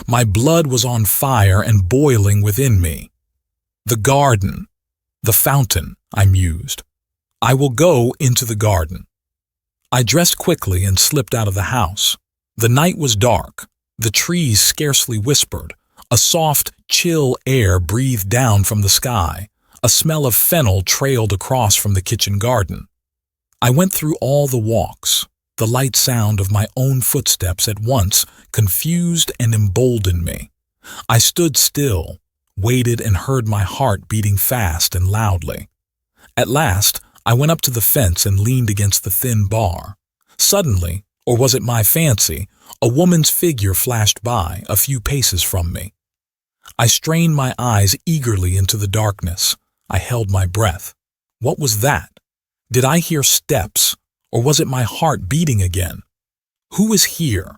My blood was on fire and boiling within me. The garden, the fountain, I mused. I will go into the garden. I dressed quickly and slipped out of the house. The night was dark. The trees scarcely whispered. A soft, chill air breathed down from the sky. A smell of fennel trailed across from the kitchen garden. I went through all the walks. The light sound of my own footsteps at once confused and emboldened me. I stood still, waited and heard my heart beating fast and loudly. At last, I went up to the fence and leaned against the thin bar. Suddenly, or was it my fancy, a woman's figure flashed by, a few paces from me. I strained my eyes eagerly into the darkness. I held my breath. What was that? Did I hear steps, or was it my heart beating again? Who is here?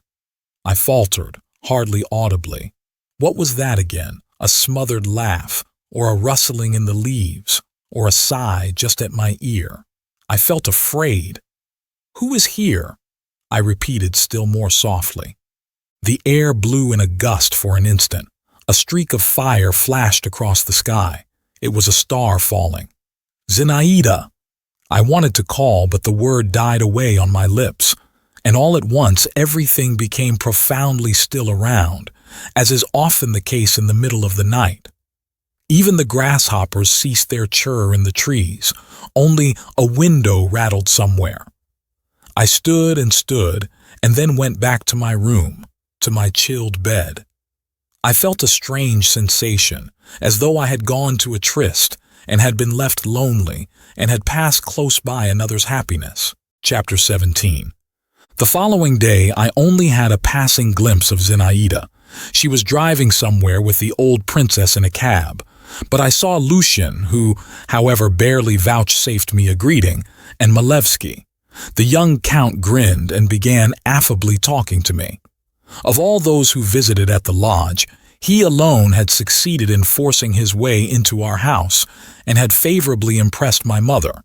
I faltered, hardly audibly. What was that again? A smothered laugh, or a rustling in the leaves, or a sigh just at my ear? I felt afraid. "Who is here?" I repeated still more softly. The air blew in a gust for an instant. A streak of fire flashed across the sky. It was a star falling. "Zinaida!" I wanted to call, but the word died away on my lips, and all at once everything became profoundly still around, as is often the case in the middle of the night. Even the grasshoppers ceased their churr in the trees. Only a window rattled somewhere. I stood, and then went back to my room, to my chilled bed. I felt a strange sensation, as though I had gone to a tryst and had been left lonely and had passed close by another's happiness. Chapter 17. The following day, I only had a passing glimpse of Zinaida. She was driving somewhere with the old princess in a cab, but I saw Lucien, who, however, barely vouchsafed me a greeting, and Malevsky. The young count grinned and began affably talking to me. Of all those who visited at the lodge, he alone had succeeded in forcing his way into our house and had favorably impressed my mother.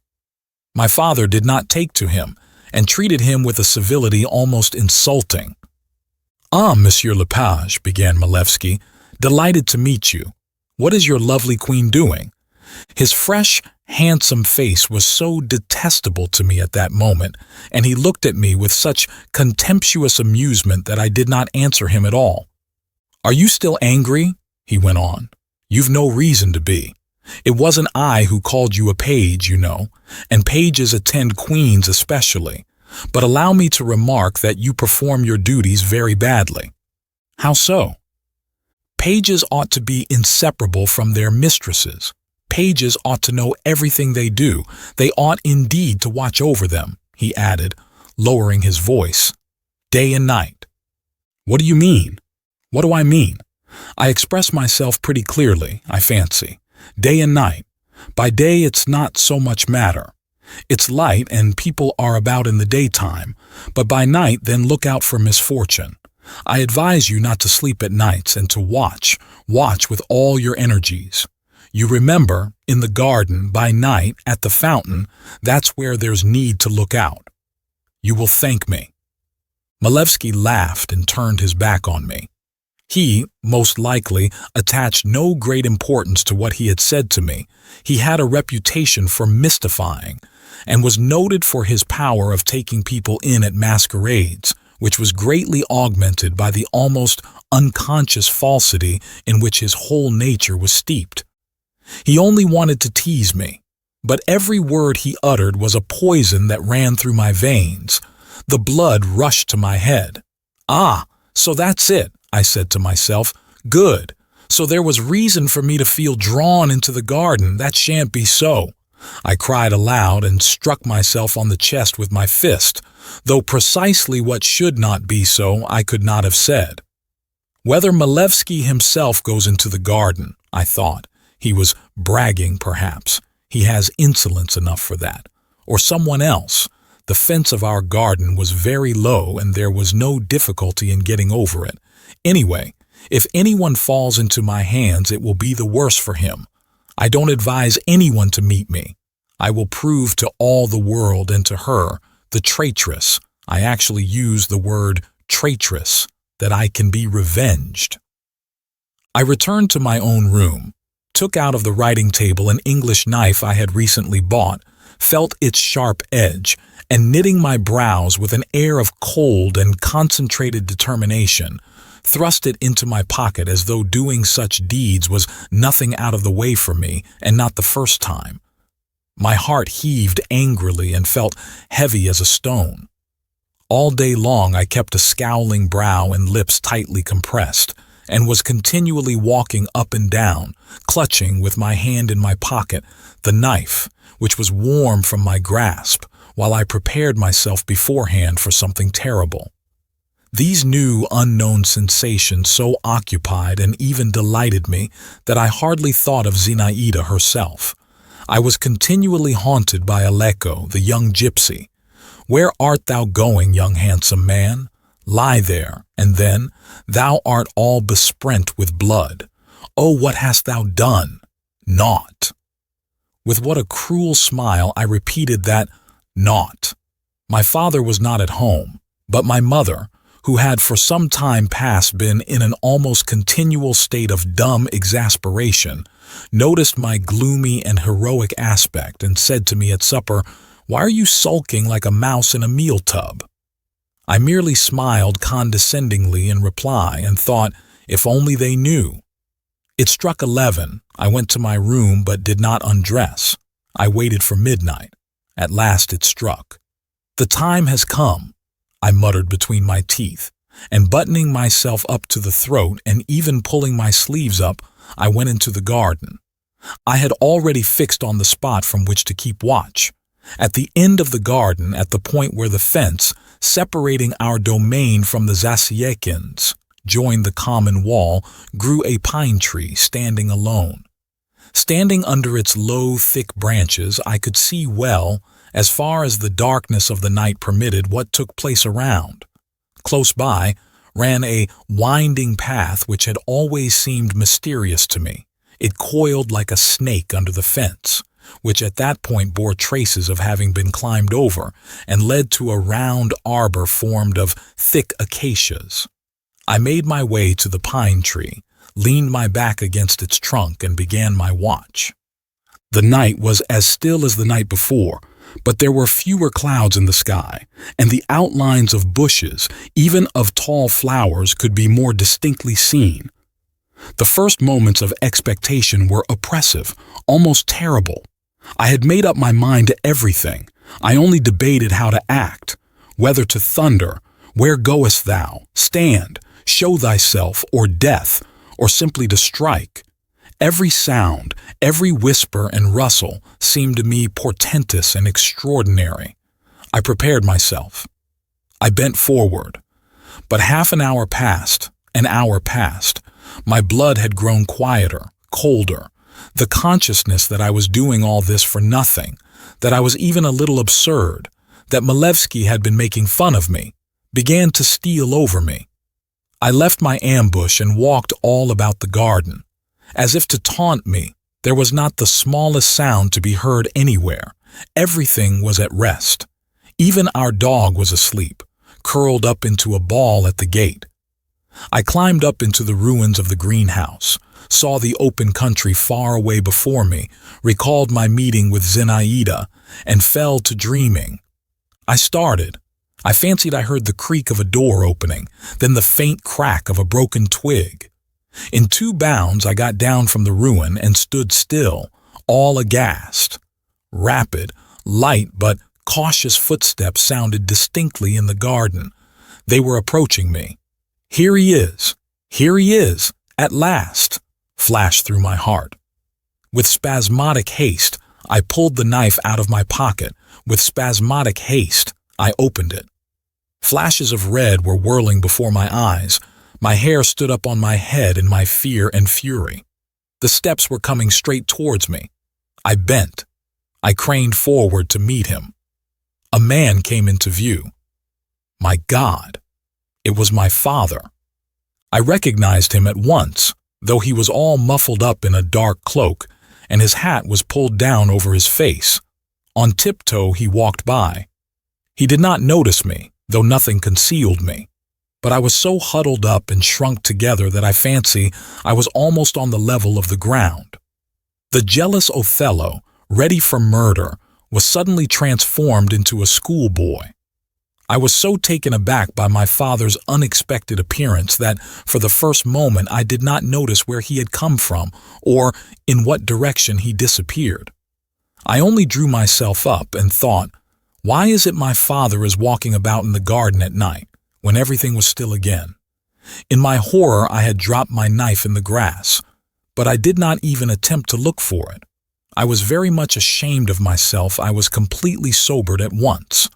My father did not take to him and treated him with a civility almost insulting. "Ah, Monsieur Lepage," began Malevsky, "delighted to meet you. What is your lovely queen doing?" His fresh, handsome face was so detestable to me at that moment, and he looked at me with such contemptuous amusement that I did not answer him at all. "Are you still angry?" he went on. "You've no reason to be. It wasn't I who called you a page, you know, and pages attend queens especially. But allow me to remark that you perform your duties very badly." "How so?" "Pages ought to be inseparable from their mistresses. Pages ought to know everything they do. They ought indeed to watch over them," he added, lowering his voice, "day and night." "What do you mean?" "What do I mean? I express myself pretty clearly, I fancy. Day and night. By day it's not so much matter. It's light and people are about in the daytime, but by night then look out for misfortune. I advise you not to sleep at nights and to watch with all your energies. You remember, in the garden, by night, at the fountain, that's where there's need to look out. You will thank me." Malevsky laughed and turned his back on me. He, most likely, attached no great importance to what he had said to me. He had a reputation for mystifying, and was noted for his power of taking people in at masquerades, which was greatly augmented by the almost unconscious falsity in which his whole nature was steeped. He only wanted to tease me, but every word he uttered was a poison that ran through my veins. The blood rushed to my head. "Ah, so that's it," I said to myself. "Good. So there was reason for me to feel drawn into the garden. That shan't be so." I cried aloud and struck myself on the chest with my fist, though precisely what should not be so I could not have said. Whether Malevsky himself goes into the garden, I thought. He was bragging, perhaps. He has insolence enough for that. Or someone else. The fence of our garden was very low and there was no difficulty in getting over it. Anyway, if anyone falls into my hands, it will be the worse for him. I don't advise anyone to meet me. I will prove to all the world and to her, the traitress, I actually use the word traitress, that I can be revenged. I returned to my own room, took out of the writing table an English knife I had recently bought, felt its sharp edge, and knitting my brows with an air of cold and concentrated determination, thrust it into my pocket as though doing such deeds was nothing out of the way for me, and not the first time. My heart heaved angrily and felt heavy as a stone. All day long I kept a scowling brow and lips tightly compressed, and was continually walking up and down, clutching with my hand in my pocket the knife, which was warm from my grasp, while I prepared myself beforehand for something terrible. These new, unknown sensations so occupied and even delighted me that I hardly thought of Zinaida herself. I was continually haunted by Aleko, the young gypsy. "Where art thou going, young handsome man? Lie there, and then, thou art all besprent with blood. Oh, what hast thou done? Naught. With what a cruel smile I repeated that naught. My father was not at home, but my mother, who had for some time past been in an almost continual state of dumb exasperation, noticed my gloomy and heroic aspect and said to me at supper, "Why are you sulking like a mouse in a meal tub?" I merely smiled condescendingly in reply and thought, if only they knew. It struck 11. I went to my room but did not undress. I waited for midnight. At last it struck. "The time has come," I muttered between my teeth, and buttoning myself up to the throat and even pulling my sleeves up, I went into the garden. I had already fixed on the spot from which to keep watch. At the end of the garden, at the point where the fence, separating our domain from the Zasyekins, joined the common wall, grew a pine tree standing alone. Standing under its low, thick branches, I could see well, as far as the darkness of the night permitted, what took place around. Close by ran a winding path which had always seemed mysterious to me. It coiled like a snake under the fence, which at that point bore traces of having been climbed over, and led to a round arbor formed of thick acacias. I made my way to the pine tree, leaned my back against its trunk, and began my watch. The night was as still as the night before, but there were fewer clouds in the sky, and the outlines of bushes, even of tall flowers, could be more distinctly seen. The first moments of expectation were oppressive, almost terrible. I had made up my mind to everything. I only debated how to act, whether to thunder, "Where goest thou? Stand, show thyself," or death, or simply to strike. Every sound, every whisper and rustle seemed to me portentous and extraordinary. I prepared myself. I bent forward. But half an hour passed, an hour passed. My blood had grown quieter, colder. The consciousness that I was doing all this for nothing, that I was even a little absurd, that Malevsky had been making fun of me, began to steal over me. I left my ambush and walked all about the garden. As if to taunt me, there was not the smallest sound to be heard anywhere. Everything was at rest. Even our dog was asleep, curled up into a ball at the gate. I climbed up into the ruins of the greenhouse, saw the open country far away before me, recalled my meeting with Zinaida, and fell to dreaming. I started. I fancied I heard the creak of a door opening, then the faint crack of a broken twig. In 2 bounds I got down from the ruin and stood still, all aghast. Rapid, light but cautious footsteps sounded distinctly in the garden. They were approaching me. "Here he is! Here he is! At last!" flashed through my heart. With spasmodic haste, I pulled the knife out of my pocket. With spasmodic haste, I opened it. Flashes of red were whirling before my eyes. My hair stood up on my head in my fear and fury. The steps were coming straight towards me. I bent. I craned forward to meet him. A man came into view. My God! It was my father. I recognized him at once, though he was all muffled up in a dark cloak, and his hat was pulled down over his face. On tiptoe he walked by. He did not notice me, though nothing concealed me. But I was so huddled up and shrunk together that I fancy I was almost on the level of the ground. The jealous Othello, ready for murder, was suddenly transformed into a schoolboy. I was so taken aback by my father's unexpected appearance that, for the first moment, I did not notice where he had come from or in what direction he disappeared. I only drew myself up and thought, why is it my father is walking about in the garden at night, when everything was still again? In my horror, I had dropped my knife in the grass, but I did not even attempt to look for it. I was very much ashamed of myself. I was completely sobered at once.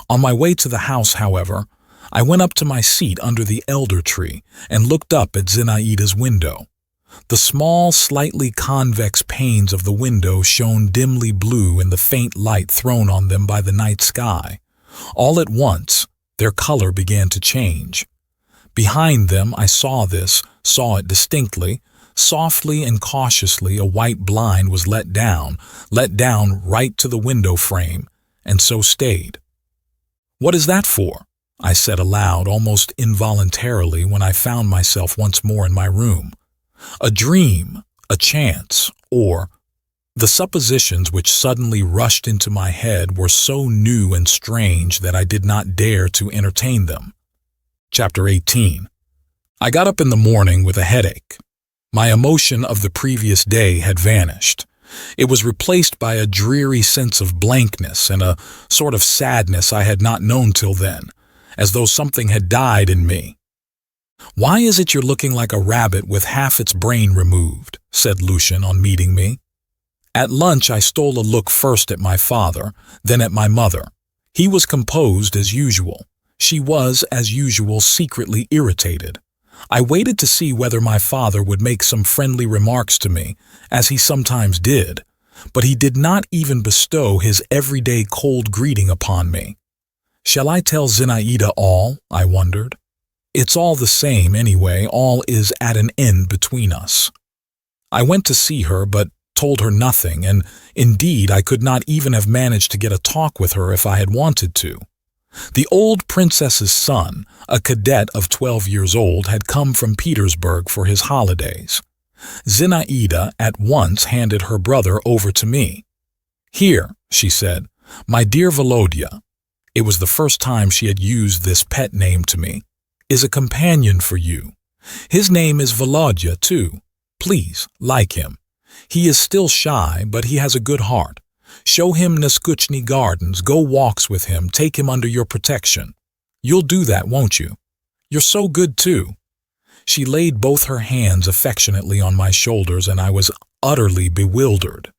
On my way to the house, however, I went up to my seat under the elder tree and looked up at Zinaida's window. The small, slightly convex panes of the window shone dimly blue in the faint light thrown on them by the night sky. All at once, Their color began to change. Behind them, I saw it distinctly. Softly and cautiously, a white blind was let down right to the window frame, and so stayed. "What is that for?" I said aloud, almost involuntarily, when I found myself once more in my room. A dream, a chance, or... The suppositions which suddenly rushed into my head were so new and strange that I did not dare to entertain them. Chapter 18. I got up in the morning with a headache. My emotion of the previous day had vanished. It was replaced by a dreary sense of blankness and a sort of sadness I had not known till then, as though something had died in me. "Why is it you're looking like a rabbit with half its brain removed?" said Lucian on meeting me. At lunch I stole a look first at my father, then at my mother. He was composed as usual. She was, as usual, secretly irritated. I waited to see whether my father would make some friendly remarks to me, as he sometimes did, but he did not even bestow his everyday cold greeting upon me. Shall I tell Zinaida all? I wondered. It's all the same anyway, all is at an end between us. I went to see her, but told her nothing, and indeed I could not even have managed to get a talk with her if I had wanted to. The old princess's son, a cadet of 12 years old, had come from Petersburg for his holidays. Zinaida at once handed her brother over to me. "Here," she said, "my dear Volodya," it was the first time she had used this pet name to me, "is a companion for you. His name is Volodya, too. Please, like him. He is still shy, but he has a good heart. Show him Neskuchny Gardens, go walks with him, take him under your protection. You'll do that, won't you? You're so good, too." She laid both her hands affectionately on my shoulders, and I was utterly bewildered.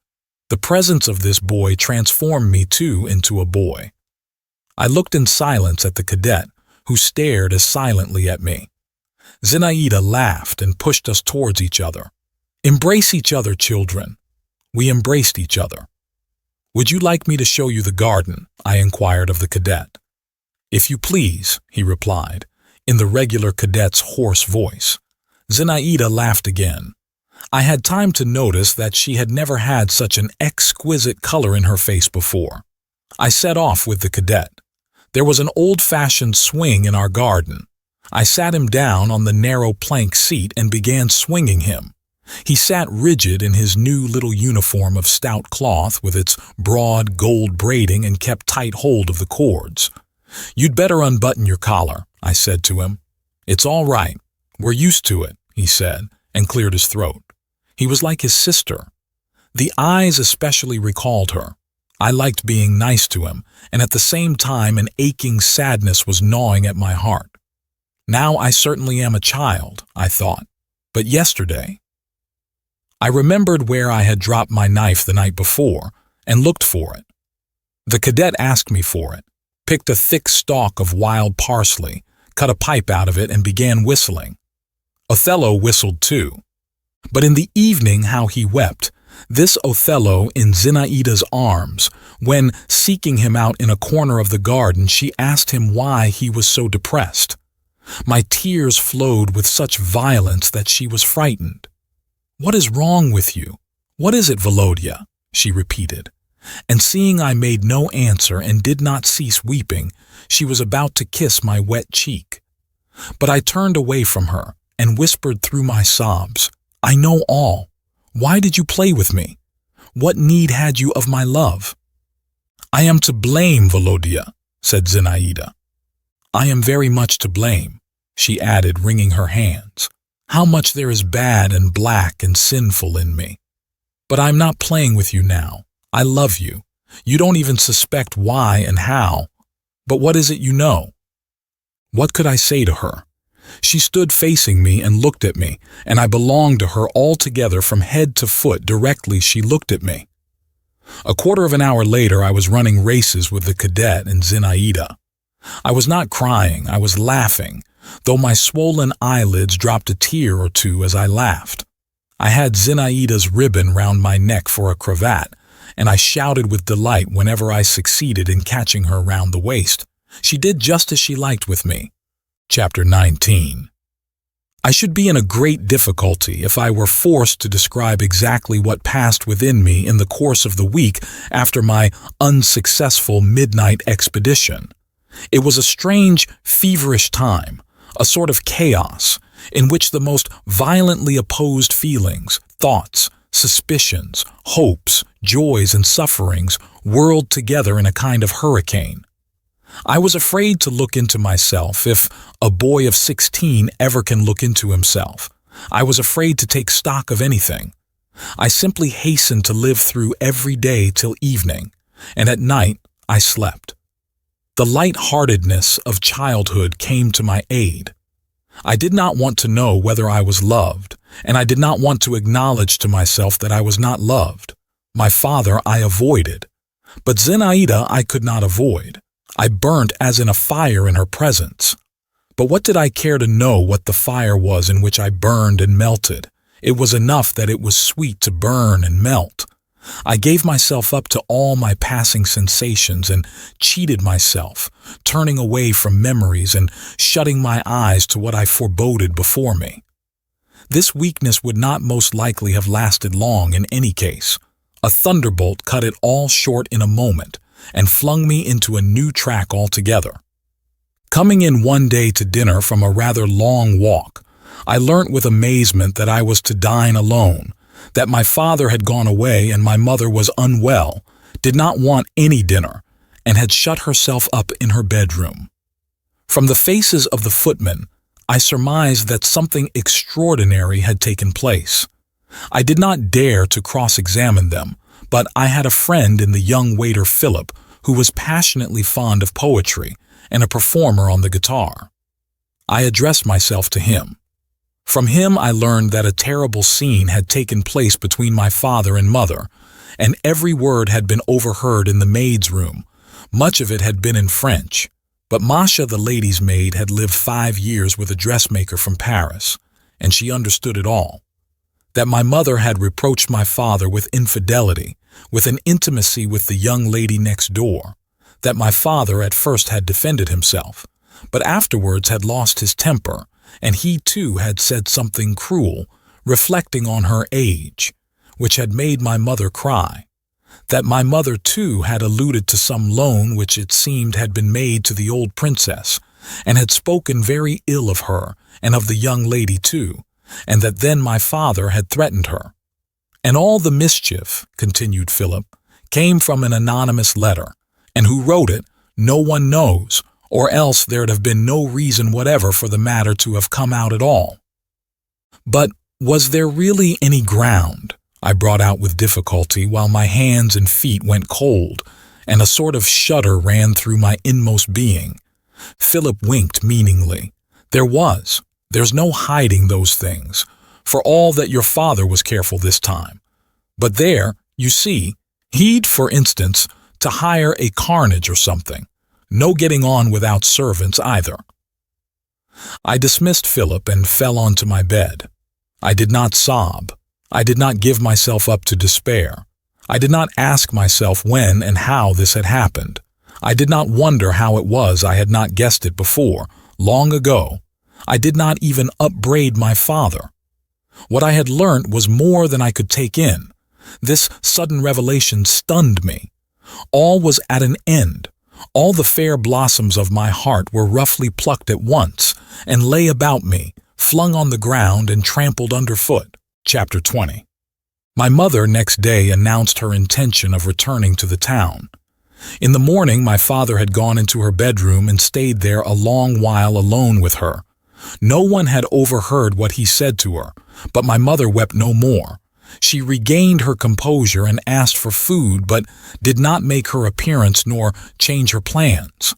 The presence of this boy transformed me, too, into a boy. I looked in silence at the cadet, who stared as silently at me. Zinaida laughed and pushed us towards each other. "Embrace each other, children." We embraced each other. "Would you like me to show you the garden?" I inquired of the cadet. "If you please," he replied, in the regular cadet's hoarse voice. Zinaida laughed again. I had time to notice that she had never had such an exquisite color in her face before. I set off with the cadet. There was an old-fashioned swing in our garden. I sat him down on the narrow plank seat and began swinging him. He sat rigid in his new little uniform of stout cloth with its broad gold braiding and kept tight hold of the cords. "You'd better unbutton your collar," I said to him. "It's all right. We're used to it," he said, and cleared his throat. He was like his sister. The eyes especially recalled her. I liked being nice to him, and at the same time an aching sadness was gnawing at my heart. Now I certainly am a child, I thought, but yesterday... I remembered where I had dropped my knife the night before and looked for it. The cadet asked me for it, picked a thick stalk of wild parsley, cut a pipe out of it, and began whistling. Othello whistled too. But in the evening how he wept, this Othello in Zinaida's arms, when, seeking him out in a corner of the garden, she asked him why he was so depressed. My tears flowed with such violence that she was frightened. "What is wrong with you? What is it, Volodya?" she repeated. And seeing I made no answer and did not cease weeping, she was about to kiss my wet cheek. But I turned away from her and whispered through my sobs, "I know all. Why did you play with me? What need had you of my love?" "I am to blame, Volodya," said Zinaida. "I am very much to blame," she added, wringing her hands. "How much there is bad and black and sinful in me. But I'm not playing with you now. I love you. You don't even suspect why and how. But what is it you know?" What could I say to her? She stood facing me and looked at me, and I belonged to her altogether from head to foot directly she looked at me. A quarter of an hour later I was running races with the cadet and Zinaida. I was not crying, I was laughing, though my swollen eyelids dropped a tear or two as I laughed. I had Zinaida's ribbon round my neck for a cravat, and I shouted with delight whenever I succeeded in catching her round the waist, She did just as she liked with me. Chapter 19. I should be in a great difficulty if I were forced to describe exactly what passed within me in the course of the week after my unsuccessful midnight expedition. It was a strange, feverish time, a sort of chaos, in which the most violently opposed feelings, thoughts, suspicions, hopes, joys, and sufferings whirled together in a kind of hurricane. I was afraid to look into myself, if a boy of 16 ever can look into himself. I was afraid to take stock of anything. I simply hastened to live through every day till evening, and at night I slept. The light-heartedness of childhood came to my aid. I did not want to know whether I was loved, and I did not want to acknowledge to myself that I was not loved. My father I avoided, but Zinaida I could not avoid. I burnt as in a fire in her presence. But what did I care to know what the fire was in which I burned and melted? It was enough that it was sweet to burn and melt. I gave myself up to all my passing sensations and cheated myself, turning away from memories and shutting my eyes to what I foreboded before me. This weakness would not most likely have lasted long in any case. A thunderbolt cut it all short in a moment, and flung me into a new track altogether. Coming in one day to dinner from a rather long walk, I learnt with amazement that I was to dine alone, that my father had gone away and my mother was unwell, did not want any dinner, and had shut herself up in her bedroom. From the faces of the footmen, I surmised that something extraordinary had taken place. I did not dare to cross-examine them, but I had a friend in the young waiter Philip, who was passionately fond of poetry and a performer on the guitar. I addressed myself to him. From him I learned that a terrible scene had taken place between my father and mother, and every word had been overheard in the maid's room. Much of it had been in French, but Masha, the lady's maid, had lived 5 years with a dressmaker from Paris, and she understood it all. That my mother had reproached my father with infidelity, with an intimacy with the young lady next door, that my father at first had defended himself, but afterwards had lost his temper, and he too had said something cruel, reflecting on her age, which had made my mother cry, that my mother too had alluded to some loan which it seemed had been made to the old princess, and had spoken very ill of her and of the young lady too, and that then my father had threatened her. And all the mischief, continued Philip, came from an anonymous letter, and who wrote it, no one knows, or else there'd have been no reason whatever for the matter to have come out at all. But was there really any ground? I brought out with difficulty, while my hands and feet went cold, and a sort of shudder ran through my inmost being. Philip winked meaningly. There was. There's no hiding those things, for all that your father was careful this time. But there, you see, he'd, for instance, to hire a carnage or something. No getting on without servants either. I dismissed Philip and fell onto my bed. I did not sob. I did not give myself up to despair. I did not ask myself when and how this had happened. I did not wonder how it was I had not guessed it before, long ago. I did not even upbraid my father. What I had learnt was more than I could take in. This sudden revelation stunned me. All was at an end. All the fair blossoms of my heart were roughly plucked at once, and lay about me, flung on the ground and trampled underfoot. Chapter 20. My mother next day announced her intention of returning to the town. In the morning my father had gone into her bedroom and stayed there a long while alone with her. No one had overheard what he said to her, but my mother wept no more. She regained her composure and asked for food, but did not make her appearance nor change her plans.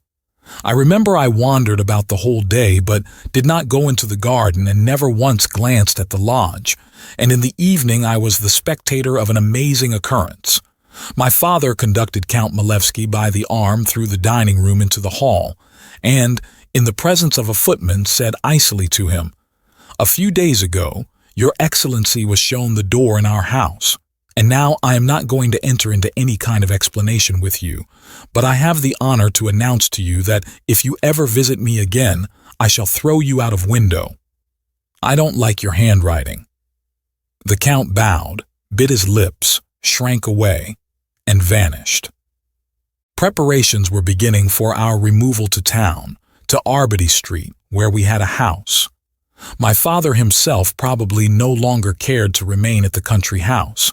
I remember I wandered about the whole day, but did not go into the garden and never once glanced at the lodge, and in the evening I was the spectator of an amazing occurrence. My father conducted Count Milevsky by the arm through the dining room into the hall, and, in the presence of a footman, said icily to him, "A few days ago, Your Excellency was shown the door in our house, And now I am not going to enter into any kind of explanation with you, but I have the honor to announce to you that if you ever visit me again, I shall throw you out of window. I don't like your handwriting." The Count bowed, bit his lips, shrank away, and vanished. Preparations were beginning for our removal to town, to Arbity Street, where we had a house. My father himself probably no longer cared to remain at the country house,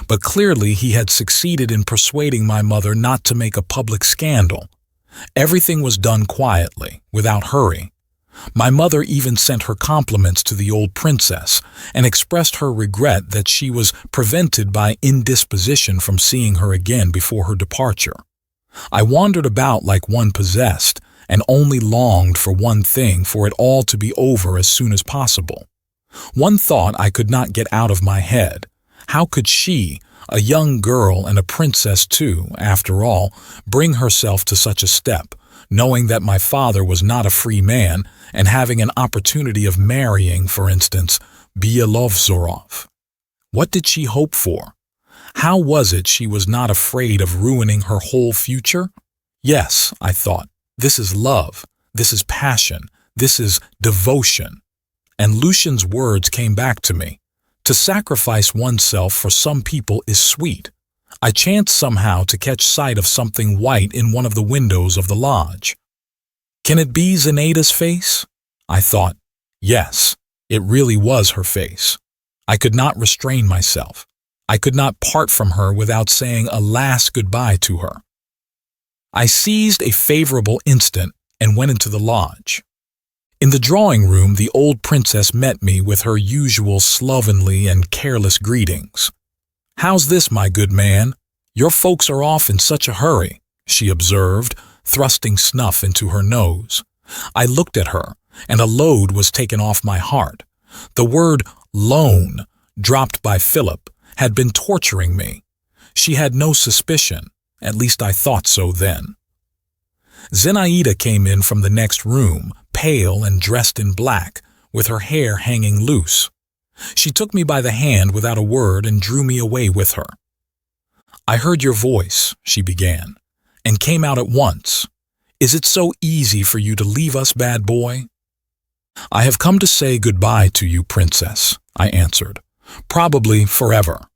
but clearly he had succeeded in persuading my mother not to make a public scandal. Everything was done quietly, without hurry. My mother even sent her compliments to the old princess and expressed her regret that she was prevented by indisposition from seeing her again before her departure. I wandered about like one possessed and only longed for one thing, for it all to be over as soon as possible. One thought I could not get out of my head. How could she, a young girl and a princess too, after all, bring herself to such a step, knowing that my father was not a free man and having an opportunity of marrying, for instance, Bielovzorov? What did she hope for? How was it she was not afraid of ruining her whole future? Yes, I thought, this is love, this is passion, this is devotion. And Lucian's words came back to me. To sacrifice oneself for some people is sweet. I chanced somehow to catch sight of something white in one of the windows of the lodge. Can it be Zinaida's face? I thought. Yes, it really was her face. I could not restrain myself. I could not part from her without saying a last goodbye to her. I seized a favorable instant and went into the lodge. In the drawing room, the old princess met me with her usual slovenly and careless greetings. "How's this, my good man? Your folks are off in such a hurry," she observed, thrusting snuff into her nose. I looked at her, and a load was taken off my heart. The word loan, dropped by Philip, had been torturing me. She had no suspicion, at least I thought so then. Zinaida came in from the next room, pale and dressed in black, with her hair hanging loose. She took me by the hand without a word and drew me away with her. "I heard your voice," she began, "and came out at once. Is it so easy for you to leave us, bad boy?" "I have come to say goodbye to you, princess," I answered. "Probably forever.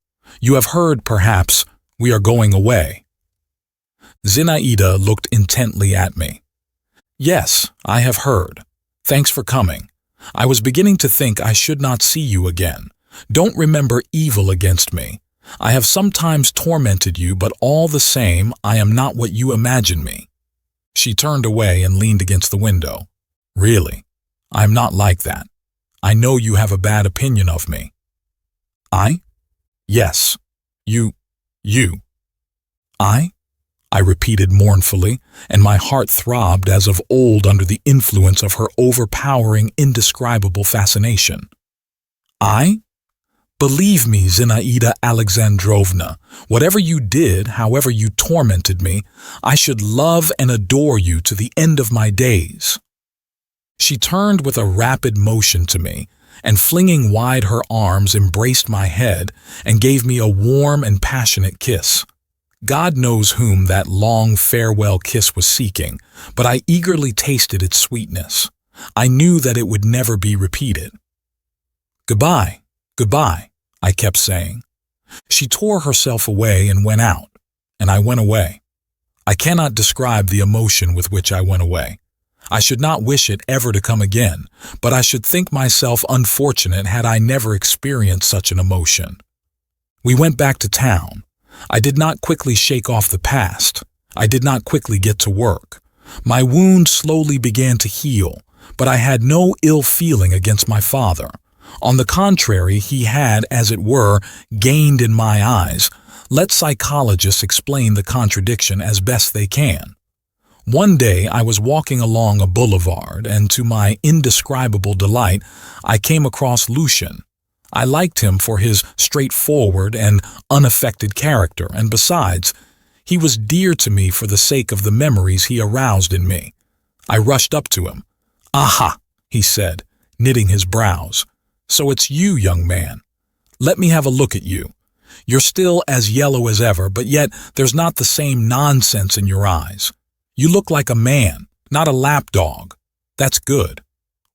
You have heard, perhaps, we are going away." Zinaida looked intently at me. "Yes, I have heard. Thanks for coming. I was beginning to think I should not see you again. Don't remember evil against me. I have sometimes tormented you, but all the same, I am not what you imagine me." She turned away and leaned against the window. "Really, I am not like that. I know you have a bad opinion of me." "I?" "Yes, you. I repeated mournfully, and my heart throbbed as of old under the influence of her overpowering, indescribable fascination. "I? Believe me, Zinaida Alexandrovna, whatever you did, however you tormented me, I should love and adore you to the end of my days." She turned with a rapid motion to me, and flinging wide her arms embraced my head and gave me a warm and passionate kiss. God knows whom that long farewell kiss was seeking, but I eagerly tasted its sweetness. I knew that it would never be repeated. "Goodbye, goodbye," I kept saying. She tore herself away and went out, and I went away. I cannot describe the emotion with which I went away. I should not wish it ever to come again, but I should think myself unfortunate had I never experienced such an emotion. We went back to town. I did not quickly shake off the past. I did not quickly get to work. My wound slowly began to heal, but I had no ill feeling against my father. On the contrary, he had, as it were, gained in my eyes. Let psychologists explain the contradiction as best they can. One day I was walking along a boulevard, and to my indescribable delight, I came across Lucian. I liked him for his straightforward and unaffected character, and besides, he was dear to me for the sake of the memories he aroused in me. I rushed up to him. "Aha," he said, knitting his brows. "So it's you, young man. Let me have a look at you. You're still as yellow as ever, but yet there's not the same nonsense in your eyes. You look like a man, not a lapdog. That's good.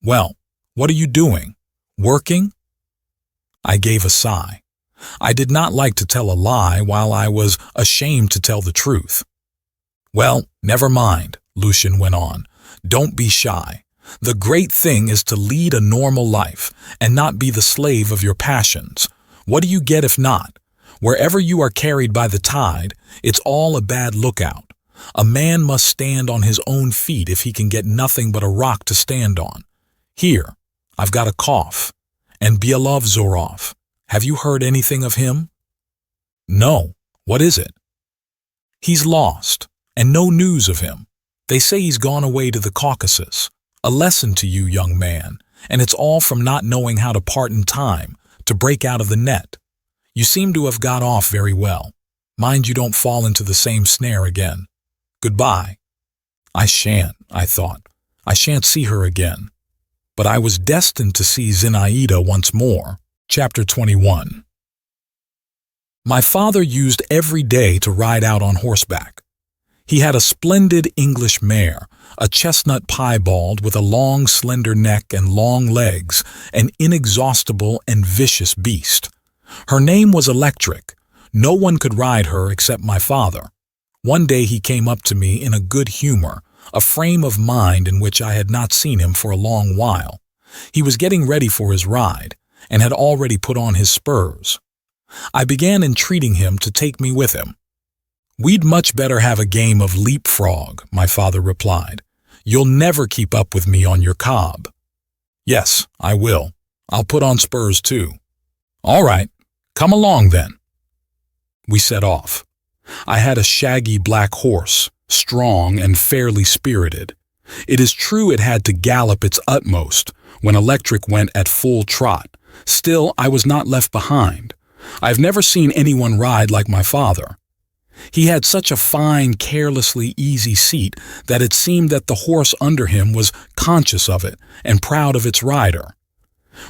Well, what are you doing? Working?" I gave a sigh. I did not like to tell a lie while I was ashamed to tell the truth. "Well, never mind," Lucian went on. "Don't be shy. The great thing is to lead a normal life and not be the slave of your passions. What do you get if not? Wherever you are carried by the tide, it's all a bad lookout. A man must stand on his own feet if he can get nothing but a rock to stand on. Here, I've got a cough. And Byelovzorov, have you heard anything of him?" "No. What is it?" "He's lost, and no news of him. They say he's gone away to the Caucasus. A lesson to you, young man, and it's all from not knowing how to part in time, to break out of the net. You seem to have got off very well. Mind you don't fall into the same snare again. Goodbye." I shan't, I thought. I shan't see her again. But I was destined to see Zinaida once more. Chapter 21. My father used every day to ride out on horseback. He had a splendid English mare, a chestnut piebald with a long, slender neck and long legs, an inexhaustible and vicious beast. Her name was Electric. No one could ride her except my father. One day he came up to me in a good humor, a frame of mind in which I had not seen him for a long while. He was getting ready for his ride, and had already put on his spurs. I began entreating him to take me with him. "We'd much better have a game of leapfrog," my father replied. "You'll never keep up with me on your cob." "Yes, I will. I'll put on spurs too." "All right, come along then." We set off. I had a shaggy black horse, strong and fairly spirited. It is true it had to gallop its utmost when Electric went at full trot. Still, I was not left behind. I've never seen anyone ride like my father. He had such a fine, carelessly easy seat that it seemed that the horse under him was conscious of it and proud of its rider.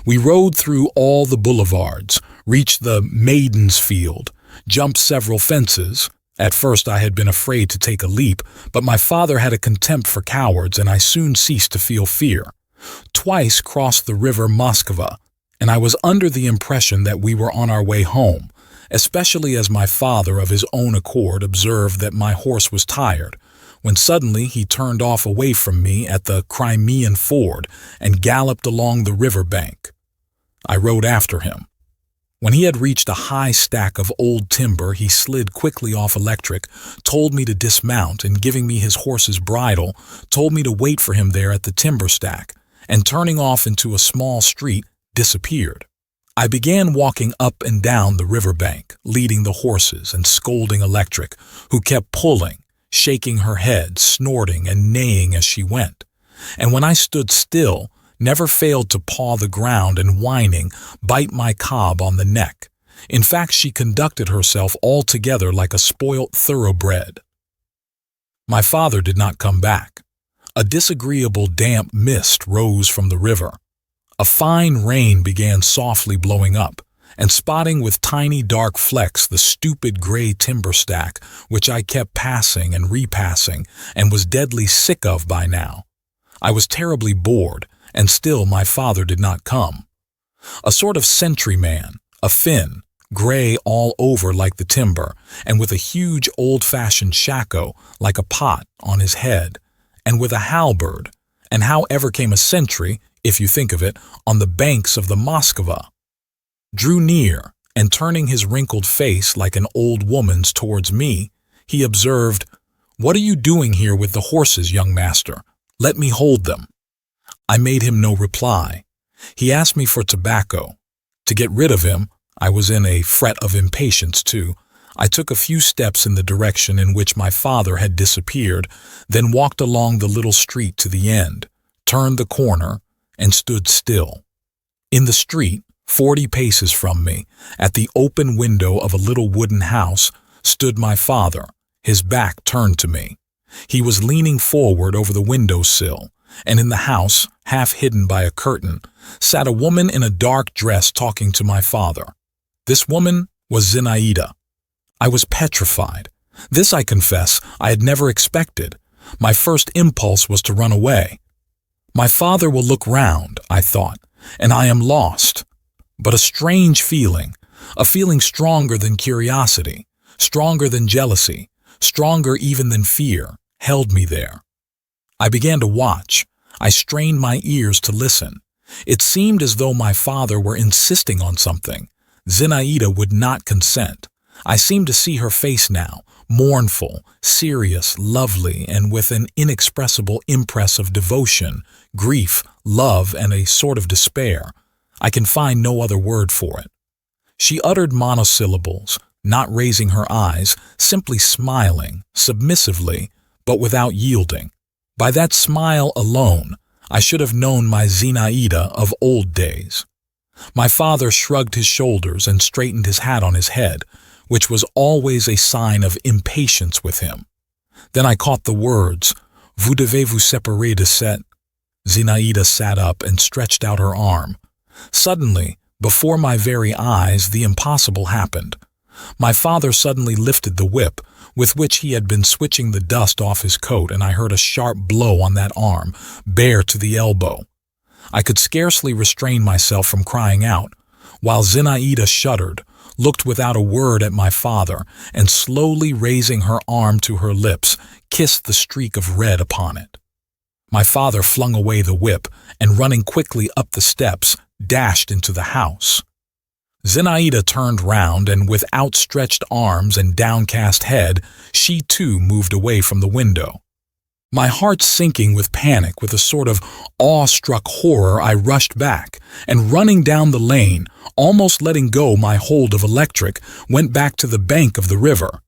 We rode through all the boulevards, reached the Maiden's Field, jumped several fences. At first I had been afraid to take a leap, but my father had a contempt for cowards, and I soon ceased to feel fear. Twice crossed the river Moskva, and I was under the impression that we were on our way home, especially as my father of his own accord observed that my horse was tired, when suddenly he turned off away from me at the Crimean ford and galloped along the river bank. I rode after him. When he had reached a high stack of old timber, he slid quickly off Electric, told me to dismount, and giving me his horse's bridle, told me to wait for him there at the timber stack, and turning off into a small street, disappeared. I began walking up and down the river bank, leading the horses and scolding Electric, who kept pulling, shaking her head, snorting and neighing as she went. And when I stood still, never failed to paw the ground and whining, bite my cob on the neck. In fact, she conducted herself altogether like a spoilt thoroughbred. My father did not come back. A disagreeable damp mist rose from the river. A fine rain began softly blowing up, and spotting with tiny dark flecks the stupid gray timber stack, which I kept passing and repassing, and was deadly sick of by now. I was terribly bored, and still my father did not come. A sort of sentryman, a Finn, gray all over like the timber, and with a huge old-fashioned shako like a pot on his head, and with a halberd, and how ever came a sentry, if you think of it, on the banks of the Moskva, drew near, and turning his wrinkled face like an old woman's towards me, he observed, "What are you doing here with the horses, young master? Let me hold them." I made him no reply. He asked me for tobacco. To get rid of him, I was in a fret of impatience too. I took a few steps in the direction in which my father had disappeared, then walked along the little street to the end, turned the corner, and stood still. In the street, 40 paces from me, at the open window of a little wooden house, stood my father, his back turned to me. He was leaning forward over the window-sill, and in the house, half hidden by a curtain, sat a woman in a dark dress talking to my father. This woman was Zinaida. I was petrified. This, I confess, I had never expected. My first impulse was to run away. My father will look round, I thought, and I am lost. But a strange feeling, a feeling stronger than curiosity, stronger than jealousy, stronger even than fear, held me there. I began to watch. I strained my ears to listen. It seemed as though my father were insisting on something. Zinaida would not consent. I seemed to see her face now, mournful, serious, lovely, and with an inexpressible impress of devotion, grief, love, and a sort of despair. I can find no other word for it. She uttered monosyllables, not raising her eyes, simply smiling, submissively, but without yielding. By that smile alone, I should have known my Zinaida of old days. My father shrugged his shoulders and straightened his hat on his head, which was always a sign of impatience with him. Then I caught the words, "Vous devez vous séparer de cette." Zinaida sat up and stretched out her arm. Suddenly, before my very eyes, the impossible happened. My father suddenly lifted the whip, with which he had been switching the dust off his coat, and I heard a sharp blow on that arm, bare to the elbow. I could scarcely restrain myself from crying out, while Zinaida shuddered, looked without a word at my father, and slowly raising her arm to her lips, kissed the streak of red upon it. My father flung away the whip, and running quickly up the steps, dashed into the house. Zinaida turned round, and with outstretched arms and downcast head, she too moved away from the window. My heart sinking with panic, with a sort of awe-struck horror, I rushed back, and running down the lane, almost letting go my hold of electric, went back to the bank of the river.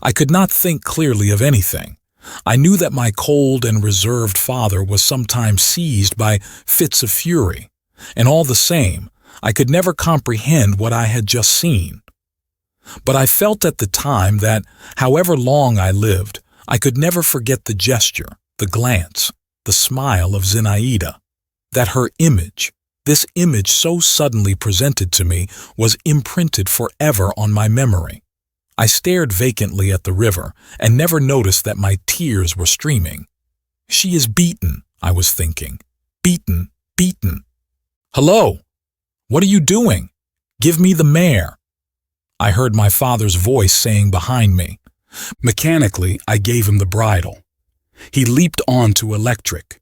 I could not think clearly of anything. I knew that my cold and reserved father was sometimes seized by fits of fury, and all the same, I could never comprehend what I had just seen. But I felt at the time that, however long I lived, I could never forget the gesture, the glance, the smile of Zinaida, that her image, this image so suddenly presented to me, was imprinted forever on my memory. I stared vacantly at the river and never noticed that my tears were streaming. She is beaten, I was thinking. Beaten, beaten. Hello! What are you doing? Give me the mare. I heard my father's voice saying behind me. Mechanically, I gave him the bridle. He leaped on to electric.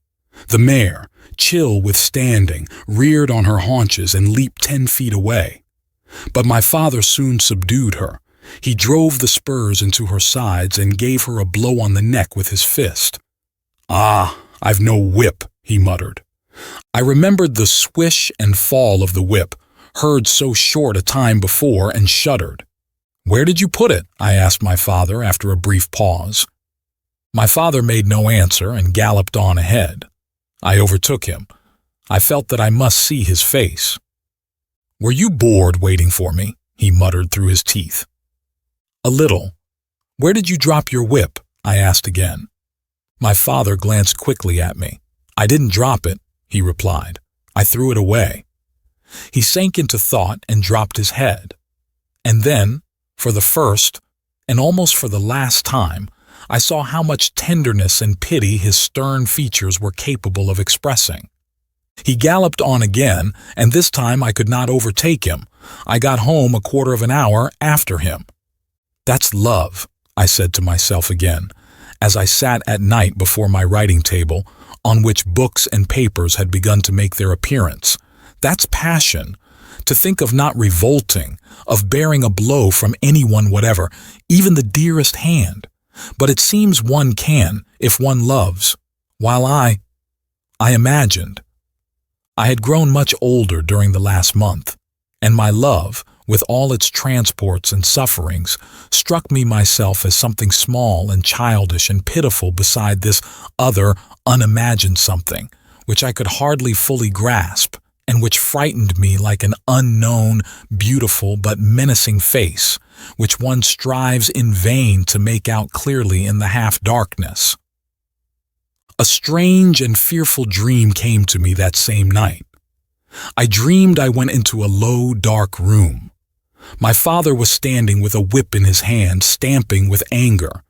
The mare, chill with standing, reared on her haunches and leaped 10 feet away. But my father soon subdued her. He drove the spurs into her sides and gave her a blow on the neck with his fist. "Ah, I've no whip," he muttered. I remembered the swish and fall of the whip, heard so short a time before, and shuddered. "Where did you put it?" I asked my father after a brief pause. My father made no answer and galloped on ahead. I overtook him. I felt that I must see his face. "Were you bored waiting for me?" he muttered through his teeth. "A little." "Where did you drop your whip?" I asked again. My father glanced quickly at me. "I didn't drop it," he replied. "I threw it away." He sank into thought and dropped his head. And then, for the first, and almost for the last time, I saw how much tenderness and pity his stern features were capable of expressing. He galloped on again, and this time I could not overtake him. I got home a quarter of an hour after him. "That's love," I said to myself again, as I sat at night before my writing table, on which books and papers had begun to make their appearance. "That's passion. To think of not revolting, of bearing a blow from anyone whatever, even the dearest hand. But it seems one can, if one loves, while I imagined. I had grown much older during the last month, and my love, with all its transports and sufferings, struck me myself as something small and childish and pitiful beside this other, unimagined something, which I could hardly fully grasp, and which frightened me like an unknown, beautiful but menacing face, which one strives in vain to make out clearly in the half-darkness. A strange and fearful dream came to me that same night. I dreamed I went into a low, dark room. My father was standing with a whip in his hand, stamping with anger.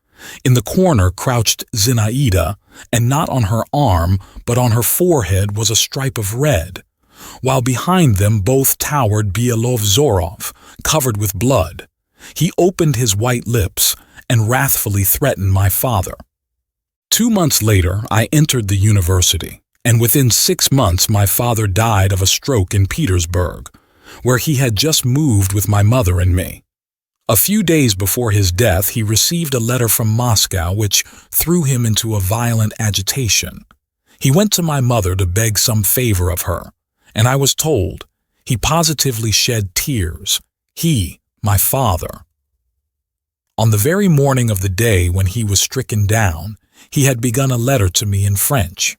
In the corner crouched Zinaida, and not on her arm, but on her forehead was a stripe of red, while behind them both towered Bielov-Zorov, covered with blood. He opened his white lips and wrathfully threatened my father. 2 months later, I entered the university, and within 6 months my father died of a stroke in Petersburg, where he had just moved with my mother and me. A few days before his death, he received a letter from Moscow which threw him into a violent agitation. He went to my mother to beg some favor of her, and I was told he positively shed tears. He, my father. On the very morning of the day when he was stricken down, he had begun a letter to me in French.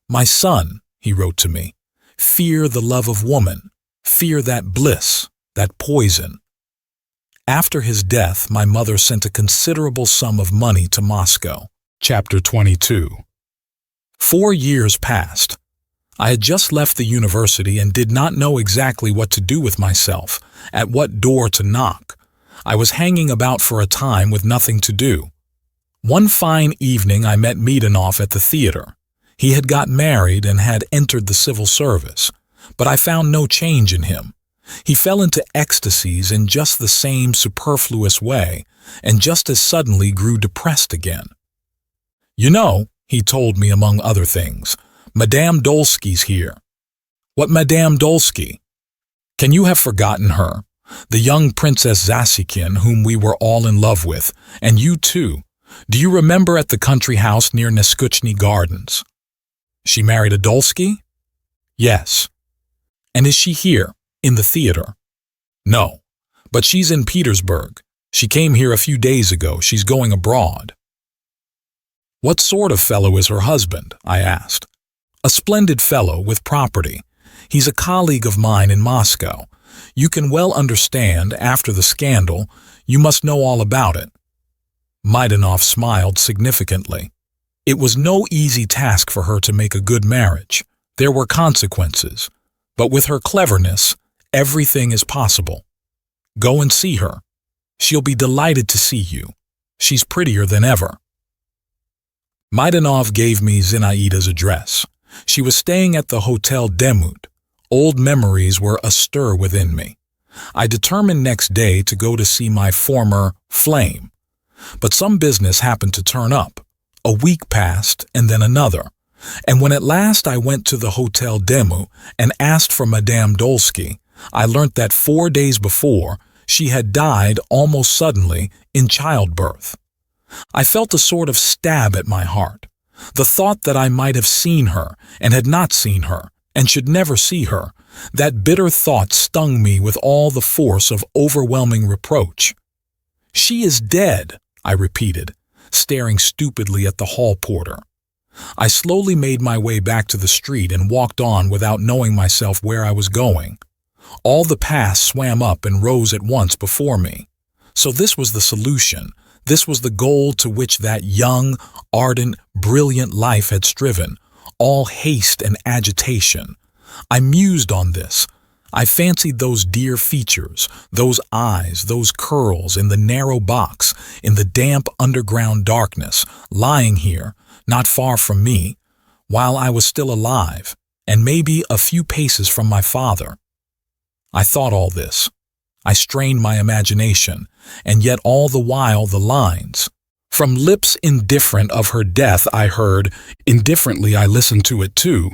"My son," he wrote to me, "fear the love of woman, fear that bliss, that poison." After his death, my mother sent a considerable sum of money to Moscow. Chapter 22. 4 years passed. I had just left the university and did not know exactly what to do with myself, at what door to knock. I was hanging about for a time with nothing to do. One fine evening I met Maidanov at the theater. He had got married and had entered the civil service, but I found no change in him. He fell into ecstasies in just the same superfluous way, and just as suddenly grew depressed again. "You know," he told me among other things, "Madame Dolsky's here." "What Madame Dolsky?" "Can you have forgotten her? The young Princess Zasykin whom we were all in love with, and you too. Do you remember at the country house near Neskuchny Gardens?" "She married a Dolsky?" "Yes." "And is she here, in the theater?" "No, but she's in Petersburg. She came here a few days ago. She's going abroad." "What sort of fellow is her husband?" I asked. "A splendid fellow with property. He's a colleague of mine in Moscow. You can well understand, after the scandal, you must know all about it." Maidanov smiled significantly. It was no easy task for her to make a good marriage. There were consequences. But with her cleverness, everything is possible. Go and see her. She'll be delighted to see you. She's prettier than ever. Maidanov gave me Zinaida's address. She was staying at the Hotel Demut. Old memories were astir within me. I determined next day to go to see my former flame. But some business happened to turn up. A week passed, and then another. And when at last I went to the Hotel Demut and asked for Madame Dolsky, I learnt that 4 days before she had died almost suddenly in childbirth. I felt a sort of stab at my heart. The thought that I might have seen her and had not seen her and should never see her, that bitter thought stung me with all the force of overwhelming reproach. "She is dead," I repeated, staring stupidly at the hall porter. I slowly made my way back to the street and walked on without knowing myself where I was going. All the past swam up and rose at once before me. So this was the solution. This was the goal to which that young, ardent, brilliant life had striven, all haste and agitation. I mused on this. I fancied those dear features, those eyes, those curls in the narrow box, in the damp underground darkness, lying here, not far from me, while I was still alive, and maybe a few paces from my father. I thought all this. I strained my imagination, and yet all the while the lines. From lips indifferent of her death I heard, indifferently I listened to it too,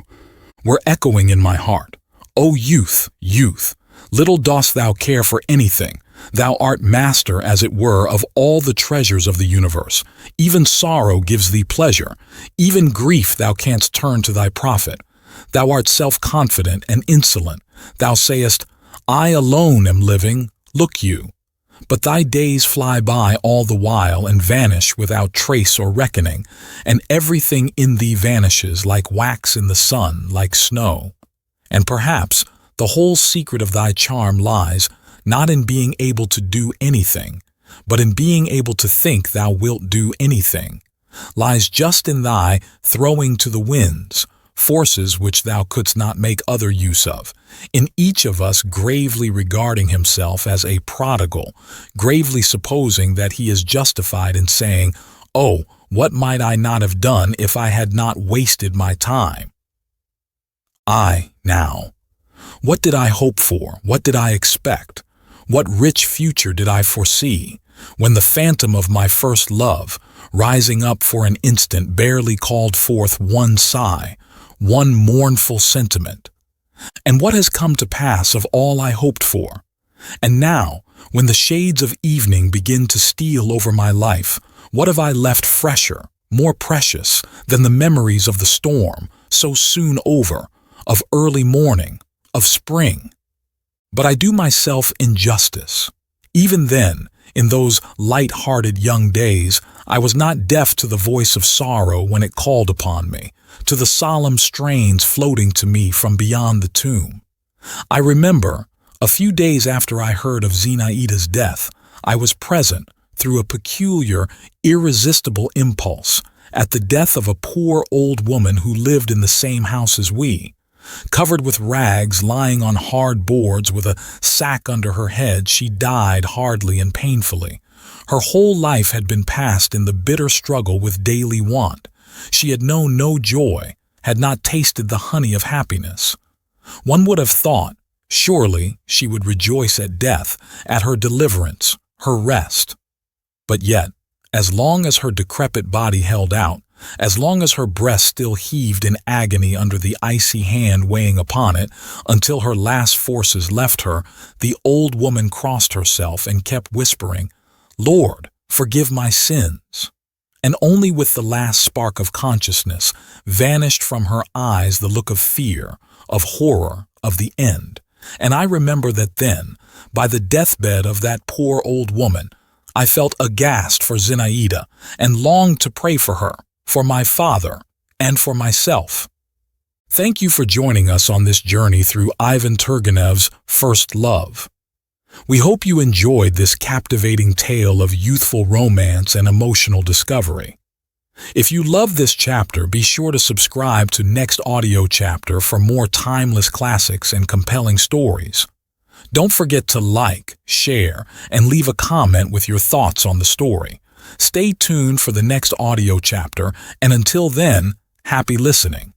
were echoing in my heart. "O youth, youth, little dost thou care for anything. Thou art master, as it were, of all the treasures of the universe. Even sorrow gives thee pleasure. Even grief thou canst turn to thy profit. Thou art self-confident and insolent. Thou sayest, I alone am living, look you. But thy days fly by all the while and vanish without trace or reckoning, and everything in thee vanishes like wax in the sun, like snow. And perhaps the whole secret of thy charm lies not in being able to do anything, but in being able to think thou wilt do anything, lies just in thy throwing to the winds, forces which thou couldst not make other use of, in each of us gravely regarding himself as a prodigal, gravely supposing that he is justified in saying, "Oh, what might I not have done if I had not wasted my time?" Now, what did I hope for? What did I expect? What rich future did I foresee, when the phantom of my first love, rising up for an instant, barely called forth one sigh, one mournful sentiment? And what has come to pass of all I hoped for? And now, when the shades of evening begin to steal over my life, what have I left fresher, more precious than the memories of the storm, so soon over, of early morning, of spring? But I do myself injustice. Even then, in those light-hearted young days, I was not deaf to the voice of sorrow when it called upon me, to the solemn strains floating to me from beyond the tomb. I remember, a few days after I heard of Zinaida's death, I was present, through a peculiar, irresistible impulse, at the death of a poor old woman who lived in the same house as we. Covered with rags, lying on hard boards with a sack under her head, she died hardly and painfully. Her whole life had been passed in the bitter struggle with daily want. She had known no joy, had not tasted the honey of happiness. One would have thought, surely, she would rejoice at death, at her deliverance, her rest. But yet, as long as her decrepit body held out, as long as her breast still heaved in agony under the icy hand weighing upon it, until her last forces left her, the old woman crossed herself and kept whispering, "Lord, forgive my sins." And only with the last spark of consciousness vanished from her eyes the look of fear, of horror, of the end. And I remember that then, by the deathbed of that poor old woman, I felt aghast for Zinaida and longed to pray for her, for my father, and for myself. Thank you for joining us on this journey through Ivan Turgenev's First Love. We hope you enjoyed this captivating tale of youthful romance and emotional discovery. If you love this chapter, be sure to subscribe to Next Audio Chapter for more timeless classics and compelling stories. Don't forget to like, share, and leave a comment with your thoughts on the story. Stay tuned for the next audio chapter, and until then, happy listening.